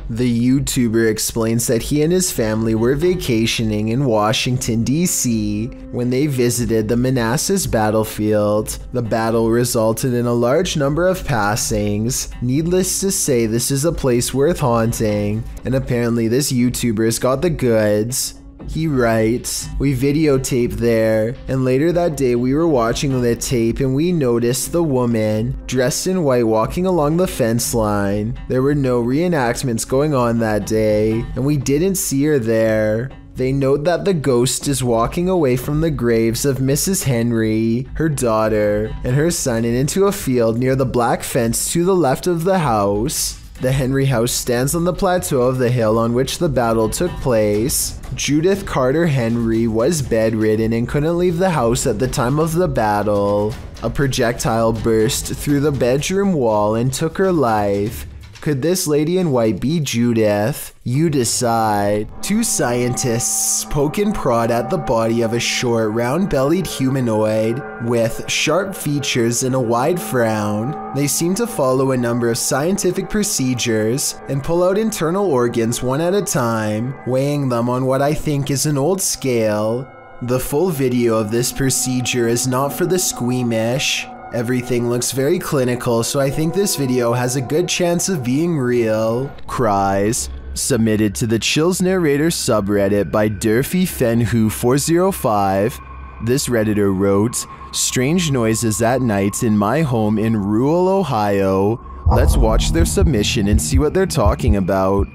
The YouTuber explains that he and his family were vacationing in Washington, D.C. when they visited the Manassas battlefield. The battle resulted in a large number of passings. Needless to say, this is a place worth haunting, and apparently this YouTuber's got the goods. He writes, "We videotaped there, and later that day we were watching the tape and we noticed the woman, dressed in white, walking along the fence line. There were no reenactments going on that day, and we didn't see her there." They note that the ghost is walking away from the graves of Mrs. Henry, her daughter, and her son and into a field near the black fence to the left of the house. The Henry house stands on the plateau of the hill on which the battle took place. Judith Carter Henry was bedridden and couldn't leave the house at the time of the battle. A projectile burst through the bedroom wall and took her life. Could this lady in white be Judith? You decide. Two scientists poke and prod at the body of a short, round-bellied humanoid with sharp features and a wide frown. They seem to follow a number of scientific procedures and pull out internal organs one at a time, weighing them on what I think is an old scale. The full video of this procedure is not for the squeamish. Everything looks very clinical, so I think this video has a good chance of being real. Cries. Submitted to the Chills Narrator subreddit by Durfy405. This Redditor wrote, "Strange noises at night in my home in rural Ohio. Let's watch their submission and see what they're talking about."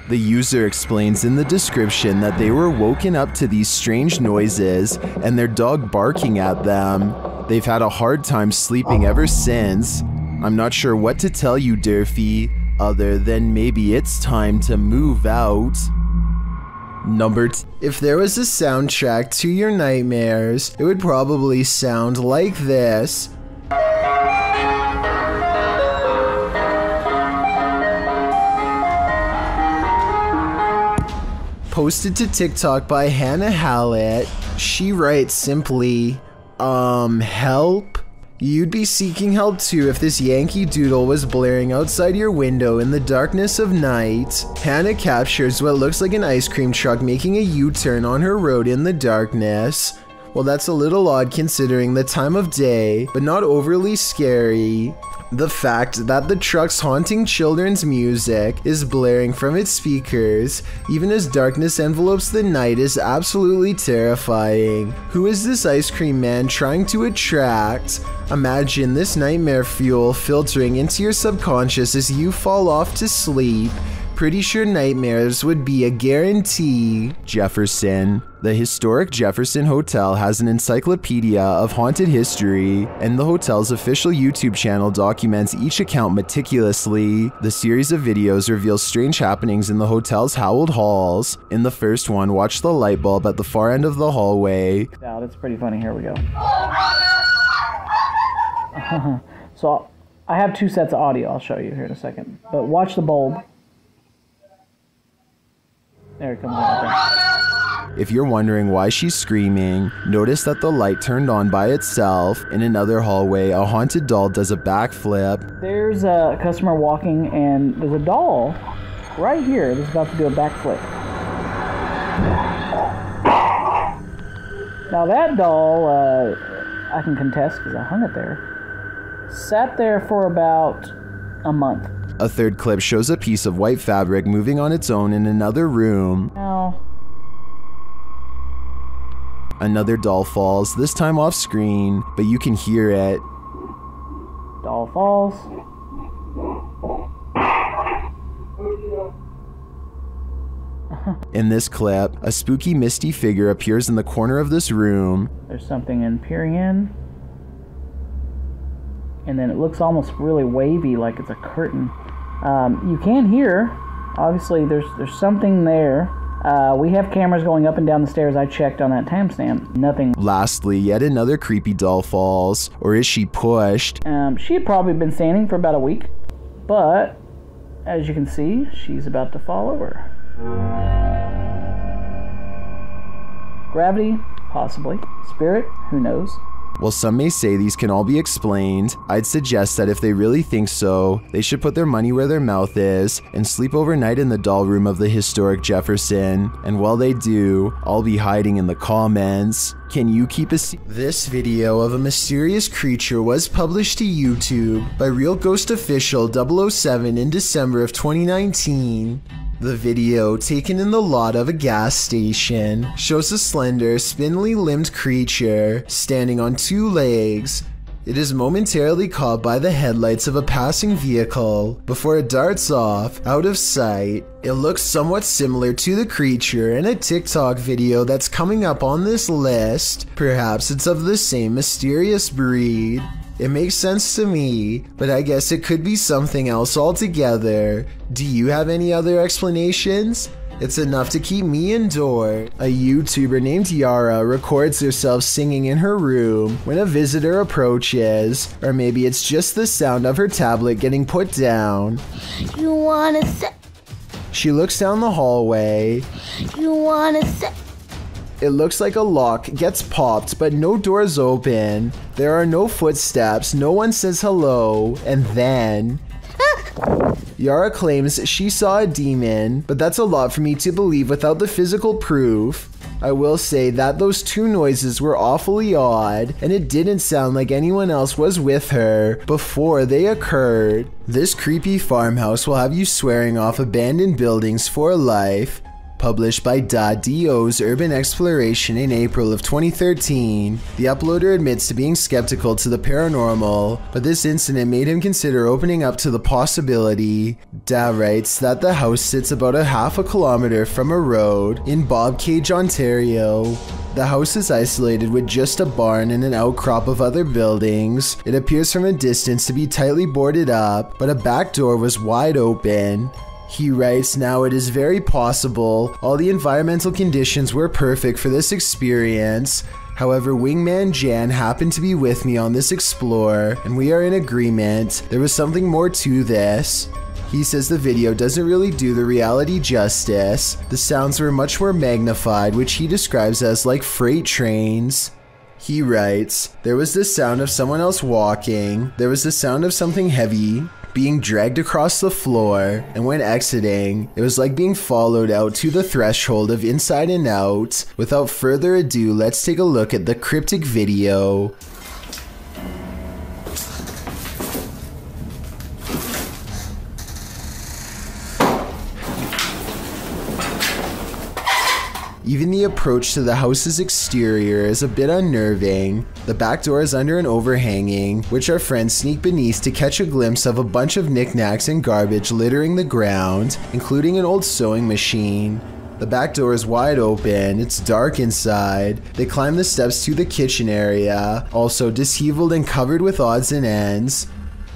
The user explains in the description that they were woken up to these strange noises and their dog barking at them. They've had a hard time sleeping ever since. I'm not sure what to tell you, Durfy, other than maybe it's time to move out. If there was a soundtrack to your nightmares, it would probably sound like this. Posted to TikTok by Hannah Hallett. She writes simply, help? You'd be seeking help too if this Yankee Doodle was blaring outside your window in the darkness of night. Hannah captures what looks like an ice cream truck making a U-turn on her road in the darkness. Well, that's a little odd considering the time of day, but not overly scary. The fact that the truck's haunting children's music is blaring from its speakers, even as darkness envelopes the night, is absolutely terrifying. Who is this ice cream man trying to attract? Imagine this nightmare fuel filtering into your subconscious as you fall off to sleep. Pretty sure nightmares would be a guarantee. Jefferson. The historic Jefferson Hotel has an encyclopedia of haunted history, and the hotel's official YouTube channel documents each account meticulously. The series of videos reveals strange happenings in the hotel's howled halls. In the first one, watch the light bulb at the far end of the hallway. Now, that's pretty funny. Here we go. So, I have two sets of audio. I'll show you here in a second. But watch the bulb. There it comes out. If you're wondering why she's screaming, notice that the light turned on by itself. In another hallway, a haunted doll does a backflip. There's a customer walking, and there's a doll right here that's about to do a backflip. Now that doll, I can contest because I hung it there, sat there for about a month. A third clip shows a piece of white fabric moving on its own in another room. Now, another doll falls, this time off screen, but you can hear it. Doll falls. In this clip, a spooky misty figure appears in the corner of this room. There's something in peering in. and then it looks almost really wavy, like it's a curtain. You can hear, obviously there's something there. We have cameras going up and down the stairs. I checked on that timestamp. Nothing. Lastly, yet another creepy doll falls. Or is she pushed? She had probably been standing for about a week, but as you can see, she's about to fall over. Gravity? Possibly. Spirit? Who knows? While some may say these can all be explained, I'd suggest that if they really think so, they should put their money where their mouth is and sleep overnight in the doll room of the historic Jefferson. And while they do, I'll be hiding in the comments. Can you keep a secret? This video of a mysterious creature was published to YouTube by Real Ghost Official 007 in December of 2019. The video, taken in the lot of a gas station, shows a slender, spindly-limbed creature standing on two legs. It is momentarily caught by the headlights of a passing vehicle before it darts off, out of sight. It looks somewhat similar to the creature in a TikTok video that's coming up on this list. Perhaps it's of the same mysterious breed. It makes sense to me, but I guess it could be something else altogether. Do you have any other explanations? It's enough to keep me indoors. A YouTuber named Yara records herself singing in her room when a visitor approaches, or maybe it's just the sound of her tablet getting put down. You wanna say? She looks down the hallway. You wanna say? It looks like a lock gets popped, but no doors open. There are no footsteps, no one says hello, and then... Yara claims she saw a demon, but that's a lot for me to believe without the physical proof. I will say that those two noises were awfully odd, and it didn't sound like anyone else was with her before they occurred. This creepy farmhouse will have you swearing off abandoned buildings for life. Published by .do's Urban Exploration in April of 2013, the uploader admits to being skeptical to the paranormal, but this incident made him consider opening up to the possibility. Da writes that the house sits about a half a kilometer from a road in Bobcage, Ontario. The house is isolated with just a barn and an outcrop of other buildings. It appears from a distance to be tightly boarded up, but a back door was wide open. He writes, now it is very possible all the environmental conditions were perfect for this experience. However, Wingman Jan happened to be with me on this explore, and we are in agreement. There was something more to this. He says the video doesn't really do the reality justice. The sounds were much more magnified, which he describes as like freight trains. He writes, there was the sound of someone else walking. There was the sound of something heavy being dragged across the floor, and when exiting, it was like being followed out to the threshold of Inside and Out. Without further ado, let's take a look at the cryptic video. Even the approach to the house's exterior is a bit unnerving. The back door is under an overhanging, which our friends sneak beneath to catch a glimpse of a bunch of knickknacks and garbage littering the ground, including an old sewing machine. The back door is wide open, it's dark inside. They climb the steps to the kitchen area, also disheveled and covered with odds and ends.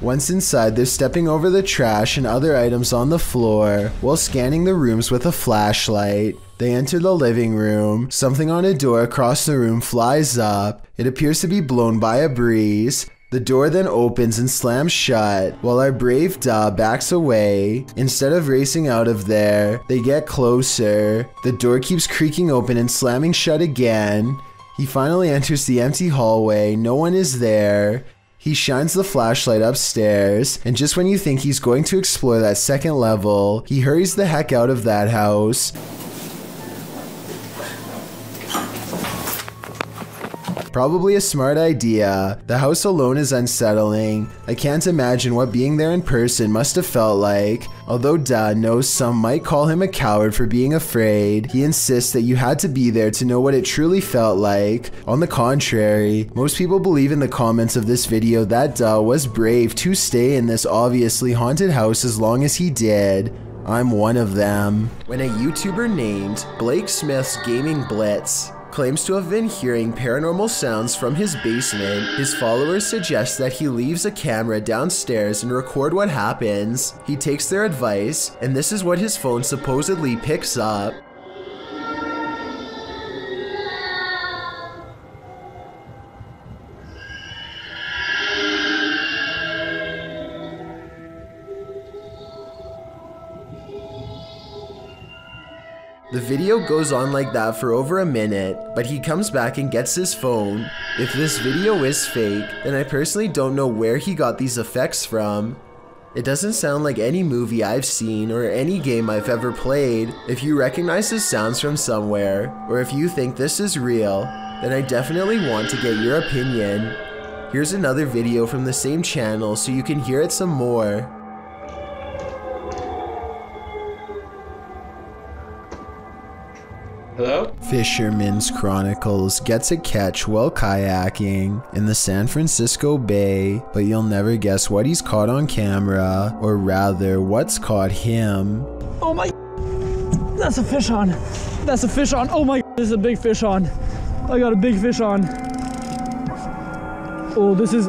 Once inside, they're stepping over the trash and other items on the floor, while scanning the rooms with a flashlight. They enter the living room. Something on a door across the room flies up. It appears to be blown by a breeze. The door then opens and slams shut, while our brave Da backs away. Instead of racing out of there, they get closer. The door keeps creaking open and slamming shut again. He finally enters the empty hallway. No one is there. He shines the flashlight upstairs, and just when you think he's going to explore that second level, he hurries the heck out of that house. Probably a smart idea. The house alone is unsettling. I can't imagine what being there in person must have felt like. Although Da knows some might call him a coward for being afraid, he insists that you had to be there to know what it truly felt like. On the contrary, most people believe in the comments of this video that Da was brave to stay in this obviously haunted house as long as he did. I'm one of them. When a YouTuber named Blake Smith's Gaming Blitz claims to have been hearing paranormal sounds from his basement. His followers suggest that he leaves a camera downstairs and record what happens. He takes their advice, and this is what his phone supposedly picks up. The video goes on like that for over a minute, but he comes back and gets his phone. If this video is fake, then I personally don't know where he got these effects from. It doesn't sound like any movie I've seen or any game I've ever played. If you recognize the sounds from somewhere, or if you think this is real, then I definitely want to get your opinion. Here's another video from the same channel so you can hear it some more. Hello? Fisherman's Chronicles gets a catch while kayaking in the San Francisco Bay, but you'll never guess what he's caught on camera, or rather, what's caught him. Oh my, that's a fish on. That's a fish on. Oh my, this is a big fish on. I got a big fish on. Oh, this is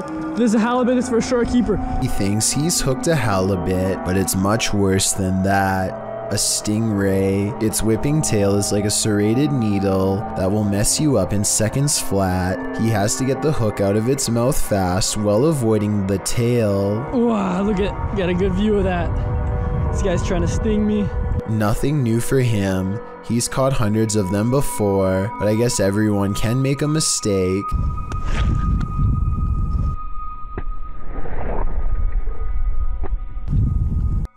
a halibut. It's for sure a keeper. He thinks he's hooked a halibut, but it's much worse than that. A stingray. Its whipping tail is like a serrated needle that will mess you up in seconds flat. He has to get the hook out of its mouth fast while avoiding the tail. Wow, look at, got a good view of that. This guy's trying to sting me. Nothing new for him. He's caught hundreds of them before, but I guess everyone can make a mistake.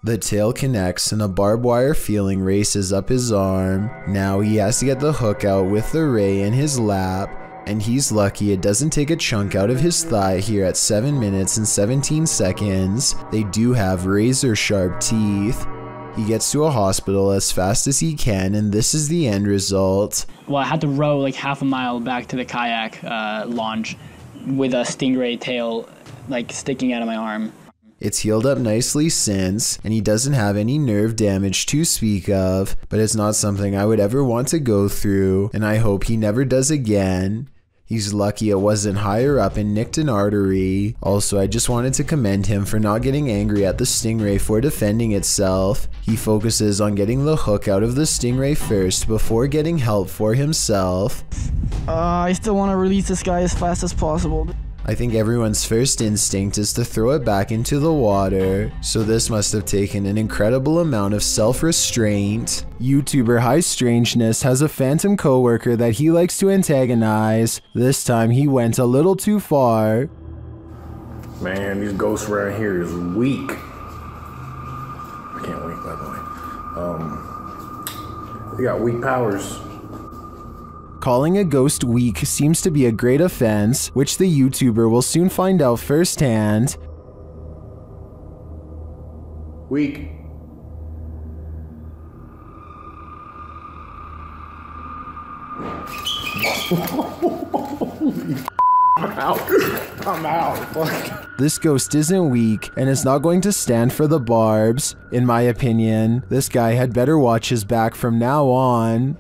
The tail connects and a barbed wire feeling races up his arm. Now he has to get the hook out with the ray in his lap, and he's lucky it doesn't take a chunk out of his thigh here at 7 minutes and 17 seconds. They do have razor sharp teeth. He gets to a hospital as fast as he can, and this is the end result. Well, I had to row like half a mile back to the kayak launch with a stingray tail like sticking out of my arm. It's healed up nicely since, and he doesn't have any nerve damage to speak of, but it's not something I would ever want to go through, and I hope he never does again. He's lucky it wasn't higher up and nicked an artery. Also, I just wanted to commend him for not getting angry at the stingray for defending itself. He focuses on getting the hook out of the stingray first before getting help for himself. I still want to release this guy as fast as possible. I think everyone's first instinct is to throw it back into the water, so this must have taken an incredible amount of self-restraint. YouTuber High Strangeness has a phantom coworker that he likes to antagonize. This time he went a little too far. Man, these ghosts around here is weak. I can't wait, by the way. They got weak powers. Calling a ghost weak seems to be a great offense, which the YouTuber will soon find out firsthand. Weak. I'm out. I'm out. This ghost isn't weak, and is not going to stand for the barbs. In my opinion, this guy had better watch his back from now on.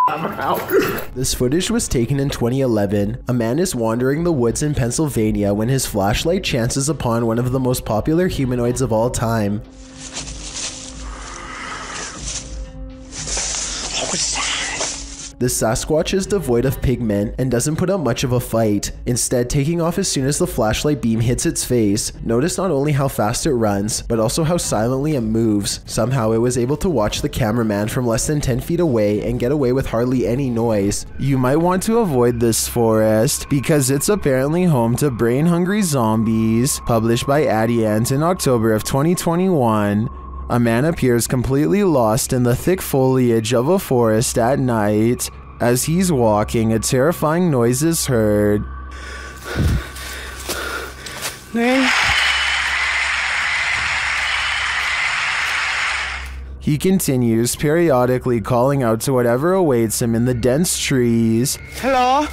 I'm out. This footage was taken in 2011. A man is wandering the woods in Pennsylvania when his flashlight chances upon one of the most popular humanoids of all time. The Sasquatch is devoid of pigment and doesn't put up much of a fight, instead taking off as soon as the flashlight beam hits its face. Notice not only how fast it runs, but also how silently it moves. Somehow it was able to watch the cameraman from less than 10 feet away and get away with hardly any noise. You might want to avoid this forest, because it's apparently home to brain-hungry zombies. Published by Adient in October of 2021. A man appears completely lost in the thick foliage of a forest at night. As he's walking, a terrifying noise is heard. He continues, periodically calling out to whatever awaits him in the dense trees. Hello?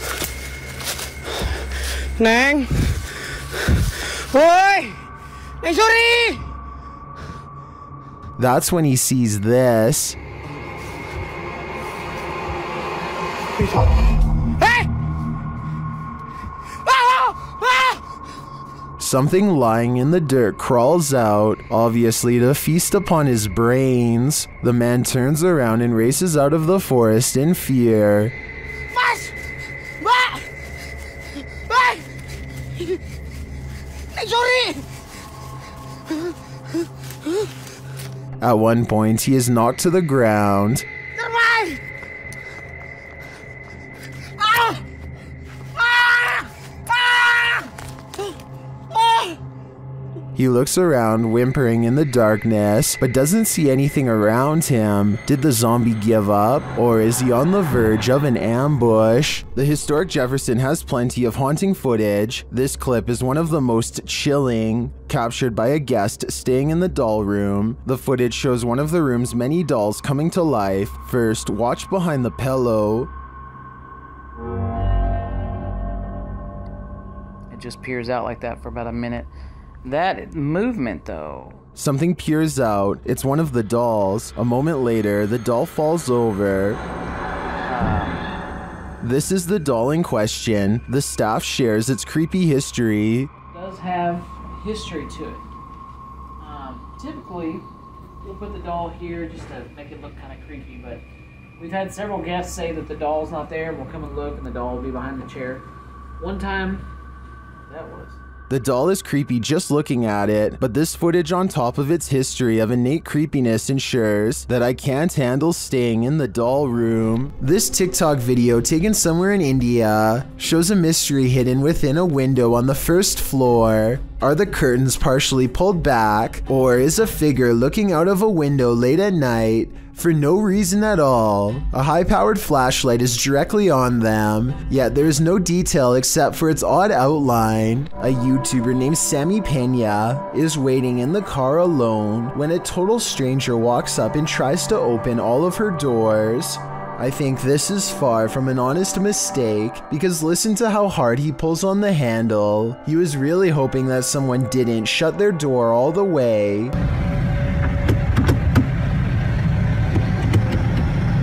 Nang? Oi! Nang, sorry! That's when he sees this. Something lying in the dirt crawls out, obviously to feast upon his brains. The man turns around and races out of the forest in fear. At one point, he is knocked to the ground. He looks around, whimpering in the darkness, but doesn't see anything around him. Did the zombie give up, or is he on the verge of an ambush? The historic Jefferson has plenty of haunting footage. This clip is one of the most chilling, captured by a guest staying in the doll room. The footage shows one of the room's many dolls coming to life. First, watch behind the pillow. It just peers out like that for about a minute. That movement, though. Something peers out. It's one of the dolls. A moment later, the doll falls over. This is the doll in question. The staff shares its creepy history. It does have history to it. Typically, we'll put the doll here just to make it look kind of creepy, but we've had several guests say that the doll's not there, and we'll come and look, and the doll will be behind the chair. One time, that was. The doll is creepy just looking at it, but this footage on top of its history of innate creepiness ensures that I can't handle staying in the doll room. This TikTok video taken somewhere in India shows a mystery hidden within a window on the first floor. Are the curtains partially pulled back, or is a figure looking out of a window late at night for no reason at all? A high-powered flashlight is directly on them, yet there is no detail except for its odd outline. A YouTuber named Sammy Pena is waiting in the car alone when a total stranger walks up and tries to open all of her doors. I think this is far from an honest mistake, because listen to how hard he pulls on the handle. He was really hoping that someone didn't shut their door all the way.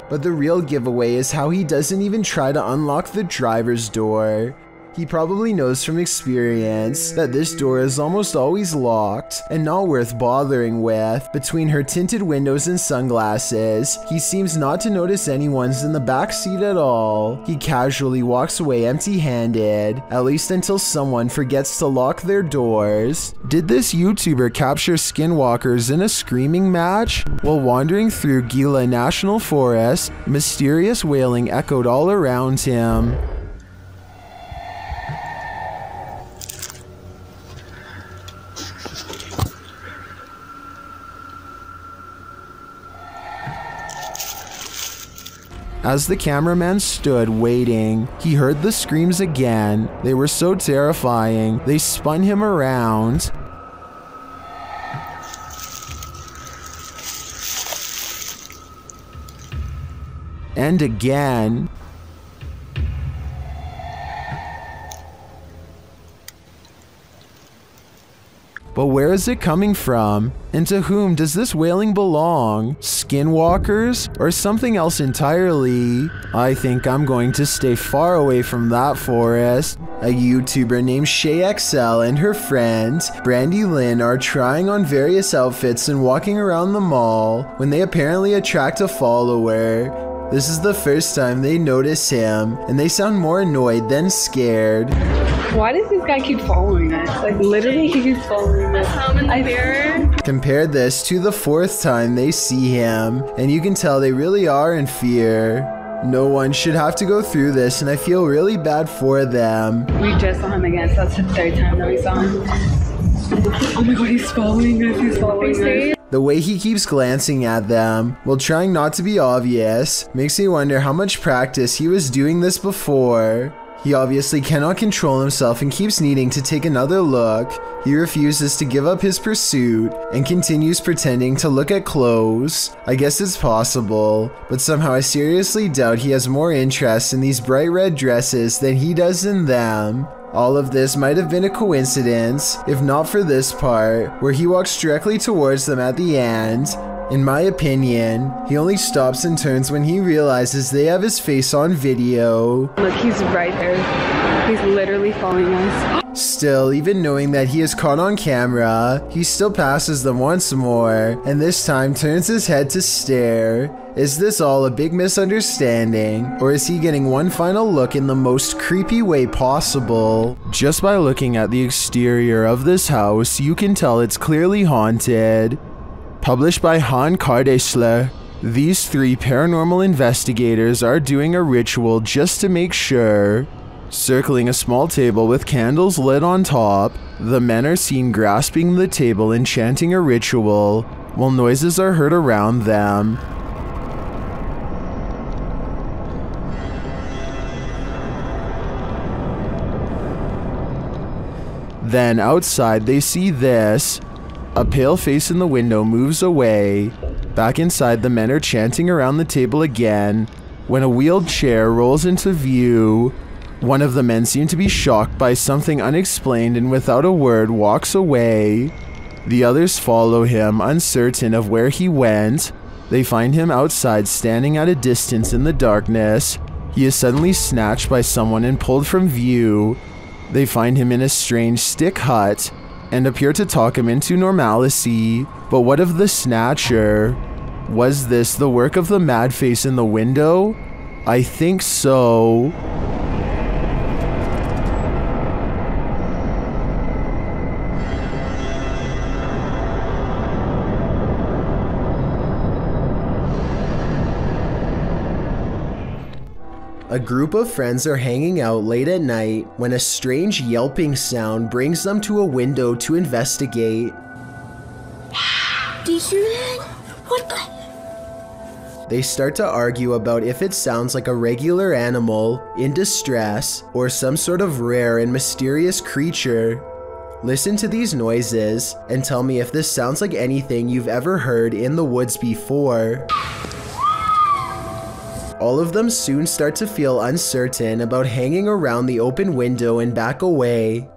But the real giveaway is how he doesn't even try to unlock the driver's door. He probably knows from experience that this door is almost always locked and not worth bothering with. Between her tinted windows and sunglasses, he seems not to notice anyone's in the back seat at all. He casually walks away empty-handed, at least until someone forgets to lock their doors. Did this YouTuber capture skinwalkers in a screaming match? While wandering through Gila National Forest, mysterious wailing echoed all around him. As the cameraman stood waiting, he heard the screams again. They were so terrifying, they spun him around. And again. But where is it coming from? And to whom does this wailing belong? Skinwalkers? Or something else entirely? I think I'm going to stay far away from that forest. A YouTuber named ShayXL and her friend, Brandy Lynn, are trying on various outfits and walking around the mall when they apparently attract a follower. This is the first time they notice him, and they sound more annoyed than scared. Why does this guy keep following us? Like, literally, he keeps following us. I mirror. Compare this to the fourth time they see him, and you can tell they really are in fear. No one should have to go through this, and I feel really bad for them. We just saw him again, so that's the third time that we saw him. Oh my god, he's following us, he's following us. The way he keeps glancing at them, while trying not to be obvious, makes me wonder how much practice he was doing this before. He obviously cannot control himself and keeps needing to take another look. He refuses to give up his pursuit and continues pretending to look at clothes. I guess it's possible, but somehow I seriously doubt he has more interest in these bright red dresses than he does in them. All of this might have been a coincidence, if not for this part, where he walks directly towards them at the end. In my opinion, he only stops and turns when he realizes they have his face on video. Look, he's right there. He's literally following us. Still, even knowing that he is caught on camera, he still passes them once more, and this time turns his head to stare. Is this all a big misunderstanding, or is he getting one final look in the most creepy way possible? Just by looking at the exterior of this house, you can tell it's clearly haunted. Published by Han Kardesler, these 3 paranormal investigators are doing a ritual just to make sure. Circling a small table with candles lit on top, the men are seen grasping the table and chanting a ritual, while noises are heard around them. Then outside they see this. A pale face in the window moves away. Back inside, the men are chanting around the table again, when a wheeled chair rolls into view. One of the men seems to be shocked by something unexplained and without a word walks away. The others follow him, uncertain of where he went. They find him outside standing at a distance in the darkness. He is suddenly snatched by someone and pulled from view. They find him in a strange stick hut and appear to talk him into normalcy. But what of the snatcher? Was this the work of the mad face in the window? I think so. A group of friends are hanging out late at night when a strange yelping sound brings them to a window to investigate. Do you hear that? What the? They start to argue about if it sounds like a regular animal in distress or some sort of rare and mysterious creature. Listen to these noises and tell me if this sounds like anything you've ever heard in the woods before. All of them soon start to feel uncertain about hanging around the open window and back away.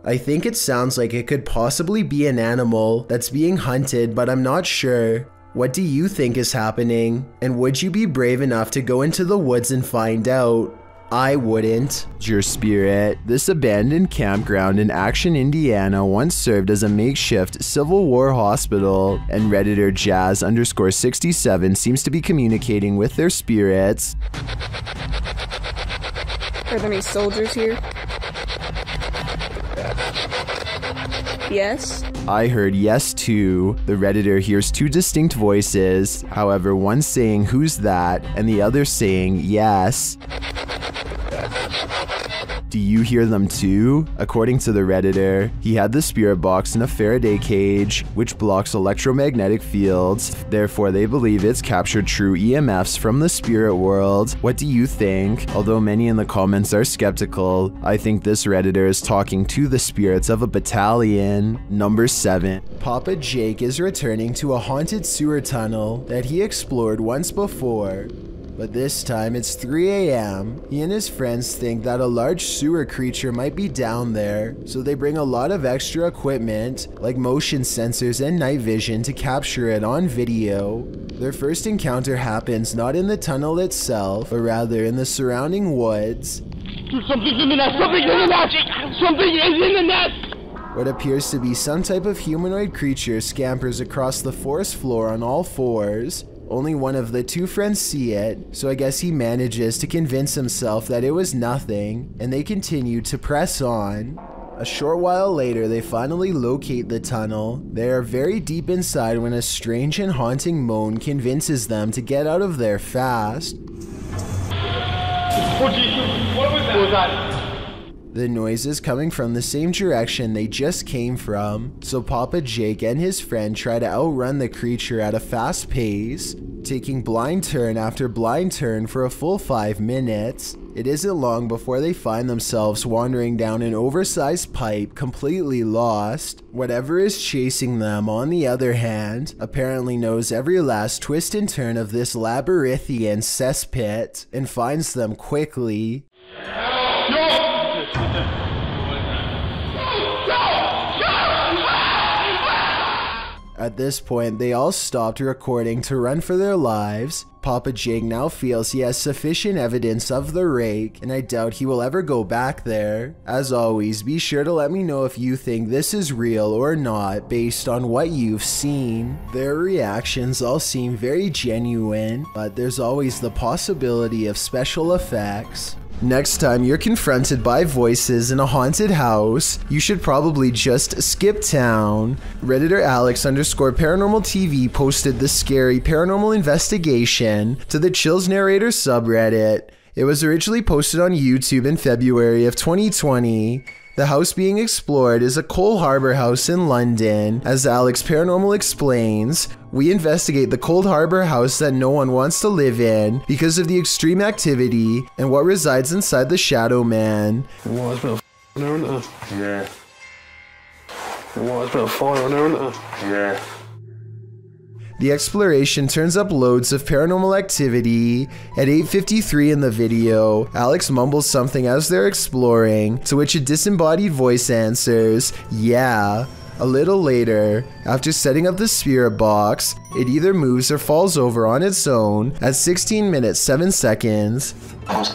I think it sounds like it could possibly be an animal that's being hunted, but I'm not sure. What do you think is happening? And would you be brave enough to go into the woods and find out? I wouldn't. Your spirit. This abandoned campground in Action, Indiana once served as a makeshift Civil War hospital, and Redditor Jazz_67 seems to be communicating with their spirits. Are there any soldiers here? Yes? I heard yes too. The Redditor hears 2 distinct voices, however one saying who's that and the other saying yes. Do you hear them too? According to the Redditor, he had the spirit box in a Faraday cage, which blocks electromagnetic fields. Therefore, they believe it's captured true EMFs from the spirit world. What do you think? Although many in the comments are skeptical, I think this Redditor is talking to the spirits of a battalion. Number 7. Papa Jake is returning to a haunted sewer tunnel that he explored once before. But this time it's 3 a.m. He and his friends think that a large sewer creature might be down there, so they bring a lot of extra equipment like motion sensors and night vision to capture it on video. Their first encounter happens not in the tunnel itself, but rather in the surrounding woods. Something's in the nest! Something's in the nest! Something is in the nest! What appears to be some type of humanoid creature scampers across the forest floor on all fours. Only one of the 2 friends see it, so I guess he manages to convince himself that it was nothing, and they continue to press on. A short while later, they finally locate the tunnel. They are very deep inside when a strange and haunting moan convinces them to get out of there fast. Oh Jesus, what was that? The noise is coming from the same direction they just came from, so Papa Jake and his friend try to outrun the creature at a fast pace, taking blind turn after blind turn for a full 5 minutes. It isn't long before they find themselves wandering down an oversized pipe, completely lost. Whatever is chasing them, on the other hand, apparently knows every last twist and turn of this labyrinthian cesspit and finds them quickly. At this point, they all stopped recording to run for their lives. Papa Jake now feels he has sufficient evidence of the rake, and I doubt he will ever go back there. As always, be sure to let me know if you think this is real or not based on what you've seen. Their reactions all seem very genuine, but there's always the possibility of special effects. Next time you're confronted by voices in a haunted house, you should probably just skip town. Redditor Alex_paranormal TV posted the scary paranormal investigation to the Chills Narrator subreddit. It was originally posted on YouTube in February of 2020. The house being explored is a Coal Harbour house in London. As Alex Paranormal explains, we investigate the Cold Harbour house that no one wants to live in because of the extreme activity and what resides inside the Shadow Man. Well, there's a bit of there, isn't there? Yeah. Well, there's a bit of fire on there, isn't there? Yeah. The exploration turns up loads of paranormal activity. At 8:53 in the video, Alex mumbles something as they're exploring, to which a disembodied voice answers, "Yeah." A little later, after setting up the spirit box, it either moves or falls over on its own at 16 minutes 7 seconds. Well, it's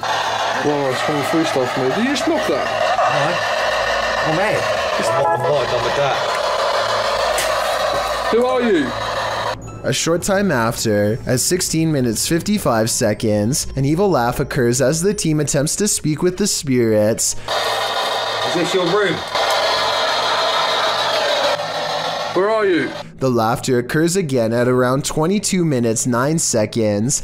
going through stuff, mate. Did you just knock that? No. Oh, mate. I'm not done with that. Who are you? A short time after, at 16 minutes 55 seconds, an evil laugh occurs as the team attempts to speak with the spirits. Is this your room? Where are you? The laughter occurs again at around 22 minutes 9 seconds.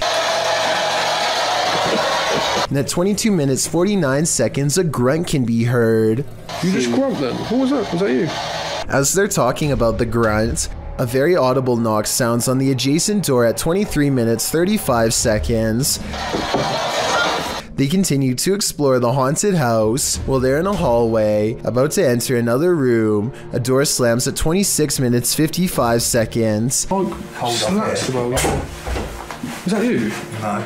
And at 22 minutes 49 seconds, a grunt can be heard. You just grunt then? What was that? Was that you? As they're talking about the grunt, a very audible knock sounds on the adjacent door at 23 minutes 35 seconds. They continue to explore the haunted house. While they're in a hallway, about to enter another room, a door slams at 26 minutes 55 seconds. Hold up. Is that you? No.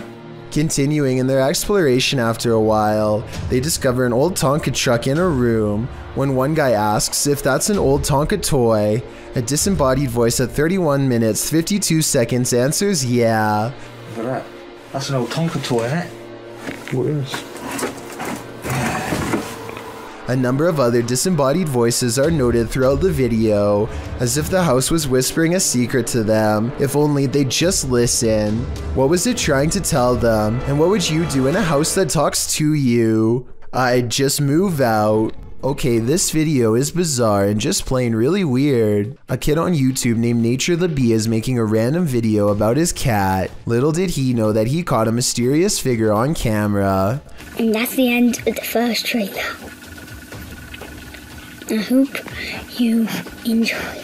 Continuing in their exploration after a while, they discover an old Tonka truck in a room. When one guy asks if that's an old Tonka toy, a disembodied voice at 31 minutes 52 seconds answers yeah. Look at that. That's an old Tonka toy, isn't it? What is? A number of other disembodied voices are noted throughout the video, as if the house was whispering a secret to them, if only they'd just listen. What was it trying to tell them, and what would you do in a house that talks to you? I'd just move out. Okay, this video is bizarre and just plain really weird. A kid on YouTube named Nature the Bee is making a random video about his cat. Little did he know that he caught a mysterious figure on camera. And that's the end of the first trailer. I hope you enjoyed.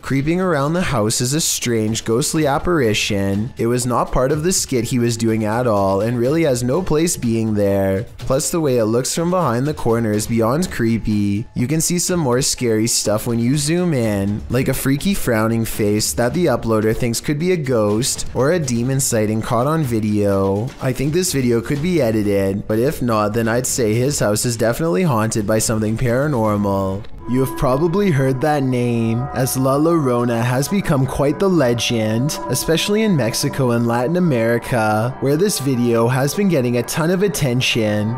Creeping around the house is a strange, ghostly apparition. It was not part of the skit he was doing at all, and really has no place being there. Plus, the way it looks from behind the corner is beyond creepy. You can see some more scary stuff when you zoom in, like a freaky frowning face that the uploader thinks could be a ghost, or a demon sighting caught on video. I think this video could be edited, but if not, then I'd say his house is definitely haunted by something paranormal. You have probably heard that name, as La Llorona has become quite the legend, especially in Mexico and Latin America, where this video has been getting a ton of attention.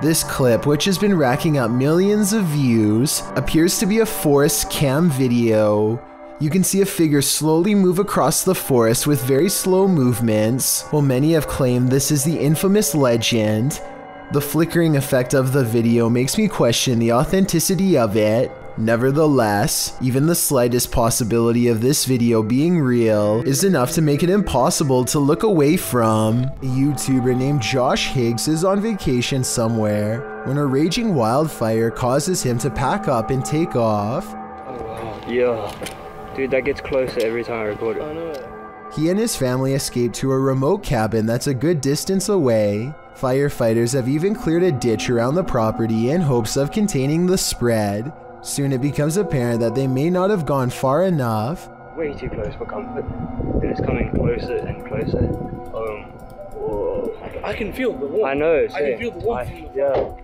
This clip, which has been racking up millions of views, appears to be a forest cam video. You can see a figure slowly move across the forest with very slow movements, while many have claimed this is the infamous legend. The flickering effect of the video makes me question the authenticity of it. Nevertheless, even the slightest possibility of this video being real is enough to make it impossible to look away from. A YouTuber named Josh Higgs is on vacation somewhere when a raging wildfire causes him to pack up and take off. Oh wow. Yeah. Dude, that gets closer every time I record it. I know. He and his family escaped to a remote cabin that's a good distance away. Firefighters have even cleared a ditch around the property in hopes of containing the spread. Soon it becomes apparent that they may not have gone far enough. Way too close for comfort. And it's coming closer and closer. Whoa. I can feel the warmth. I know. I can feel the warmth. Yeah.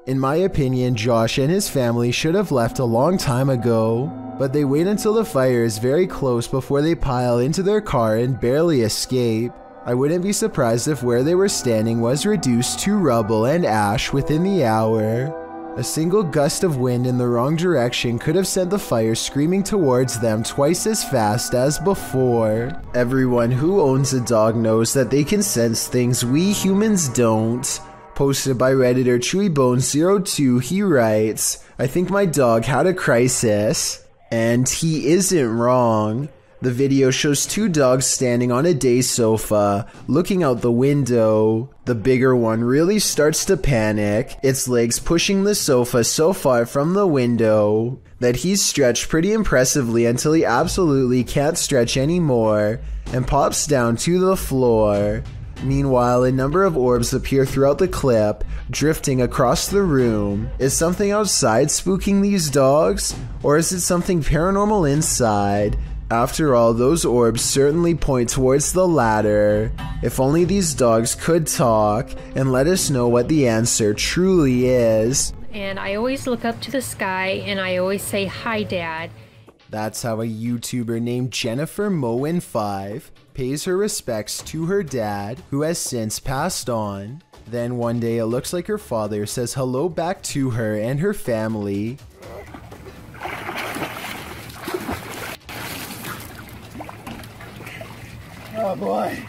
In my opinion, Josh and his family should have left a long time ago. but they wait until the fire is very close before they pile into their car and barely escape. I wouldn't be surprised if where they were standing was reduced to rubble and ash within the hour. A single gust of wind in the wrong direction could have sent the fire screaming towards them twice as fast as before. Everyone who owns a dog knows that they can sense things we humans don't. Posted by Redditor ChewyBone02, he writes, "I think my dog had a crisis." And he isn't wrong. The video shows two dogs standing on a day sofa, looking out the window. The bigger one really starts to panic, its legs pushing the sofa so far from the window that he's stretched pretty impressively until he absolutely can't stretch anymore and pops down to the floor. Meanwhile, a number of orbs appear throughout the clip, drifting across the room. Is something outside spooking these dogs? Or is it something paranormal inside? After all, those orbs certainly point towards the latter. If only these dogs could talk and let us know what the answer truly is. And I always look up to the sky and I always say, "Hi, Dad." That's how a YouTuber named Jennifer Moen5 pays her respects to her dad, who has since passed on. Then one day it looks like her father says hello back to her and her family. Oh boy.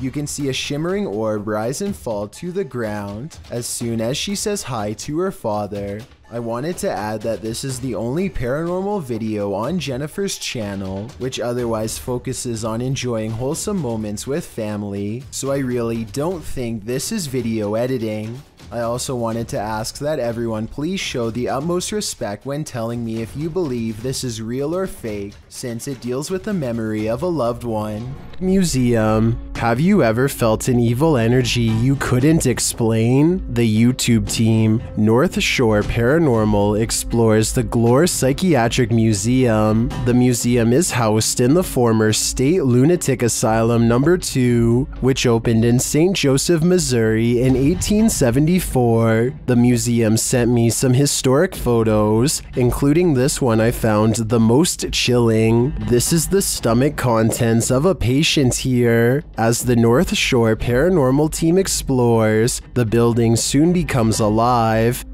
You can see a shimmering orb rise and fall to the ground as soon as she says hi to her father. I wanted to add that this is the only paranormal video on Jennifer's channel, which otherwise focuses on enjoying wholesome moments with family, so I really don't think this is video editing. I also wanted to ask that everyone please show the utmost respect when telling me if you believe this is real or fake, since it deals with the memory of a loved one. Museum. Have you ever felt an evil energy you couldn't explain? The YouTube team, North Shore Paranormal, explores the Glore Psychiatric Museum. The museum is housed in the former State Lunatic Asylum No. 2, which opened in St. Joseph, Missouri in 1874. The museum sent me some historic photos, including this one I found the most chilling. This is the stomach contents of a patient here. As the North Shore Paranormal team explores, the building soon becomes alive.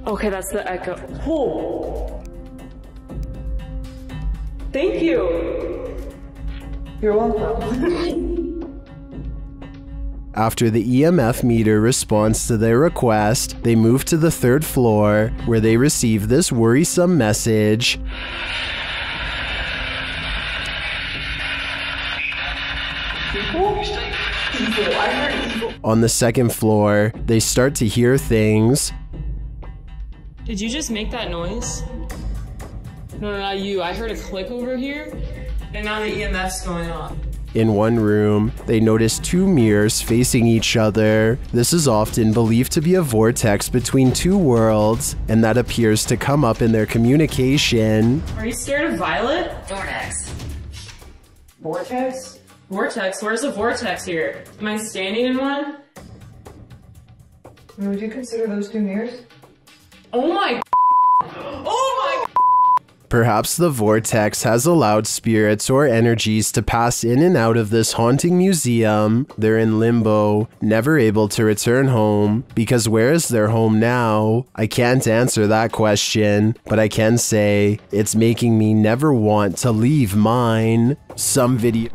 Okay, that's the echo. Oh! Thank you! You're welcome. After the EMF meter responds to their request, they move to the 3rd floor, where they receive this worrisome message. On the 2nd floor, they start to hear things. Did you just make that noise? No, not you. I heard a click over here, and now the EMF's going off. In one room, they notice 2 mirrors facing each other. This is often believed to be a vortex between 2 worlds, and that appears to come up in their communication. Are you scared of Violet? Vortex. Vortex? Vortex? Where's the vortex here? Am I standing in one? Would you consider those 2 mirrors? Oh my Oh my Perhaps the vortex has allowed spirits or energies to pass in and out of this haunting museum. They're in limbo, never able to return home, because where is their home now? I can't answer that question, but I can say it's making me never want to leave mine.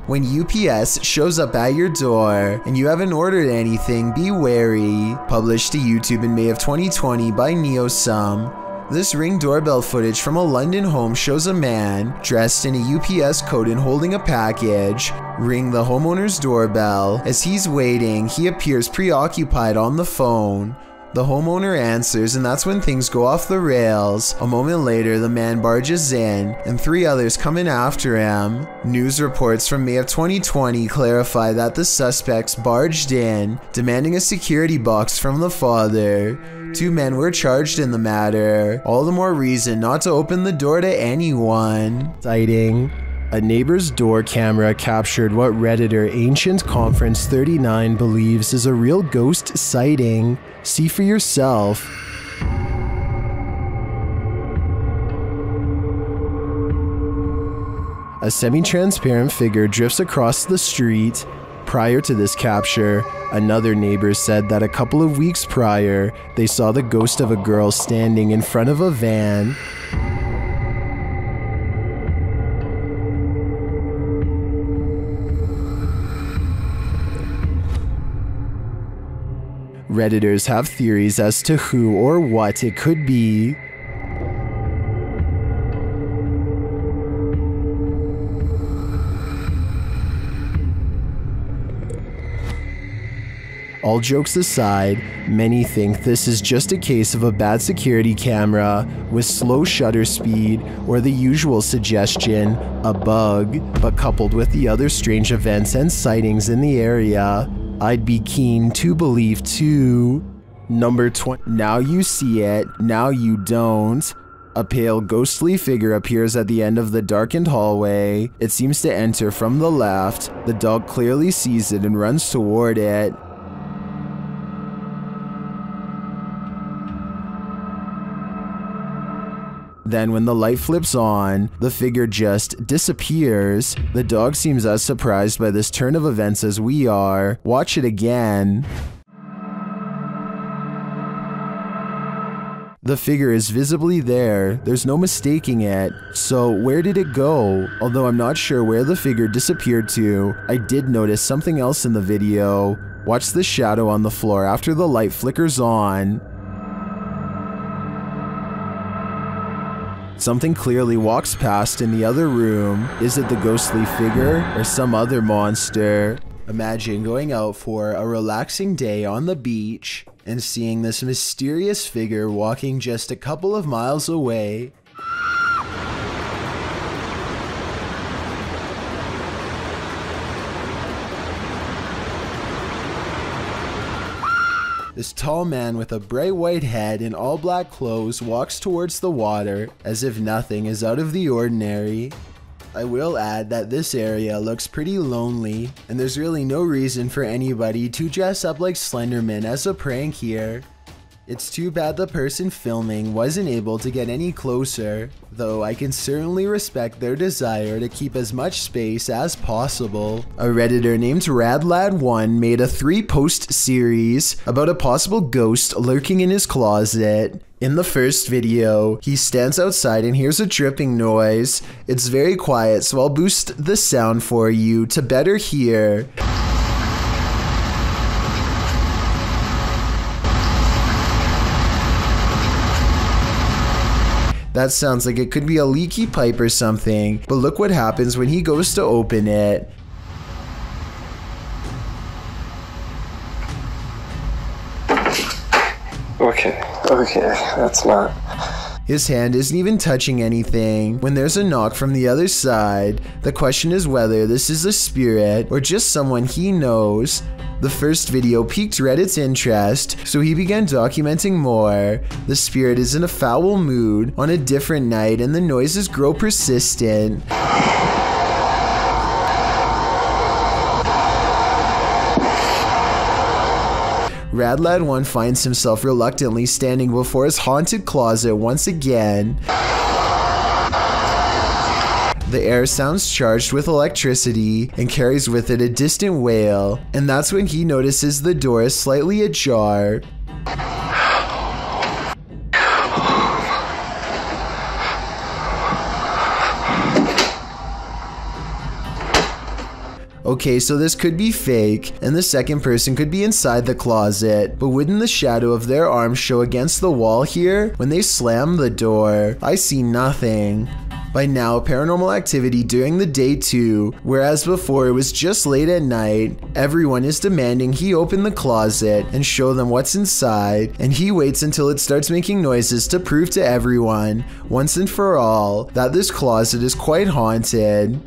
When UPS shows up at your door and you haven't ordered anything, be wary. Published to YouTube in May of 2020 by NeoSum. This Ring doorbell footage from a London home shows a man dressed in a UPS coat and holding a package ring the homeowner's doorbell. As he's waiting, he appears preoccupied on the phone. The homeowner answers, and that's when things go off the rails. A moment later, the man barges in, and 3 others come in after him. News reports from May of 2020 clarify that the suspects barged in, demanding a security box from the father. 2 men were charged in the matter. All the more reason not to open the door to anyone. Sighting. A neighbor's door camera captured what Redditor Ancient Conference 39 believes is a real ghost sighting. See for yourself. A semi-transparent figure drifts across the street. Prior to this capture, another neighbor said that a couple of weeks prior, they saw the ghost of a girl standing in front of a van. Redditors have theories as to who or what it could be. All jokes aside, many think this is just a case of a bad security camera with slow shutter speed or the usual suggestion, a bug, but coupled with the other strange events and sightings in the area, I'd be keen to believe too. Number 20. Now you see it, now you don't. A pale, ghostly figure appears at the end of the darkened hallway. It seems to enter from the left. The dog clearly sees it and runs toward it. Then when the light flips on, the figure just disappears. The dog seems as surprised by this turn of events as we are. Watch it again. The figure is visibly there, there's no mistaking it. So where did it go? Although I'm not sure where the figure disappeared to, I did notice something else in the video. Watch the shadow on the floor after the light flickers on. Something clearly walks past in the other room. Is it the ghostly figure or some other monster? Imagine going out for a relaxing day on the beach and seeing this mysterious figure walking just a couple of miles away. This tall man with a bright white head and all black clothes walks towards the water as if nothing is out of the ordinary. I will add that this area looks pretty lonely, and there's really no reason for anybody to dress up like Slenderman as a prank here. It's too bad the person filming wasn't able to get any closer, though I can certainly respect their desire to keep as much space as possible. A Redditor named RadLad1 made a 3-post series about a possible ghost lurking in his closet. In the first video, he stands outside and hears a dripping noise. It's very quiet, so I'll boost the sound for you to better hear. That sounds like it could be a leaky pipe or something, but look what happens when he goes to open it. Okay, that's not... His hand isn't even touching anything when there's a knock from the other side. The question is whether this is a spirit or just someone he knows. The first video piqued Reddit's interest, so he began documenting more. The spirit is in a foul mood on a different night and the noises grow persistent. RadLad1 finds himself reluctantly standing before his haunted closet once again. The air sounds charged with electricity and carries with it a distant wail, and that's when he notices the door is slightly ajar. Okay, so this could be fake, and the second person could be inside the closet, but wouldn't the shadow of their arm show against the wall here when they slam the door? I see nothing. By now, paranormal activity during the day too, whereas before it was just late at night. Everyone is demanding he open the closet and show them what's inside, and he waits until it starts making noises to prove to everyone, once and for all, that this closet is quite haunted.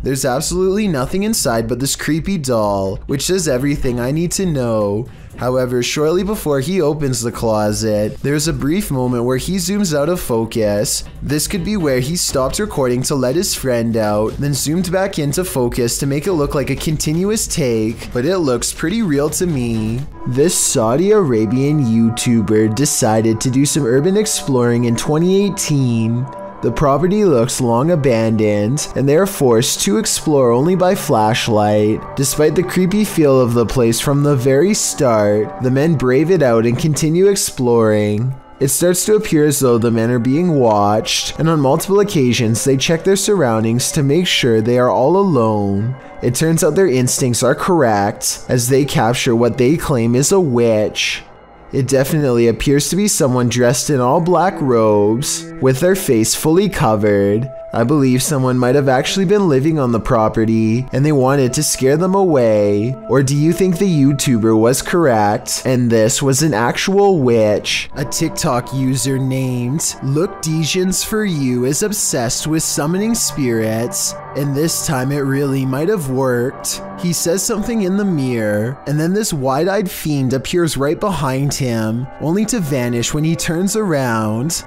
There's absolutely nothing inside but this creepy doll, which says everything I need to know. However, shortly before he opens the closet, there's a brief moment where he zooms out of focus. This could be where he stopped recording to let his friend out, then zoomed back into focus to make it look like a continuous take, but it looks pretty real to me. This Saudi Arabian YouTuber decided to do some urban exploring in 2018. The property looks long abandoned, and they are forced to explore only by flashlight. Despite the creepy feel of the place from the very start, the men brave it out and continue exploring. It starts to appear as though the men are being watched, and on multiple occasions they check their surroundings to make sure they are all alone. It turns out their instincts are correct, as they capture what they claim is a witch. It definitely appears to be someone dressed in all black robes, with their face fully covered. I believe someone might have actually been living on the property, and they wanted to scare them away. Or do you think the YouTuber was correct, and this was an actual witch? A TikTok user named Look Desions For You is obsessed with summoning spirits, and this time it really might have worked. He says something in the mirror, and then this wide-eyed fiend appears right behind him, only to vanish when he turns around.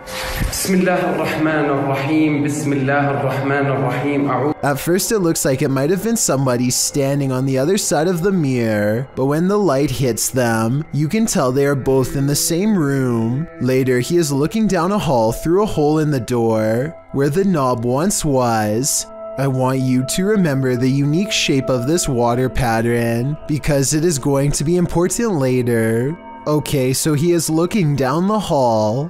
At first it looks like it might have been somebody standing on the other side of the mirror, but when the light hits them, you can tell they are both in the same room. Later, he is looking down a hall through a hole in the door, where the knob once was. I want you to remember the unique shape of this water pattern, because it is going to be important later. Okay, so he is looking down the hall.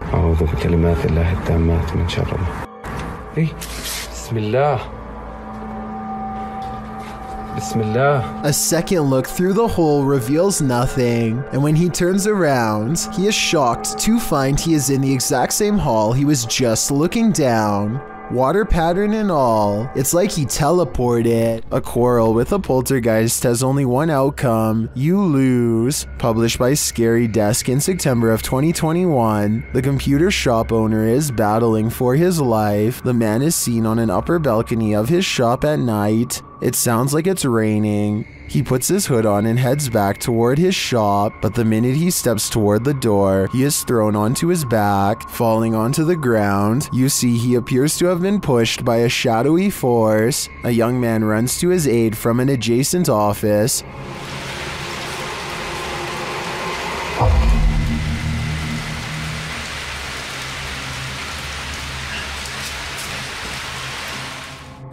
A second look through the hole reveals nothing, and when he turns around, he is shocked to find he is in the exact same hall he was just looking down. Water pattern and all, it's like he teleported. A quarrel with a poltergeist has only one outcome: you lose. Published by Scary Desk in September of 2021, the computer shop owner is battling for his life. The man is seen on an upper balcony of his shop at night. It sounds like it's raining. He puts his hood on and heads back toward his shop, but the minute he steps toward the door, he is thrown onto his back, falling onto the ground. You see he appears to have been pushed by a shadowy force. A young man runs to his aid from an adjacent office.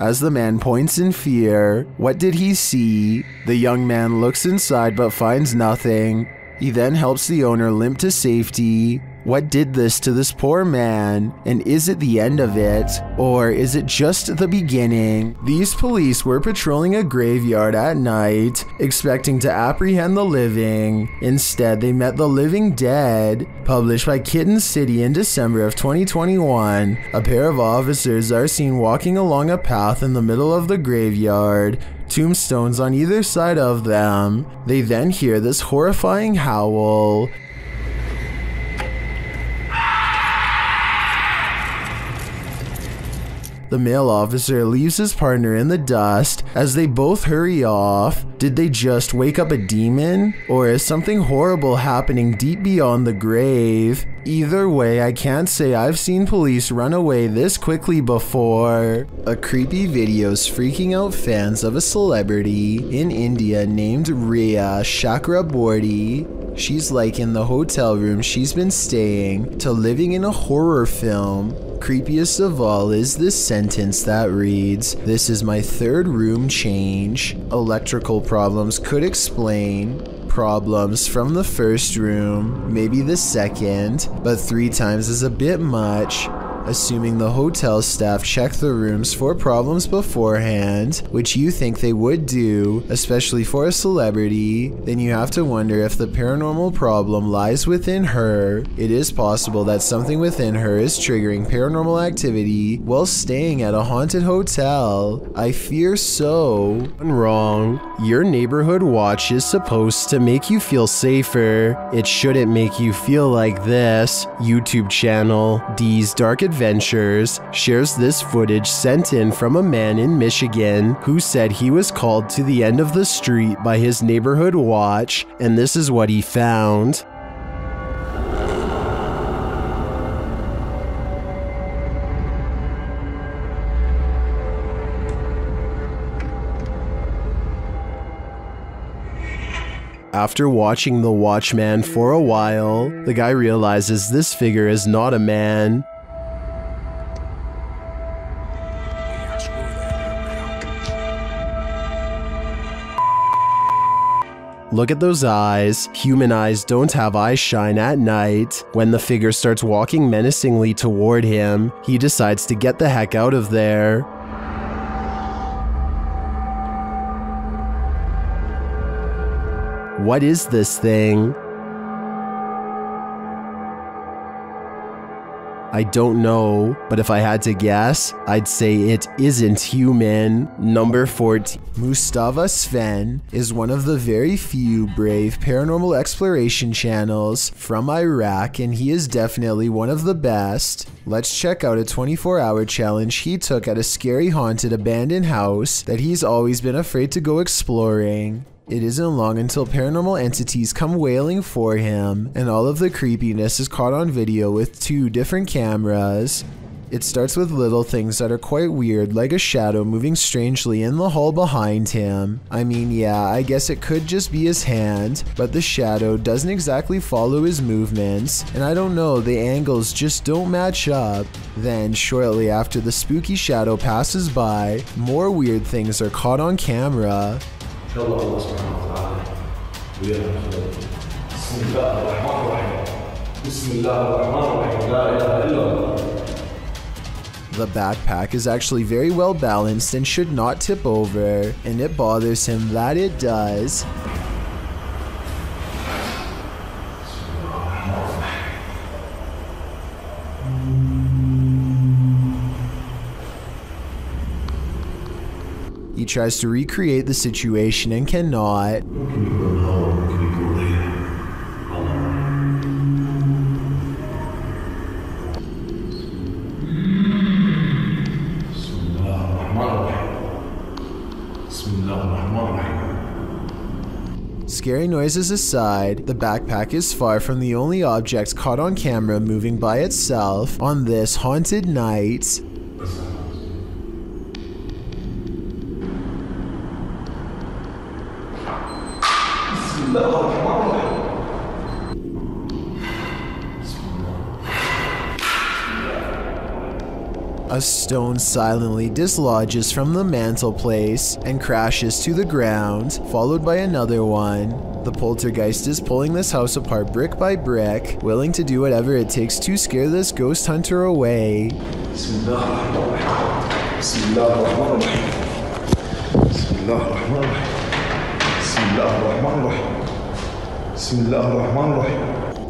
As the man points in fear, what did he see? The young man looks inside but finds nothing. He then helps the owner limp to safety. What did this to this poor man? And is it the end of it? Or is it just the beginning? These police were patrolling a graveyard at night, expecting to apprehend the living. Instead, they met the living dead. Published by Kitten City in December of 2021, a pair of officers are seen walking along a path in the middle of the graveyard, tombstones on either side of them. They then hear this horrifying howl. The male officer leaves his partner in the dust as they both hurry off. Did they just wake up a demon? Or is something horrible happening deep beyond the grave? Either way, I can't say I've seen police run away this quickly before. A creepy video's freaking out fans of a celebrity in India named Rhea Chakraborty. She's like in the hotel room she's been staying to living in a horror film. Creepiest of all is this sentence that reads, "This is my third room change." Electrical problems could explain. Problems from the first room, maybe the second, but 3 times is a bit much. Assuming the hotel staff checked the rooms for problems beforehand, which you think they would do, especially for a celebrity, then you have to wonder if the paranormal problem lies within her. It is possible that something within her is triggering paranormal activity while staying at a haunted hotel. I fear so. Wrong. Your neighborhood watch is supposed to make you feel safer. It shouldn't make you feel like this. YouTube channel D's Dark Adventures shares this footage sent in from a man in Michigan who said he was called to the end of the street by his neighborhood watch, and this is what he found. After watching the Watchman for a while, the guy realizes this figure is not a man. Look at those eyes. Human eyes don't have eye shine at night. When the figure starts walking menacingly toward him, he decides to get the heck out of there. What is this thing? I don't know, but if I had to guess, I'd say it isn't human. Number 14. Mustafa Sven is one of the very few brave paranormal exploration channels from Iraq, and he is definitely one of the best. Let's check out a 24-hour challenge he took at a scary haunted abandoned house that he's always been afraid to go exploring. It isn't long until paranormal entities come wailing for him, and all of the creepiness is caught on video with 2 different cameras. It starts with little things that are quite weird, like a shadow moving strangely in the hall behind him. I mean, yeah, I guess it could just be his hand, but the shadow doesn't exactly follow his movements, and I don't know, the angles just don't match up. Then, shortly after the spooky shadow passes by, more weird things are caught on camera. The backpack is actually very well balanced and should not tip over, and it bothers him that it does. He tries to recreate the situation and cannot. Scary noises aside, the backpack is far from the only object caught on camera moving by itself on this haunted night. A stone silently dislodges from the mantelpiece and crashes to the ground, followed by another one. The poltergeist is pulling this house apart brick by brick, willing to do whatever it takes to scare this ghost hunter away.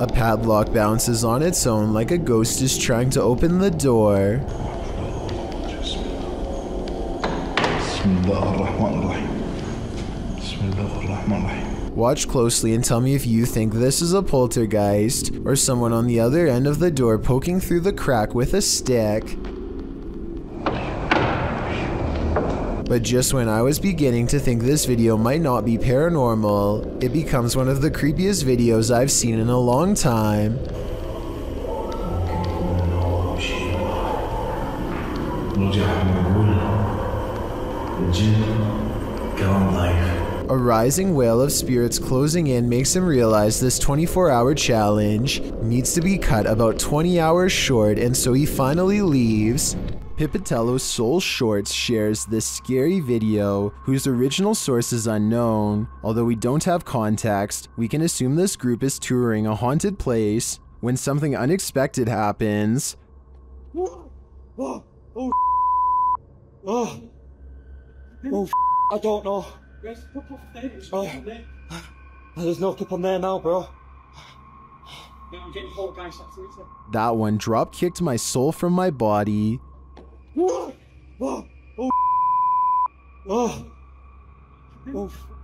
A padlock bounces on its own like a ghost is trying to open the door. Watch closely and tell me if you think this is a poltergeist or someone on the other end of the door poking through the crack with a stick. But just when I was beginning to think this video might not be paranormal, it becomes one of the creepiest videos I've seen in a long time. A rising wail of spirits closing in makes him realize this 24-hour challenge needs to be cut about 20 hours short, and so he finally leaves. Pipitello's Soul Shorts shares this scary video, whose original source is unknown. Although we don't have context, we can assume this group is touring a haunted place when something unexpected happens. I don't know. There's no clip on there now, bro. That one drop kicked my soul from my body.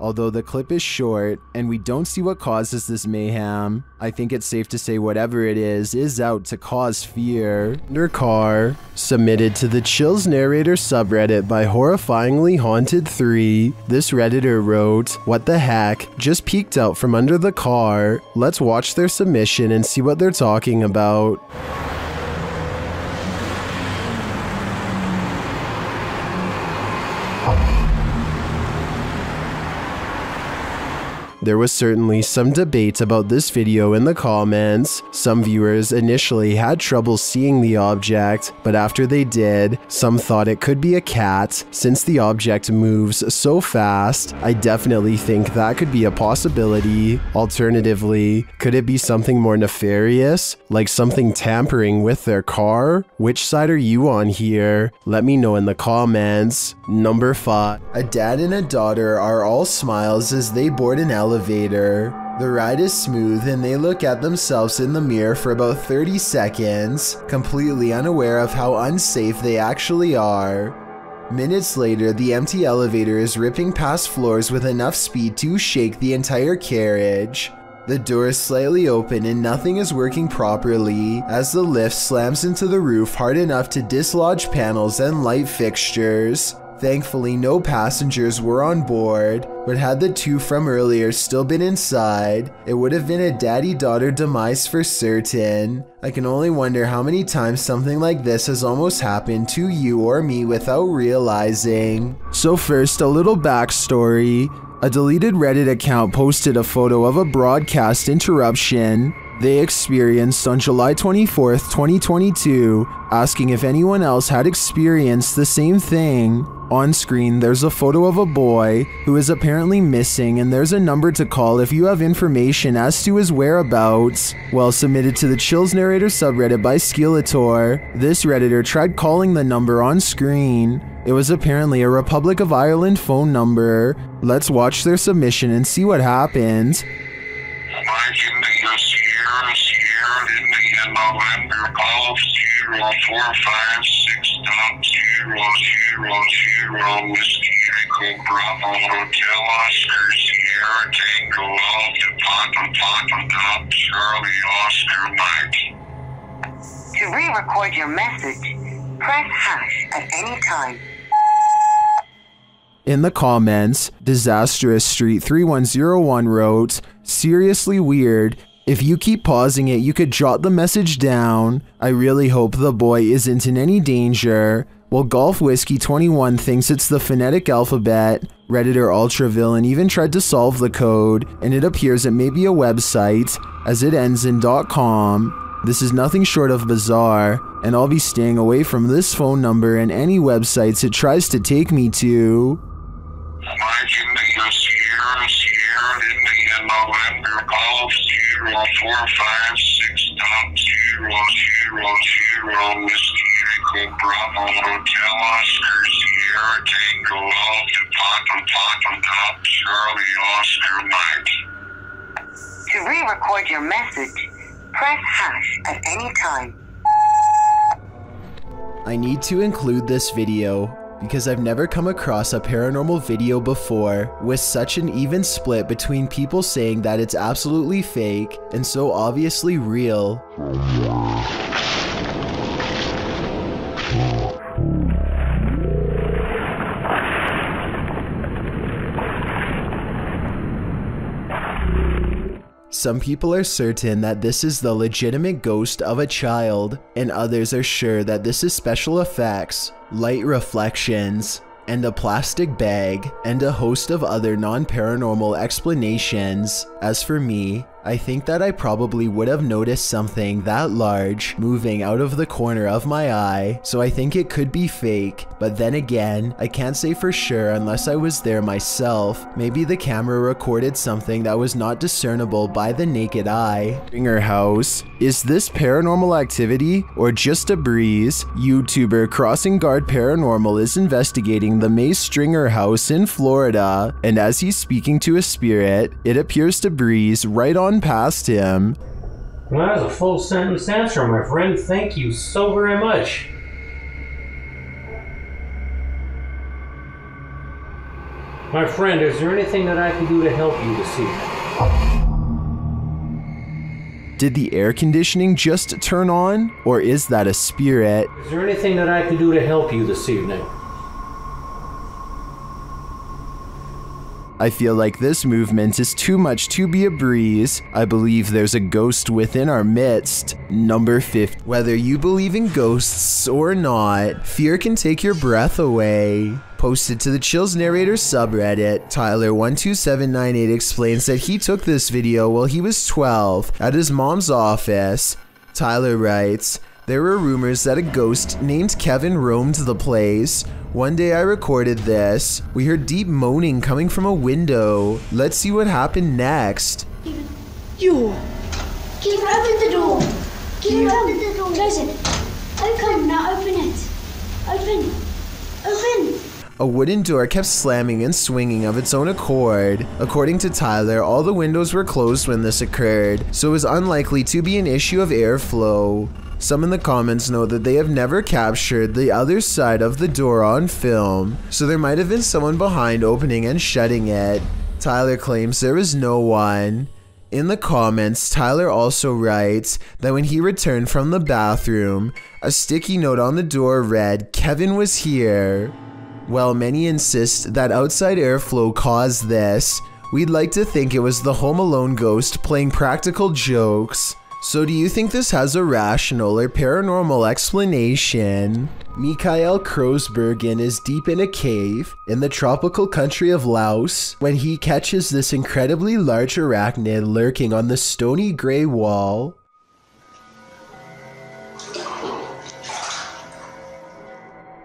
Although the clip is short and we don't see what causes this mayhem, I think it's safe to say whatever it is out to cause fear. Undercar, submitted to the Chills Narrator subreddit by Horrifyingly Haunted 3. This redditor wrote, "What the heck? Just peeked out from under the car." Let's watch their submission and see what they're talking about. There was certainly some debate about this video in the comments. Some viewers initially had trouble seeing the object, but after they did, some thought it could be a cat. Since the object moves so fast, I definitely think that could be a possibility. Alternatively, could it be something more nefarious, like something tampering with their car? Which side are you on here? Let me know in the comments. Number 5. A dad and a daughter are all smiles as they board an elevator. The ride is smooth and they look at themselves in the mirror for about 30 seconds, completely unaware of how unsafe they actually are. Minutes later, the empty elevator is ripping past floors with enough speed to shake the entire carriage. The door is slightly open and nothing is working properly as the lift slams into the roof hard enough to dislodge panels and light fixtures. Thankfully, no passengers were on board, but had the 2 from earlier still been inside, it would have been a daddy-daughter demise for certain. I can only wonder how many times something like this has almost happened to you or me without realizing. So first, a little backstory. A deleted Reddit account posted a photo of a broadcast interruption they experienced on July 24th, 2022, asking if anyone else had experienced the same thing. On screen, there's a photo of a boy who is apparently missing, and there's a number to call if you have information as to his whereabouts. Well, submitted to the Chills Narrator subreddit by Skeletor, this Redditor tried calling the number on screen. It was apparently a Republic of Ireland phone number. Let's watch their submission and see what happens. November Golf 0456.000 Whiskey Echo Bravo Hotel Oscar Sierra Tango Alpha Papa Charlie Oscar Mike. To re-record your message, press hash at any time. In the comments, Disastrous Street 3101 wrote, "Seriously weird. If you keep pausing it, you could jot the message down. I really hope the boy isn't in any danger." While Golf Whiskey 21 thinks it's the phonetic alphabet, Redditor Ultravillain even tried to solve the code, and it appears it may be a website, as it ends in .com. This is nothing short of bizarre, and I'll be staying away from this phone number and any websites it tries to take me to. November Golf 0456.000 Whiskey Echo Bravo Hotel Oscar Sierra Tango Alpha Papa Charlie Oscar Mike. To re-record your message, press hash at any time. I need to include this video because I've never come across a paranormal video before with such an even split between people saying that it's absolutely fake and so obviously real. Some people are certain that this is the legitimate ghost of a child, and others are sure that this is special effects, light reflections, and a plastic bag, and a host of other non-paranormal explanations. As for me, I think that I probably would have noticed something that large moving out of the corner of my eye, so I think it could be fake, but then again, I can't say for sure unless I was there myself. Maybe the camera recorded something that was not discernible by the naked eye. Stringer House. Is this paranormal activity or just a breeze? YouTuber Crossing Guard Paranormal is investigating the May Stringer House in Florida, and as he's speaking to a spirit, it appears to breeze right on past him. Well, that was a full sentence answer, my friend. Thank you so very much. My friend, is there anything that I can do to help you this evening? Did the air conditioning just turn on, or is that a spirit? Is there anything that I can do to help you this evening? I feel like this movement is too much to be a breeze. I believe there's a ghost within our midst. Number 50. Whether you believe in ghosts or not, fear can take your breath away. Posted to the Chills Narrator subreddit, Tyler12798 explains that he took this video while he was 12 at his mom's office. Tyler writes, "There were rumors that a ghost named Kevin roamed the place. One day I recorded this. We heard deep moaning coming from a window. Let's see what happened next." You! Keep open the door! Keep open the door! Close it! Open! Now open it! Open! Open! A wooden door kept slamming and swinging of its own accord. According to Tyler, all the windows were closed when this occurred, so it was unlikely to be an issue of airflow. Some in the comments note that they have never captured the other side of the door on film, so there might have been someone behind opening and shutting it. Tyler claims there was no one. In the comments, Tyler also writes that when he returned from the bathroom, a sticky note on the door read, "Kevin was here." While many insist that outside airflow caused this, we'd like to think it was the Home Alone ghost playing practical jokes. So do you think this has a rational or paranormal explanation? Mikael Kroosbergen is deep in a cave in the tropical country of Laos when he catches this incredibly large arachnid lurking on the stony gray wall.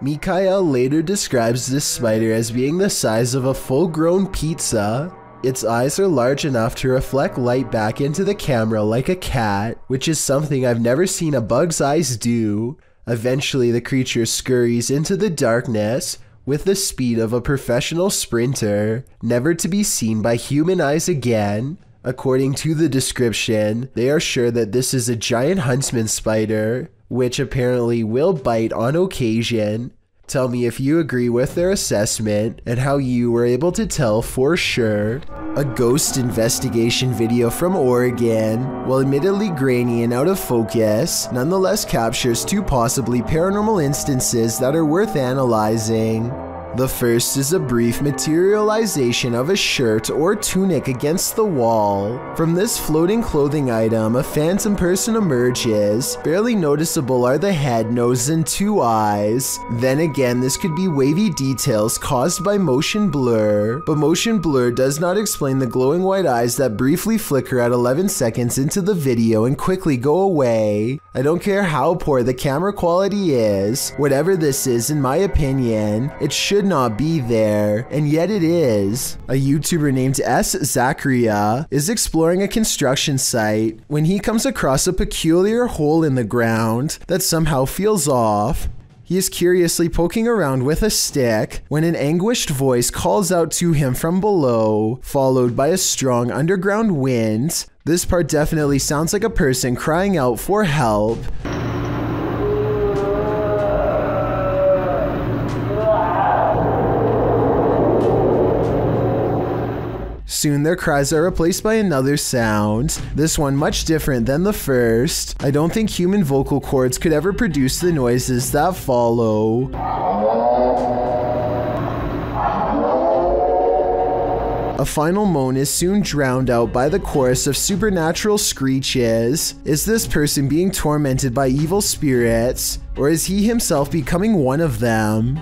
Mikael later describes this spider as being the size of a full-grown pizza. Its eyes are large enough to reflect light back into the camera like a cat, which is something I've never seen a bug's eyes do. Eventually, the creature scurries into the darkness with the speed of a professional sprinter, never to be seen by human eyes again. According to the description, they are sure that this is a giant huntsman spider, which apparently will bite on occasion. Tell me if you agree with their assessment and how you were able to tell for sure. A ghost investigation video from Oregon, while admittedly grainy and out of focus, nonetheless captures two possibly paranormal instances that are worth analyzing. The first is a brief materialization of a shirt or tunic against the wall. From this floating clothing item, a phantom person emerges. Barely noticeable are the head, nose, and two eyes. Then again, this could be wavy details caused by motion blur, but motion blur does not explain the glowing white eyes that briefly flicker at 11 seconds into the video and quickly go away. I don't care how poor the camera quality is, whatever this is, in my opinion, it should not be there, and yet it is. A YouTuber named S. Zachariah is exploring a construction site when he comes across a peculiar hole in the ground that somehow feels off. He is curiously poking around with a stick when an anguished voice calls out to him from below, followed by a strong underground wind. This part definitely sounds like a person crying out for help. Soon their cries are replaced by another sound, this one much different than the first. I don't think human vocal cords could ever produce the noises that follow. A final moan is soon drowned out by the chorus of supernatural screeches. Is this person being tormented by evil spirits, or is he himself becoming one of them?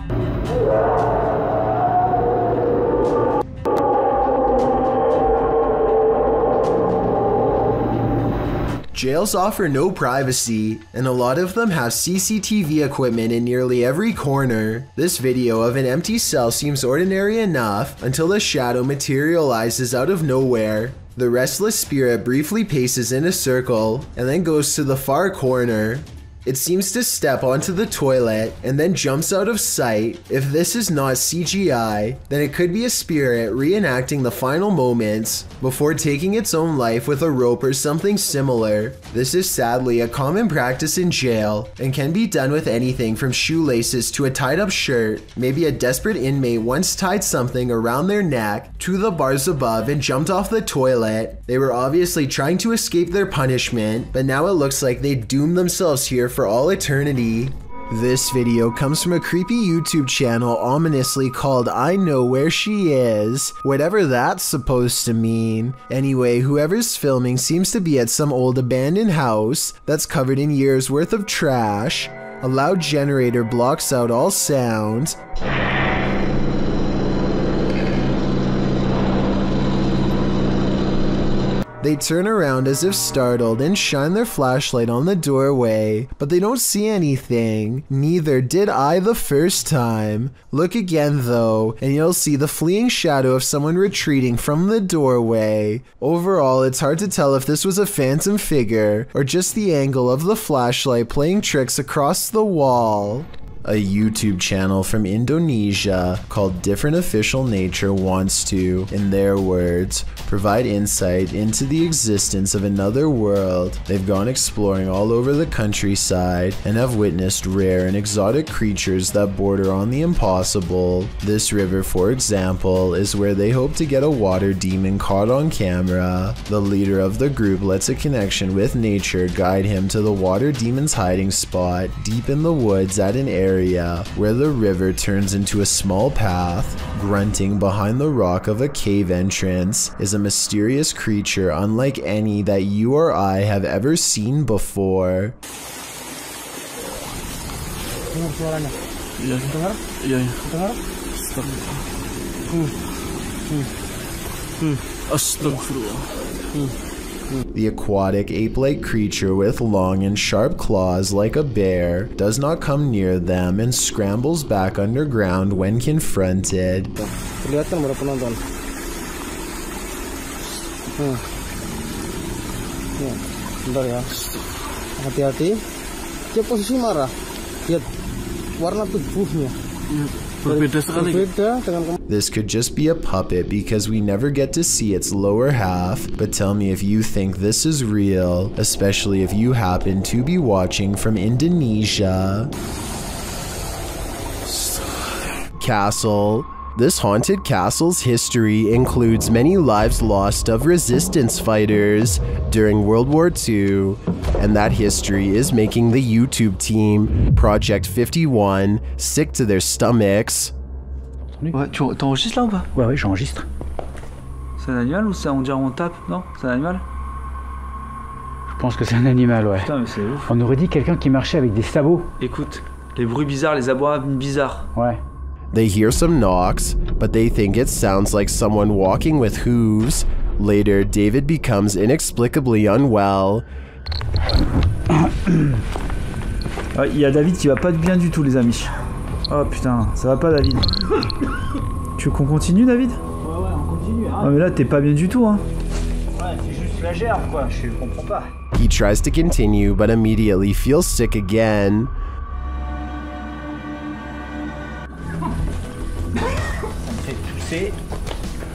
Jails offer no privacy, and a lot of them have CCTV equipment in nearly every corner. This video of an empty cell seems ordinary enough until a shadow materializes out of nowhere. The restless spirit briefly paces in a circle and then goes to the far corner. It seems to step onto the toilet and then jumps out of sight. If this is not CGI, then it could be a spirit reenacting the final moments before taking its own life with a rope or something similar. This is sadly a common practice in jail and can be done with anything from shoelaces to a tied up shirt. Maybe a desperate inmate once tied something around their neck to the bars above and jumped off the toilet. They were obviously trying to escape their punishment, but now it looks like they doomed themselves here for all eternity. This video comes from a creepy YouTube channel ominously called I Know Where She Is, whatever that's supposed to mean. Anyway, whoever's filming seems to be at some old abandoned house that's covered in years worth of trash. A loud generator blocks out all sound. They turn around as if startled and shine their flashlight on the doorway, but they don't see anything. Neither did I the first time. Look again though, and you'll see the fleeing shadow of someone retreating from the doorway. Overall, it's hard to tell if this was a phantom figure or just the angle of the flashlight playing tricks across the wall. A YouTube channel from Indonesia called Different Official Nature wants to, in their words, provide insight into the existence of another world. They've gone exploring all over the countryside and have witnessed rare and exotic creatures that border on the impossible. This river, for example, is where they hope to get a water demon caught on camera. The leader of the group lets a connection with nature guide him to the water demon's hiding spot deep in the woods at an area where the river turns into a small path. Grunting behind the rock of a cave entrance is a mysterious creature unlike any that you or I have ever seen before. The aquatic ape-like creature with long and sharp claws like a bear does not come near them and scrambles back underground when confronted. Kelihatan para penonton. Bentar ya. Hati-hati. Dia posisi marah. Lihat warna tubuhnya. This could just be a puppet because we never get to see its lower half, but tell me if you think this is real, especially if you happen to be watching from Indonesia. Castle. This haunted castle's history includes many lives lost of resistance fighters during World War II, and that history is making the YouTube team, Project 51, sick to their stomachs. Ouais, t'enregistres là ou pas? Ouais, j'enregistre. C'est un animal ou on dirait on tape? Non? C'est un animal? Je pense que c'est un animal, ouais. Putain, mais c'est ouf. On aurait dit quelqu'un qui marchait avec des sabots. Écoute, les bruits bizarres, les abois bizarres. Ouais. They hear some knocks, but they think it sounds like someone walking with hooves. Later, David becomes inexplicably unwell. Il y a David qui va pas bien du tout, les amis. Oh putain, ça va pas, David. Tu veux qu'on continue, David? Ouais, on continue. Hein. Ah, mais là, t'es pas bien du tout, hein. Ouais, c'est juste la gerbe, quoi. Je comprends pas. He tries to continue, but immediately feels sick again.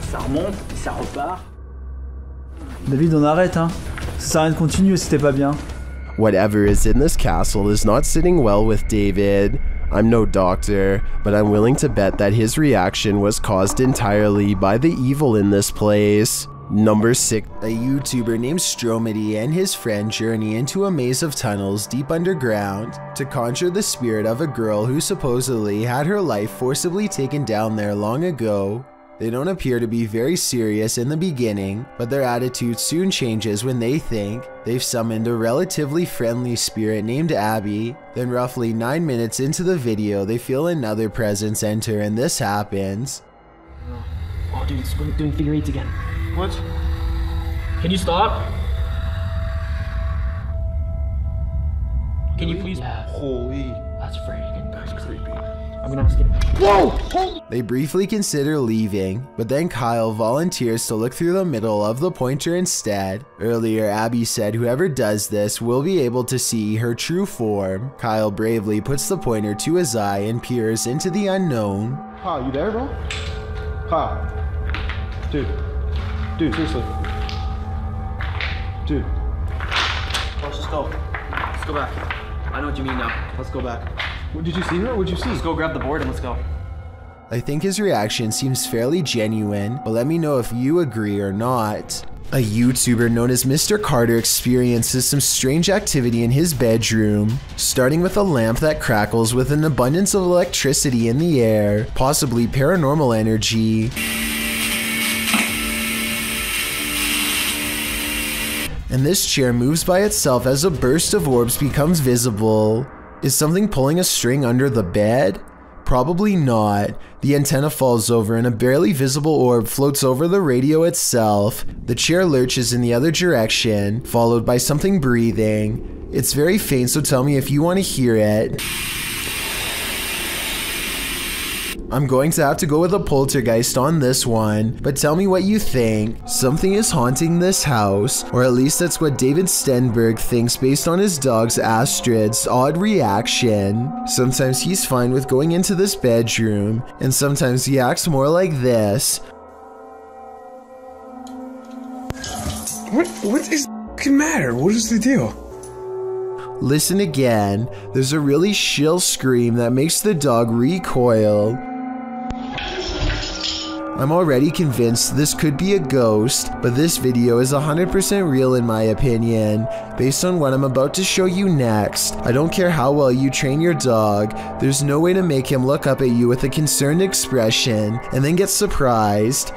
Ça remonte, ça repart. David, on arrête, hein. Ça sert à rien de continuer si t'es pas bien. Whatever is in this castle is not sitting well with David. I'm no doctor, but I'm willing to bet that his reaction was caused entirely by the evil in this place. Number 6. A YouTuber named Stromedy and his friend journey into a maze of tunnels deep underground to conjure the spirit of a girl who supposedly had her life forcibly taken down there long ago. They don't appear to be very serious in the beginning, but their attitude soon changes when they think they've summoned a relatively friendly spirit named Abby. Then roughly 9 minutes into the video, they feel another presence enter and this happens. Oh dude, it's doing figure eights again. What? Can you stop? Can you please? Yeah. Holy. That's freaking creepy. I'm gonna ask him. Whoa! Holy! They briefly consider leaving, but then Kyle volunteers to look through the middle of the pointer instead. Earlier, Abby said whoever does this will be able to see her true form. Kyle bravely puts the pointer to his eye and peers into the unknown. Ha, you there, bro? Ha. Dude, seriously. Dude. Let's just go. Let's go back. I know what you mean now. Let's go back. What, did you see her? What'd you see? Let's go grab the board and let's go. I think his reaction seems fairly genuine, but let me know if you agree or not. A YouTuber known as Mr. Carter experiences some strange activity in his bedroom, starting with a lamp that crackles with an abundance of electricity in the air, possibly paranormal energy. And this chair moves by itself as a burst of orbs becomes visible. Is something pulling a string under the bed? Probably not. The antenna falls over and a barely visible orb floats over the radio itself. The chair lurches in the other direction, followed by something breathing. It's very faint, so tell me if you want to hear it. I'm going to have to go with a poltergeist on this one, but tell me what you think. Something is haunting this house, or at least that's what David Stenberg thinks based on his dog's Astrid's odd reaction. Sometimes he's fine with going into this bedroom, and sometimes he acts more like this. What is the matter? What is the deal? Listen again. There's a really shrill scream that makes the dog recoil. I'm already convinced this could be a ghost, but this video is 100% real in my opinion, based on what I'm about to show you next. I don't care how well you train your dog, there's no way to make him look up at you with a concerned expression and then get surprised.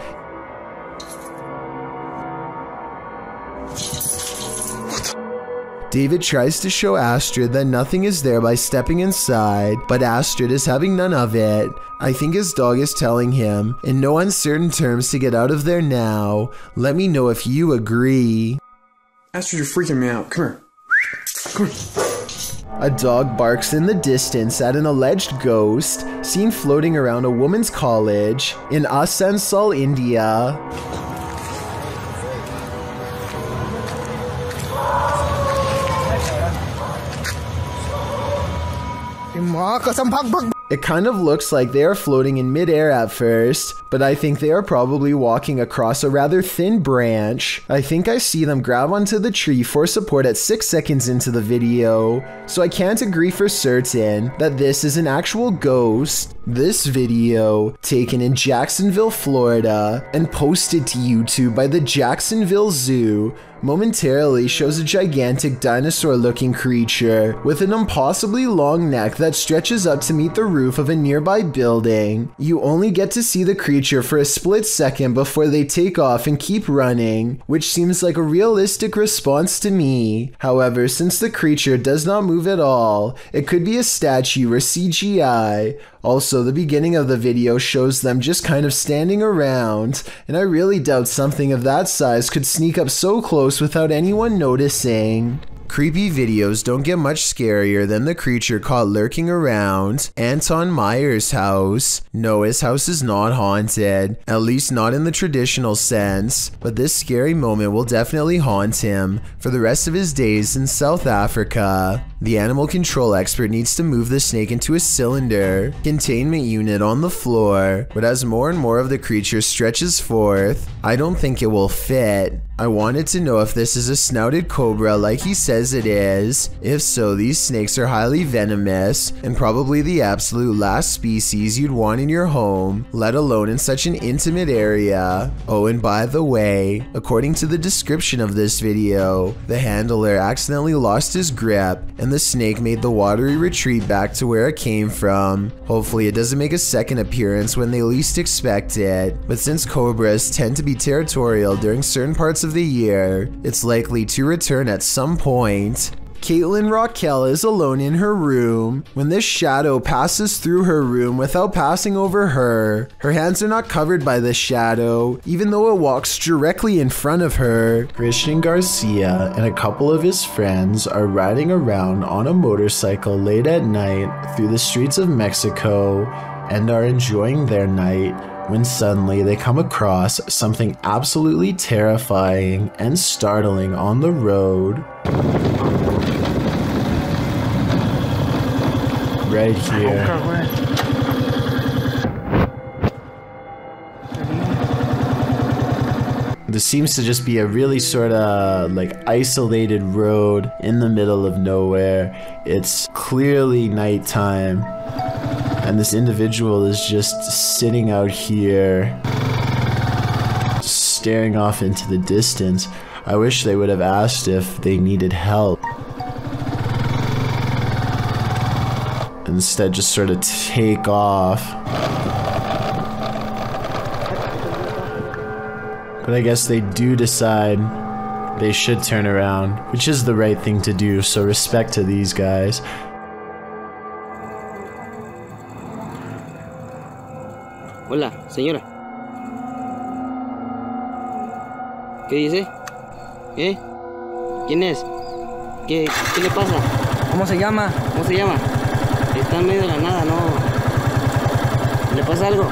David tries to show Astrid that nothing is there by stepping inside, but Astrid is having none of it. I think his dog is telling him, in no uncertain terms, to get out of there now. Let me know if you agree. Astrid, you're freaking me out. Come here. Come here. A dog barks in the distance at an alleged ghost seen floating around a woman's college in Asansol, India. It kind of looks like they are floating in midair at first, but I think they are probably walking across a rather thin branch. I think I see them grab onto the tree for support at 6 seconds into the video, so I can't agree for certain that this is an actual ghost. This video, taken in Jacksonville, Florida, and posted to YouTube by the Jacksonville Zoo, momentarily shows a gigantic dinosaur-looking creature with an impossibly long neck that stretches up to meet the roof of a nearby building. You only get to see the creature for a split second before they take off and keep running, which seems like a realistic response to me. However, since the creature does not move at all, it could be a statue or CGI. Also, the beginning of the video shows them just kind of standing around, and I really doubt something of that size could sneak up so close without anyone noticing. Creepy videos don't get much scarier than the creature caught lurking around Anton Meyer's house. No, his house is not haunted, at least not in the traditional sense, but this scary moment will definitely haunt him for the rest of his days in South Africa. The animal control expert needs to move the snake into a cylinder containment unit on the floor, but as more and more of the creature stretches forth, I don't think it will fit. I wanted to know if this is a snouted cobra like he says it is. If so, these snakes are highly venomous and probably the absolute last species you'd want in your home, let alone in such an intimate area. Oh, and by the way, according to the description of this video, the handler accidentally lost his grip and the snake made the watery retreat back to where it came from. Hopefully it doesn't make a second appearance when they least expect it, but since cobras tend to be territorial during certain parts of the year, it's likely to return at some point. Caitlin Raquel is alone in her room when this shadow passes through her room without passing over her. Her hands are not covered by the shadow, even though it walks directly in front of her. Christian Garcia and a couple of his friends are riding around on a motorcycle late at night through the streets of Mexico and are enjoying their night when suddenly they come across something absolutely terrifying and startling on the road. Right here. This seems to just be a really sort of like isolated road in the middle of nowhere. It's clearly nighttime, and this individual is just sitting out here, staring off into the distance. I wish they would have asked if they needed help. Instead, just sort of take off. But I guess they do decide they should turn around, which is the right thing to do, so respect to these guys. Hola, señora. ¿Qué dice? ¿Qué? ¿Quién es? ¿Qué le pasa? ¿Cómo se llama? ¿Cómo se llama? Está en medio de la nada, ¿no? ¿Le pasa algo?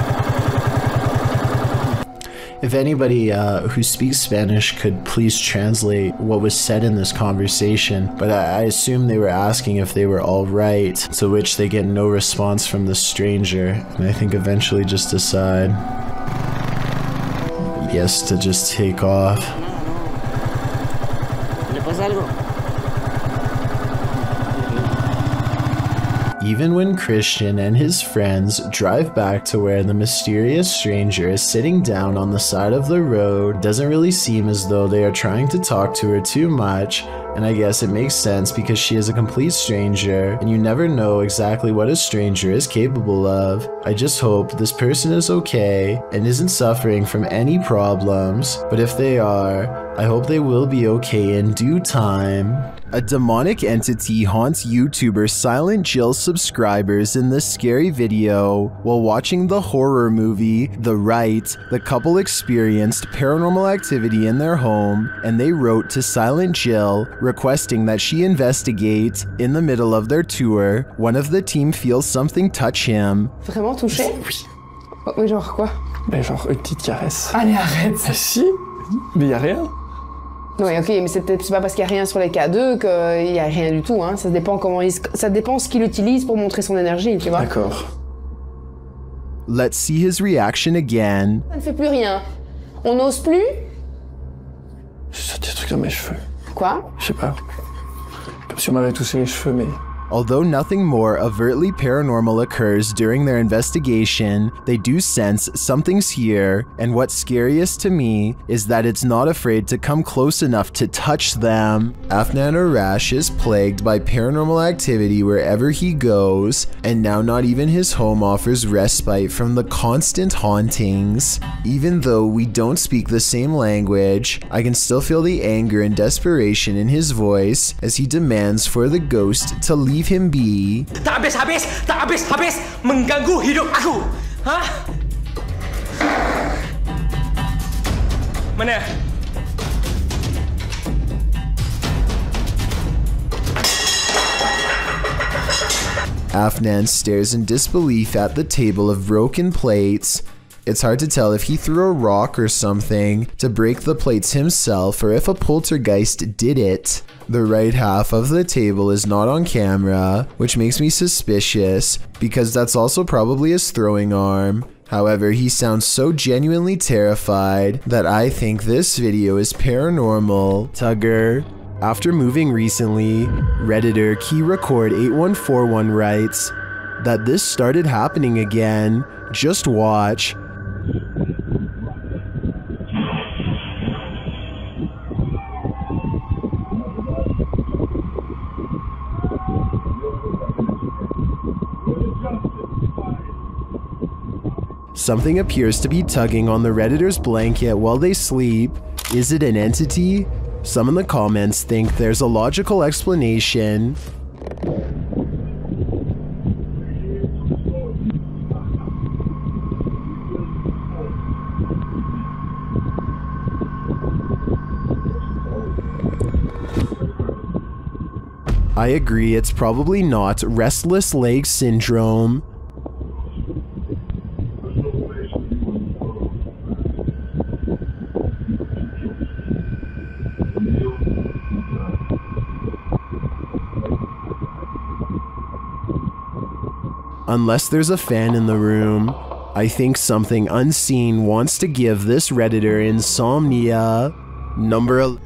If anybody who speaks Spanish could please translate what was said in this conversation, but I assume they were asking if they were all right, to which they get no response from the stranger, and I think eventually just decide, yes, to just take off. ¿Le pasa algo? Even when Christian and his friends drive back to where the mysterious stranger is sitting down on the side of the road, it doesn't really seem as though they are trying to talk to her too much, and I guess it makes sense because she is a complete stranger, and you never know exactly what a stranger is capable of. I just hope this person is okay and isn't suffering from any problems, but if they are, I hope they will be okay in due time. A demonic entity haunts YouTuber Silent Jill subscribers in this scary video. While watching the horror movie The Rite, the couple experienced paranormal activity in their home, and they wrote to Silent Jill requesting that she investigate. In the middle of their tour, one of the team feels something touch him. Vraiment touché? Oui. Oh, mais genre quoi? Ben genre une petite caresse. Allez, arrête! Ah si? Mais y a rien. Oui, ok, mais c'est pas parce qu'il n'y a rien sur les K2 qu'il n'y a rien du tout, hein. Ça dépend ça dépend ce qu'il utilise pour montrer son énergie, tu vois. D'accord. Let's see his reaction again. Ça ne fait plus rien. On n'ose plus? J'ai des trucs dans mes cheveux. Quoi? Je sais pas. Comme si on m'avait touché les cheveux, mais... Although nothing more overtly paranormal occurs during their investigation, they do sense something's here, and what's scariest to me is that it's not afraid to come close enough to touch them. Afnan Arash is plagued by paranormal activity wherever he goes, and now not even his home offers respite from the constant hauntings. Even though we don't speak the same language, I can still feel the anger and desperation in his voice as he demands for the ghost to leave him be. Tak habis mengganggu hidup aku. Hah? Mana? Afnan stares in disbelief at the table of broken plates. It's hard to tell if he threw a rock or something to break the plates himself or if a poltergeist did it. The right half of the table is not on camera, which makes me suspicious because that's also probably his throwing arm. However, he sounds so genuinely terrified that I think this video is paranormal. Tugger. After moving recently, Redditor KeyRecord8141 writes that this started happening again. Just watch. Something appears to be tugging on the Redditor's blanket while they sleep. Is it an entity? Some in the comments think there's a logical explanation. I agree, it's probably not restless leg syndrome. Unless there's a fan in the room, I think something unseen wants to give this Redditor insomnia.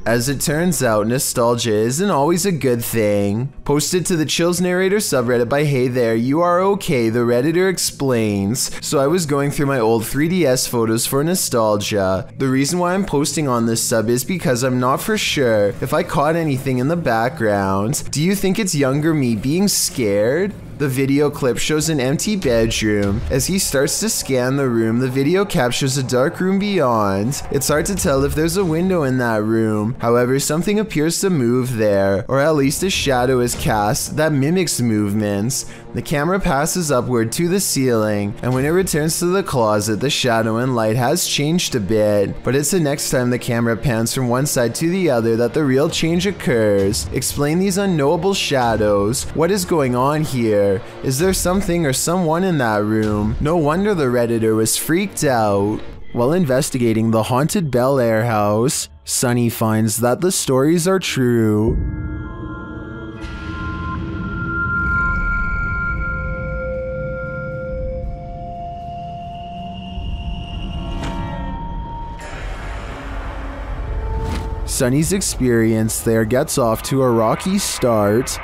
As it turns out, nostalgia isn't always a good thing. Posted to the Chills Narrator subreddit by Hey There, You Are Okay, the Redditor explains. So I was going through my old 3DS photos for nostalgia. The reason why I'm posting on this sub is because I'm not for sure if I caught anything in the background. Do you think it's younger me being scared? The video clip shows an empty bedroom. As he starts to scan the room, the video captures a dark room beyond. It's hard to tell if there's a window in that room. However, something appears to move there, or at least a shadow is cast that mimics movements. The camera passes upward to the ceiling, and when it returns to the closet, the shadow and light has changed a bit. But it's the next time the camera pans from one side to the other that the real change occurs. Explain these unknowable shadows. What is going on here? Is there something or someone in that room? No wonder the Redditor was freaked out. While investigating the haunted Bel Air house, Sunny finds that the stories are true. Sunny's experience there gets off to a rocky start.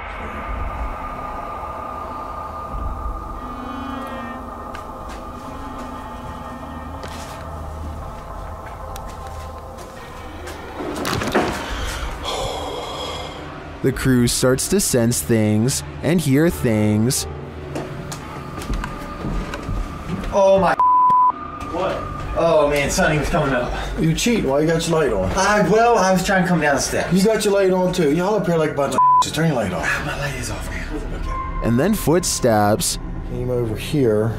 The crew starts to sense things and hear things. Oh my. What? Oh man, Sonny was coming up. You cheating? Why you got your light on? I was trying to come down the steps. You got your light on too. Y'all up here like a bunch of just turn your light off. My light is off, man. Okay. And then footsteps. Came over here.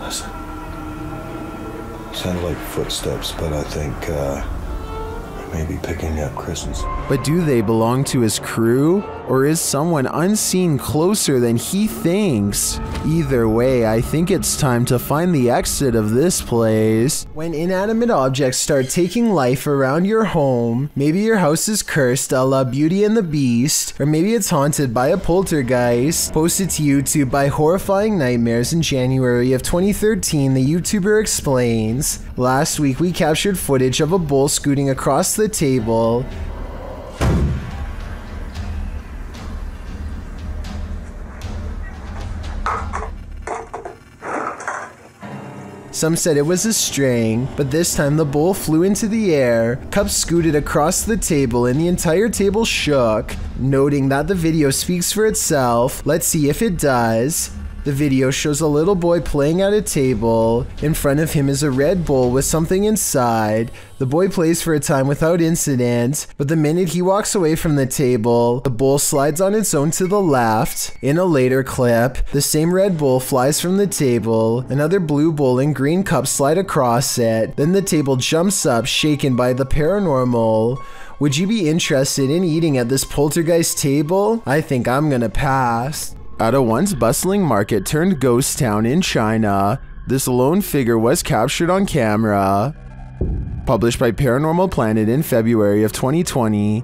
Listen. Sounded like footsteps, but I think maybe picking up Kristen's. But do they belong to his crew? Or is someone unseen closer than he thinks? Either way, I think it's time to find the exit of this place. When inanimate objects start taking life around your home, maybe your house is cursed a la Beauty and the Beast, or maybe it's haunted by a poltergeist. Posted to YouTube by Horrifying Nightmares in January of 2013, the YouTuber explains. Last week we captured footage of a bull scooting across the table. Some said it was a string, but this time the bull flew into the air, cups scooted across the table, and the entire table shook. Noting that the video speaks for itself, let's see if it does. The video shows a little boy playing at a table. In front of him is a red bowl with something inside. The boy plays for a time without incident, but the minute he walks away from the table, the bowl slides on its own to the left. In a later clip, the same red bowl flies from the table, another blue bowl and green cup slide across it, then the table jumps up, shaken by the paranormal. Would you be interested in eating at this poltergeist table? I think I'm gonna pass. At a once bustling market turned ghost town in China, this lone figure was captured on camera. Published by Paranormal Planet in February of 2020,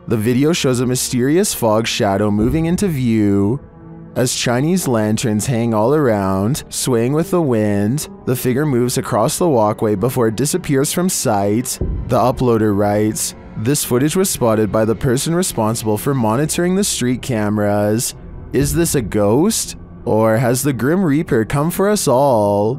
the video shows a mysterious fog shadow moving into view. As Chinese lanterns hang all around, swaying with the wind, the figure moves across the walkway before it disappears from sight. The uploader writes, "This footage was spotted by the person responsible for monitoring the street cameras. Is this a ghost? Or has the Grim Reaper come for us all?"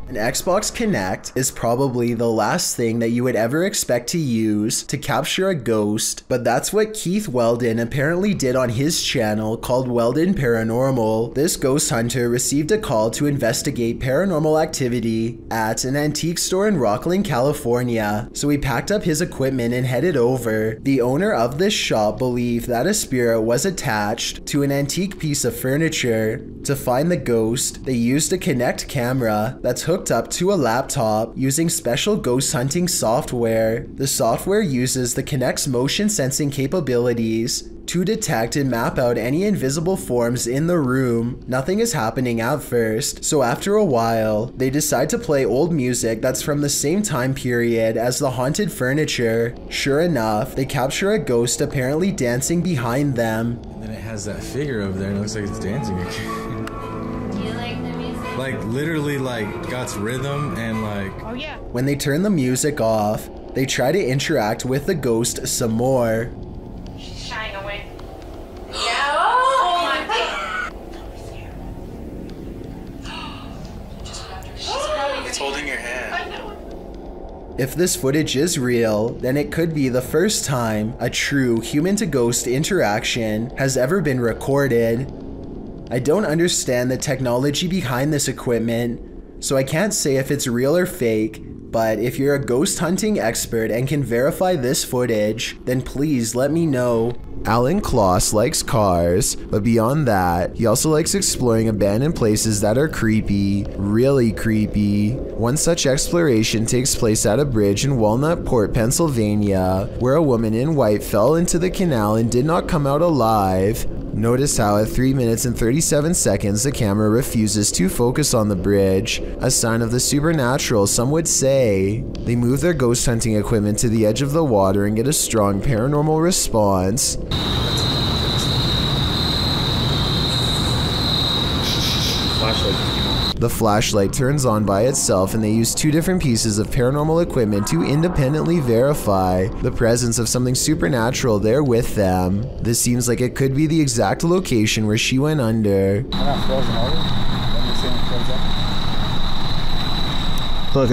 An Xbox Kinect is probably the last thing that you would ever expect to use to capture a ghost, but that's what Keith Weldon apparently did on his channel called Weldon Paranormal. This ghost hunter received a call to investigate paranormal activity at an antique store in Rockland, California, so he packed up his equipment and headed over. The owner of this shop believed that a spirit was attached to an antique piece of furniture. To find the ghost, they used a Kinect camera that's hooked up to a laptop using special ghost hunting software. The software uses the Kinect's motion sensing capabilities. to detect and map out any invisible forms in the room. Nothing is happening at first, so after a while, they decide to play old music that's from the same time period as the haunted furniture. Sure enough, they capture a ghost apparently dancing behind them. And then it has that figure over there and it looks like it's dancing again. Do you like the music? Like literally like got rhythm and like... Oh yeah. When they turn the music off, they try to interact with the ghost some more. She's shying away. Yeah. Oh my god. It's holding your hand. I know. If this footage is real, then it could be the first time a true human-to-ghost interaction has ever been recorded. I don't understand the technology behind this equipment, so I can't say if it's real or fake, but if you're a ghost hunting expert and can verify this footage, then please let me know. Alan Kloss likes cars, but beyond that, he also likes exploring abandoned places that are creepy, really creepy. One such exploration takes place at a bridge in Walnutport, Pennsylvania, where a woman in white fell into the canal and did not come out alive. Notice how at 3 minutes and 37 seconds the camera refuses to focus on the bridge, a sign of the supernatural some would say. They move their ghost hunting equipment to the edge of the water and get a strong paranormal response. The flashlight turns on by itself and they use 2 different pieces of paranormal equipment to independently verify the presence of something supernatural there with them. This seems like it could be the exact location where she went under. Look,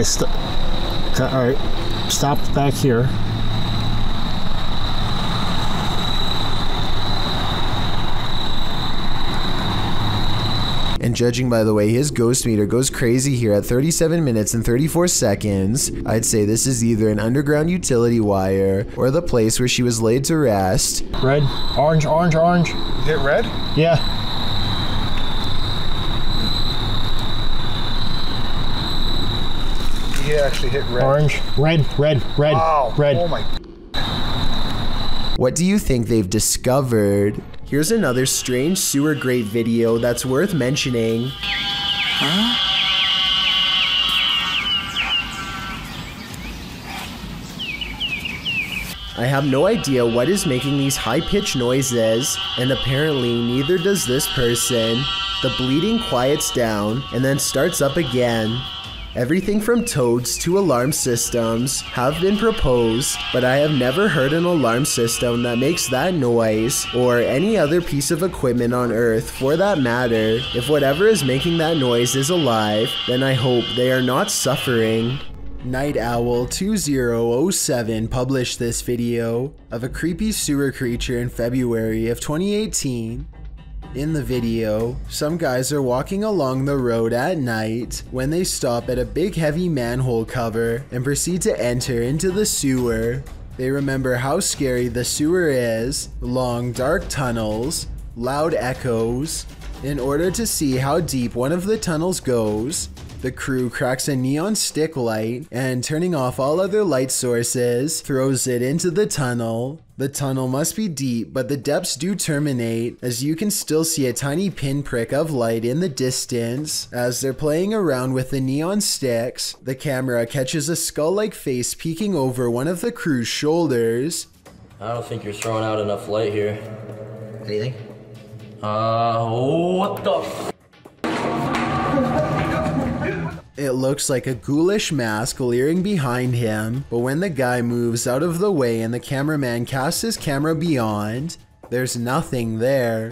alright, stopped back here. And judging by the way his ghost meter goes crazy here at 37 minutes and 34 seconds, I'd say this is either an underground utility wire or the place where she was laid to rest. Red, orange, orange, orange. Hit red? Yeah. He actually hit red. Orange, red, red, red, wow. Red. Oh my. What do you think they've discovered? Here's another strange sewer grate video that's worth mentioning. Huh? I have no idea what is making these high-pitched noises, and apparently neither does this person. The bleeding quiets down and then starts up again. Everything from toads to alarm systems have been proposed, but I have never heard an alarm system that makes that noise, or any other piece of equipment on Earth for that matter. If whatever is making that noise is alive, then I hope they are not suffering. Night Owl 2007 published this video of a creepy sewer creature in February of 2018. In the video, some guys are walking along the road at night when they stop at a big heavy manhole cover and proceed to enter into the sewer. They remember how scary the sewer is, long dark tunnels, loud echoes. In order to see how deep one of the tunnels goes, the crew cracks a neon stick light and, turning off all other light sources, throws it into the tunnel. The tunnel must be deep, but the depths do terminate, as you can still see a tiny pinprick of light in the distance. As they're playing around with the neon sticks, the camera catches a skull-like face peeking over one of the crew's shoulders. I don't think you're throwing out enough light here. Anything? What the? It looks like a ghoulish mask leering behind him, but when the guy moves out of the way and the cameraman casts his camera beyond, there's nothing there.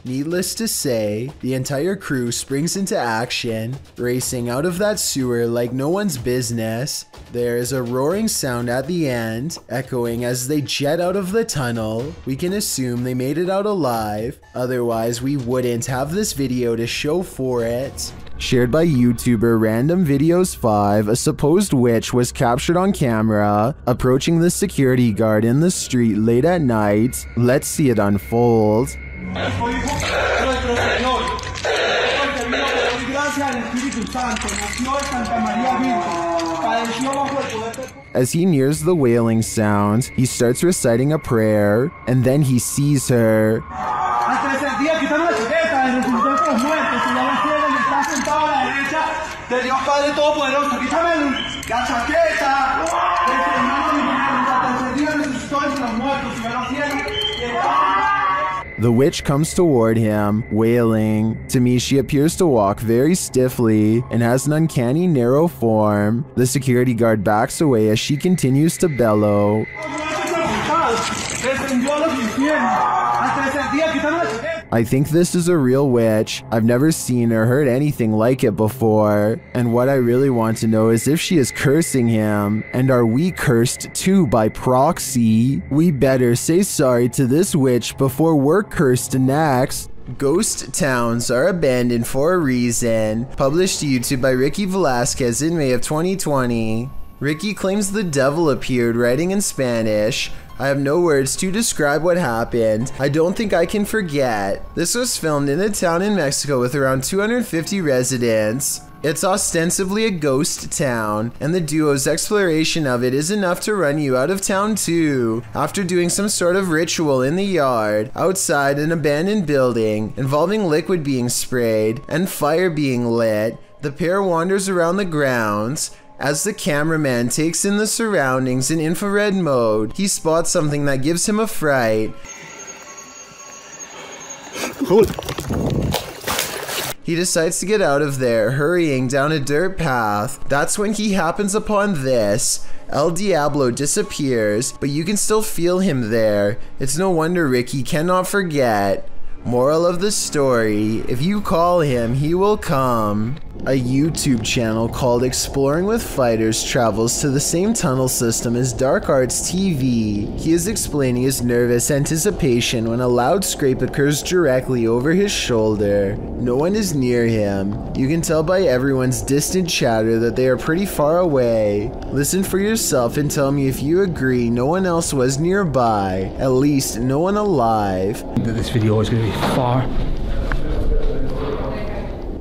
Needless to say, the entire crew springs into action, racing out of that sewer like no one's business. There is a roaring sound at the end, echoing as they jet out of the tunnel. We can assume they made it out alive, otherwise we wouldn't have this video to show for it. Shared by YouTuber Random Videos 5, a supposed witch was captured on camera approaching the security guard in the street late at night. Let's see it unfold. As he nears the wailing sound, he starts reciting a prayer, and then he sees her. The witch comes toward him, wailing. To me, she appears to walk very stiffly and has an uncanny narrow form. The security guard backs away as she continues to bellow. I think this is a real witch. I've never seen or heard anything like it before. And what I really want to know is if she is cursing him. And are we cursed too by proxy? We better say sorry to this witch before we're cursed next. Ghost towns are abandoned for a reason. Published to YouTube by Ricky Velasquez in May of 2020. Ricky claims the devil appeared, writing in Spanish. I have no words to describe what happened. I don't think I can forget. This was filmed in a town in Mexico with around 250 residents. It's ostensibly a ghost town, and the duo's exploration of it is enough to run you out of town too. After doing some sort of ritual in the yard, outside an abandoned building, involving liquid being sprayed and fire being lit, the pair wanders around the grounds. As the cameraman takes in the surroundings in infrared mode, he spots something that gives him a fright. He decides to get out of there, hurrying down a dirt path. That's when he happens upon this. El Diablo disappears, but you can still feel him there. It's no wonder Ricky cannot forget. Moral of the story, if you call him, he will come. A YouTube channel called Exploring with Fighters travels to the same tunnel system as Dark Arts TV. He is explaining his nervous anticipation when a loud scrape occurs directly over his shoulder. No one is near him. You can tell by everyone's distant chatter that they are pretty far away. Listen for yourself and tell me if you agree no one else was nearby. At least no one alive. This video is going to be far.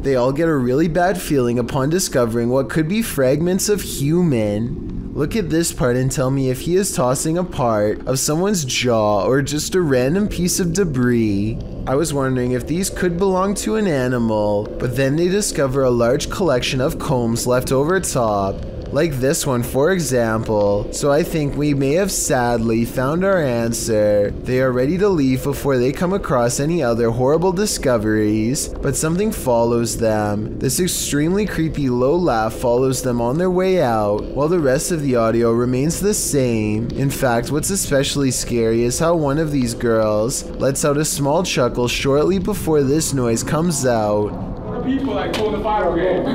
They all get a really bad feeling upon discovering what could be fragments of human. Look at this part and tell me if he is tossing a part of someone's jaw or just a random piece of debris. I was wondering if these could belong to an animal, but then they discover a large collection of combs left over top. Like this one, for example. So I think we may have sadly found our answer. They are ready to leave before they come across any other horrible discoveries, but something follows them. This extremely creepy low laugh follows them on their way out, while the rest of the audio remains the same. In fact, what's especially scary is how one of these girls lets out a small chuckle shortly before this noise comes out. People like pull the fire brigade.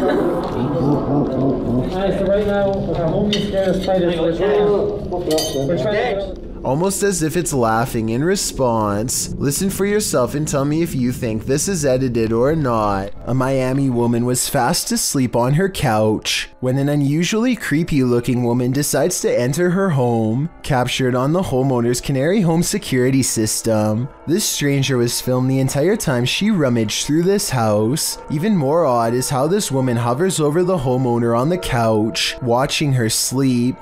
Alright, so right now, our homie scared of spiders. We're trying to... Almost as if it's laughing in response. Listen for yourself and tell me if you think this is edited or not. A Miami woman was fast asleep on her couch when an unusually creepy looking woman decides to enter her home, captured on the homeowner's Canary Home security system. This stranger was filmed the entire time she rummaged through this house. Even more odd is how this woman hovers over the homeowner on the couch, watching her sleep.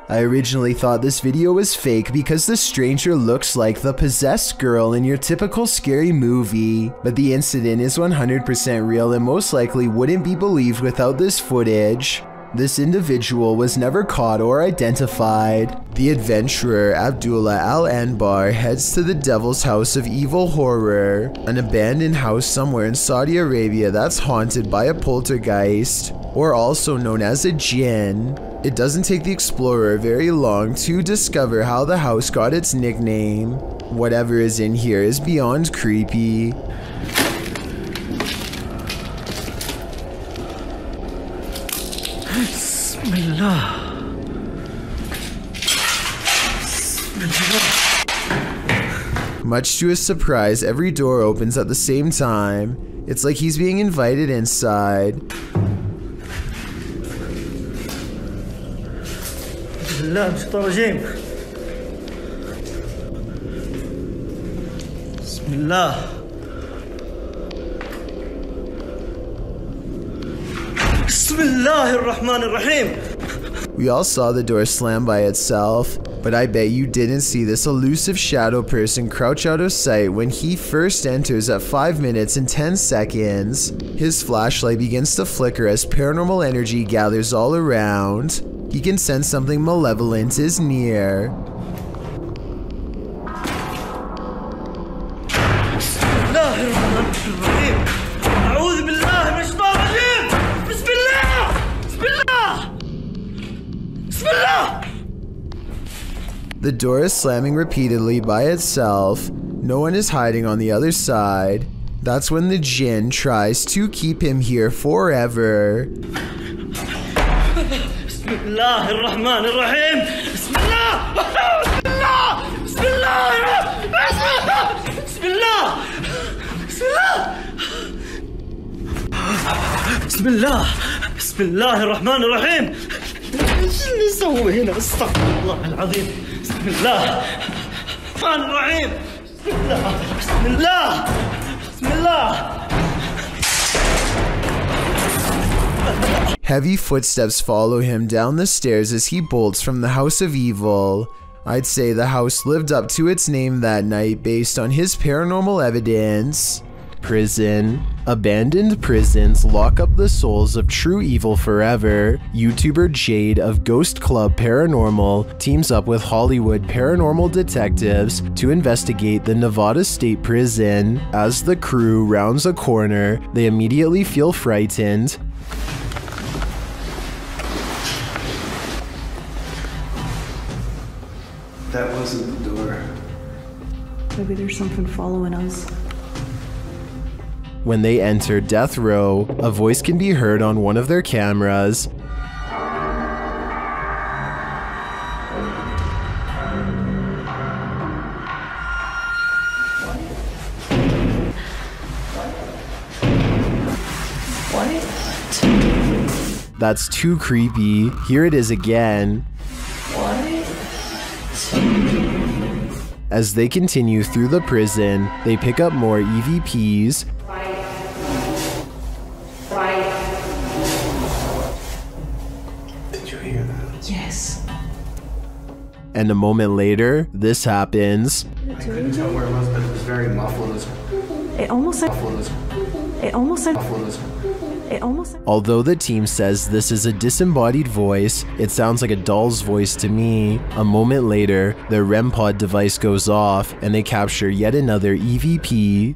I originally thought this video was fake because the stranger looks like the possessed girl in your typical scary movie, but the incident is 100% real and most likely wouldn't be believed without this footage. This individual was never caught or identified. The adventurer Abdullah Al-Anbar heads to the Devil's House of Evil Horror, an abandoned house somewhere in Saudi Arabia that's haunted by a poltergeist, or also known as a jinn. It doesn't take the explorer very long to discover how the house got its nickname. Whatever is in here is beyond creepy. Bismillah. Much to his surprise, every door opens at the same time. It's like he's being invited inside. Bismillah, Bismillah. Bismillah ar-Rahman ar-Rahim. We all saw the door slam by itself, but I bet you didn't see this elusive shadow person crouch out of sight when he first enters at 5 minutes and 10 seconds. His flashlight begins to flicker as paranormal energy gathers all around. He can sense something malevolent is near. The door is slamming repeatedly by itself. No one is hiding on the other side. That's when the jinn tries to keep him here forever. بسم الله الرحمن الرحيم. ايش اللي سوى هنا؟ استغفر الله العظيم. بسم الله الرحمن الرحيم. بسم الله بسم الله بسم الله. Heavy footsteps follow him down the stairs as he bolts from the house of evil. I'd say the house lived up to its name that night based on his paranormal evidence. Prison. Abandoned prisons lock up the souls of true evil forever. YouTuber Jade of Ghost Club Paranormal teams up with Hollywood paranormal detectives to investigate the Nevada State Prison. As the crew rounds a corner, they immediately feel frightened. That wasn't the door. Maybe there's something following us. When they enter death row, a voice can be heard on one of their cameras. What? That's too creepy. Here it is again. As they continue through the prison, they pick up more EVPs. Did you hear that? Yes. And a moment later, this happens. I couldn't tell where it was, but it was very muffled. It almost like. It almost like. Although the team says this is a disembodied voice, it sounds like a doll's voice to me. A moment later, their REM pod device goes off and they capture yet another EVP.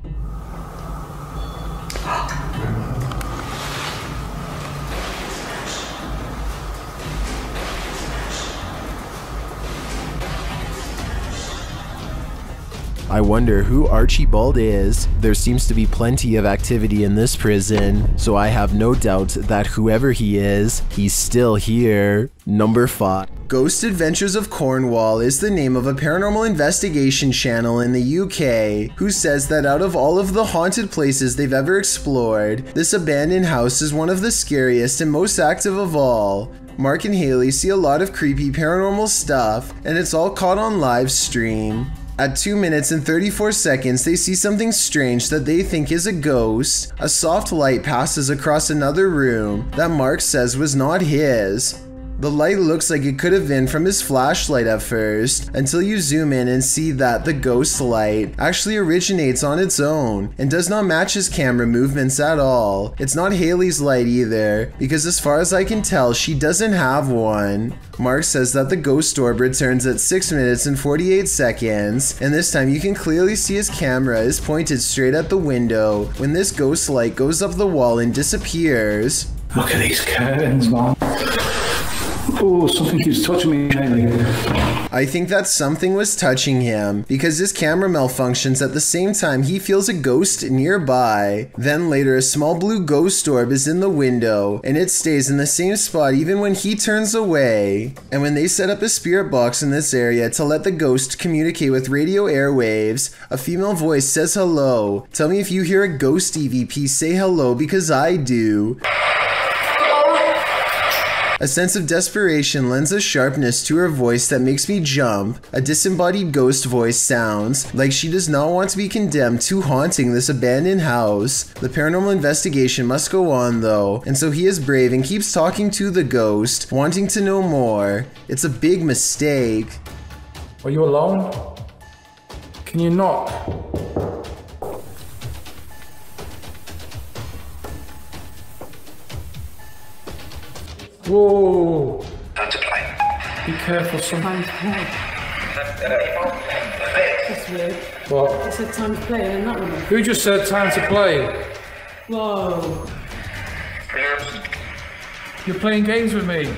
I wonder who Archibald is. There seems to be plenty of activity in this prison, so I have no doubt that whoever he is, he's still here. Number 5. Ghost Adventures of Cornwall is the name of a paranormal investigation channel in the UK, who says that out of all of the haunted places they've ever explored, this abandoned house is one of the scariest and most active of all. Mark and Haley see a lot of creepy paranormal stuff, and it's all caught on live stream. At 2 minutes and 34 seconds, they see something strange that they think is a ghost. A soft light passes across another room that Mark says was not his. The light looks like it could have been from his flashlight at first, until you zoom in and see that the ghost light actually originates on its own and does not match his camera movements at all. It's not Haley's light either, because as far as I can tell, she doesn't have one. Mark says that the ghost orb returns at 6 minutes and 48 seconds, and this time you can clearly see his camera is pointed straight at the window when this ghost light goes up the wall and disappears. Look at these curtains, man. Oh, something keeps touching me, Haley. I think that something was touching him because his camera malfunctions at the same time he feels a ghost nearby. Then later a small blue ghost orb is in the window and it stays in the same spot even when he turns away. And when they set up a spirit box in this area to let the ghost communicate with radio airwaves, a female voice says hello. Tell me if you hear a ghost EVP say hello because I do. A sense of desperation lends a sharpness to her voice that makes me jump. A disembodied ghost voice sounds like she does not want to be condemned to haunting this abandoned house. The paranormal investigation must go on though, and so he is brave and keeps talking to the ghost, wanting to know more. It's a big mistake. Are you alone? Can you knock? Whoa! Time to play. Be careful, son. Time to play. That's weird. What? It said time to play and that one. Who just said time to play? Whoa. You're playing games with me.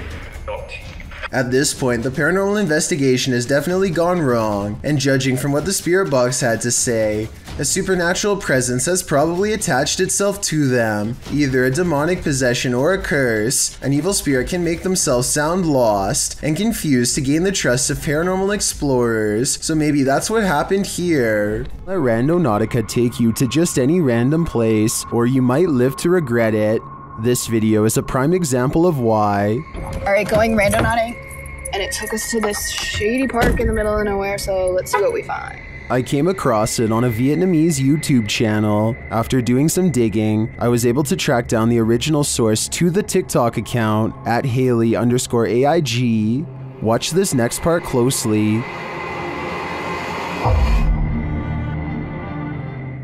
At this point, the paranormal investigation has definitely gone wrong, and judging from what the spirit box had to say, a supernatural presence has probably attached itself to them. Either a demonic possession or a curse, an evil spirit can make themselves sound lost and confused to gain the trust of paranormal explorers, so maybe that's what happened here. Let Randonautica take you to just any random place, or you might live to regret it. This video is a prime example of why. Alright, going randonauting, and it took us to this shady park in the middle of nowhere, so let's see what we find. I came across it on a Vietnamese YouTube channel. After doing some digging, I was able to track down the original source to the TikTok account at Haley_AIG. Watch this next part closely.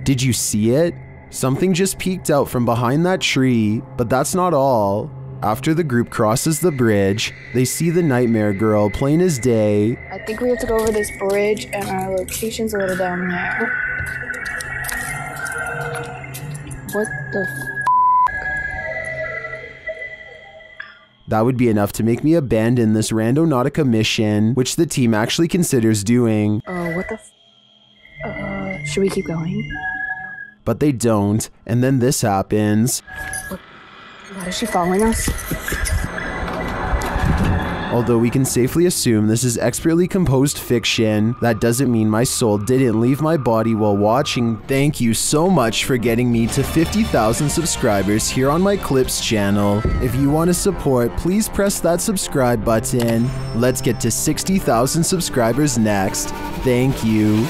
Did you see it? Something just peeked out from behind that tree, but that's not all. After the group crosses the bridge, they see the nightmare girl plain as day. I think we have to go over this bridge, and our location's a little down there. What the f? That would be enough to make me abandon this Randonautica mission, which the team actually considers doing. Oh, what the f? Should we keep going? But they don't, and then this happens. Why is she following us? Although we can safely assume this is expertly composed fiction, that doesn't mean my soul didn't leave my body while watching. Thank you so much for getting me to 50,000 subscribers here on my Clips channel. If you want to support, please press that subscribe button. Let's get to 60,000 subscribers next. Thank you.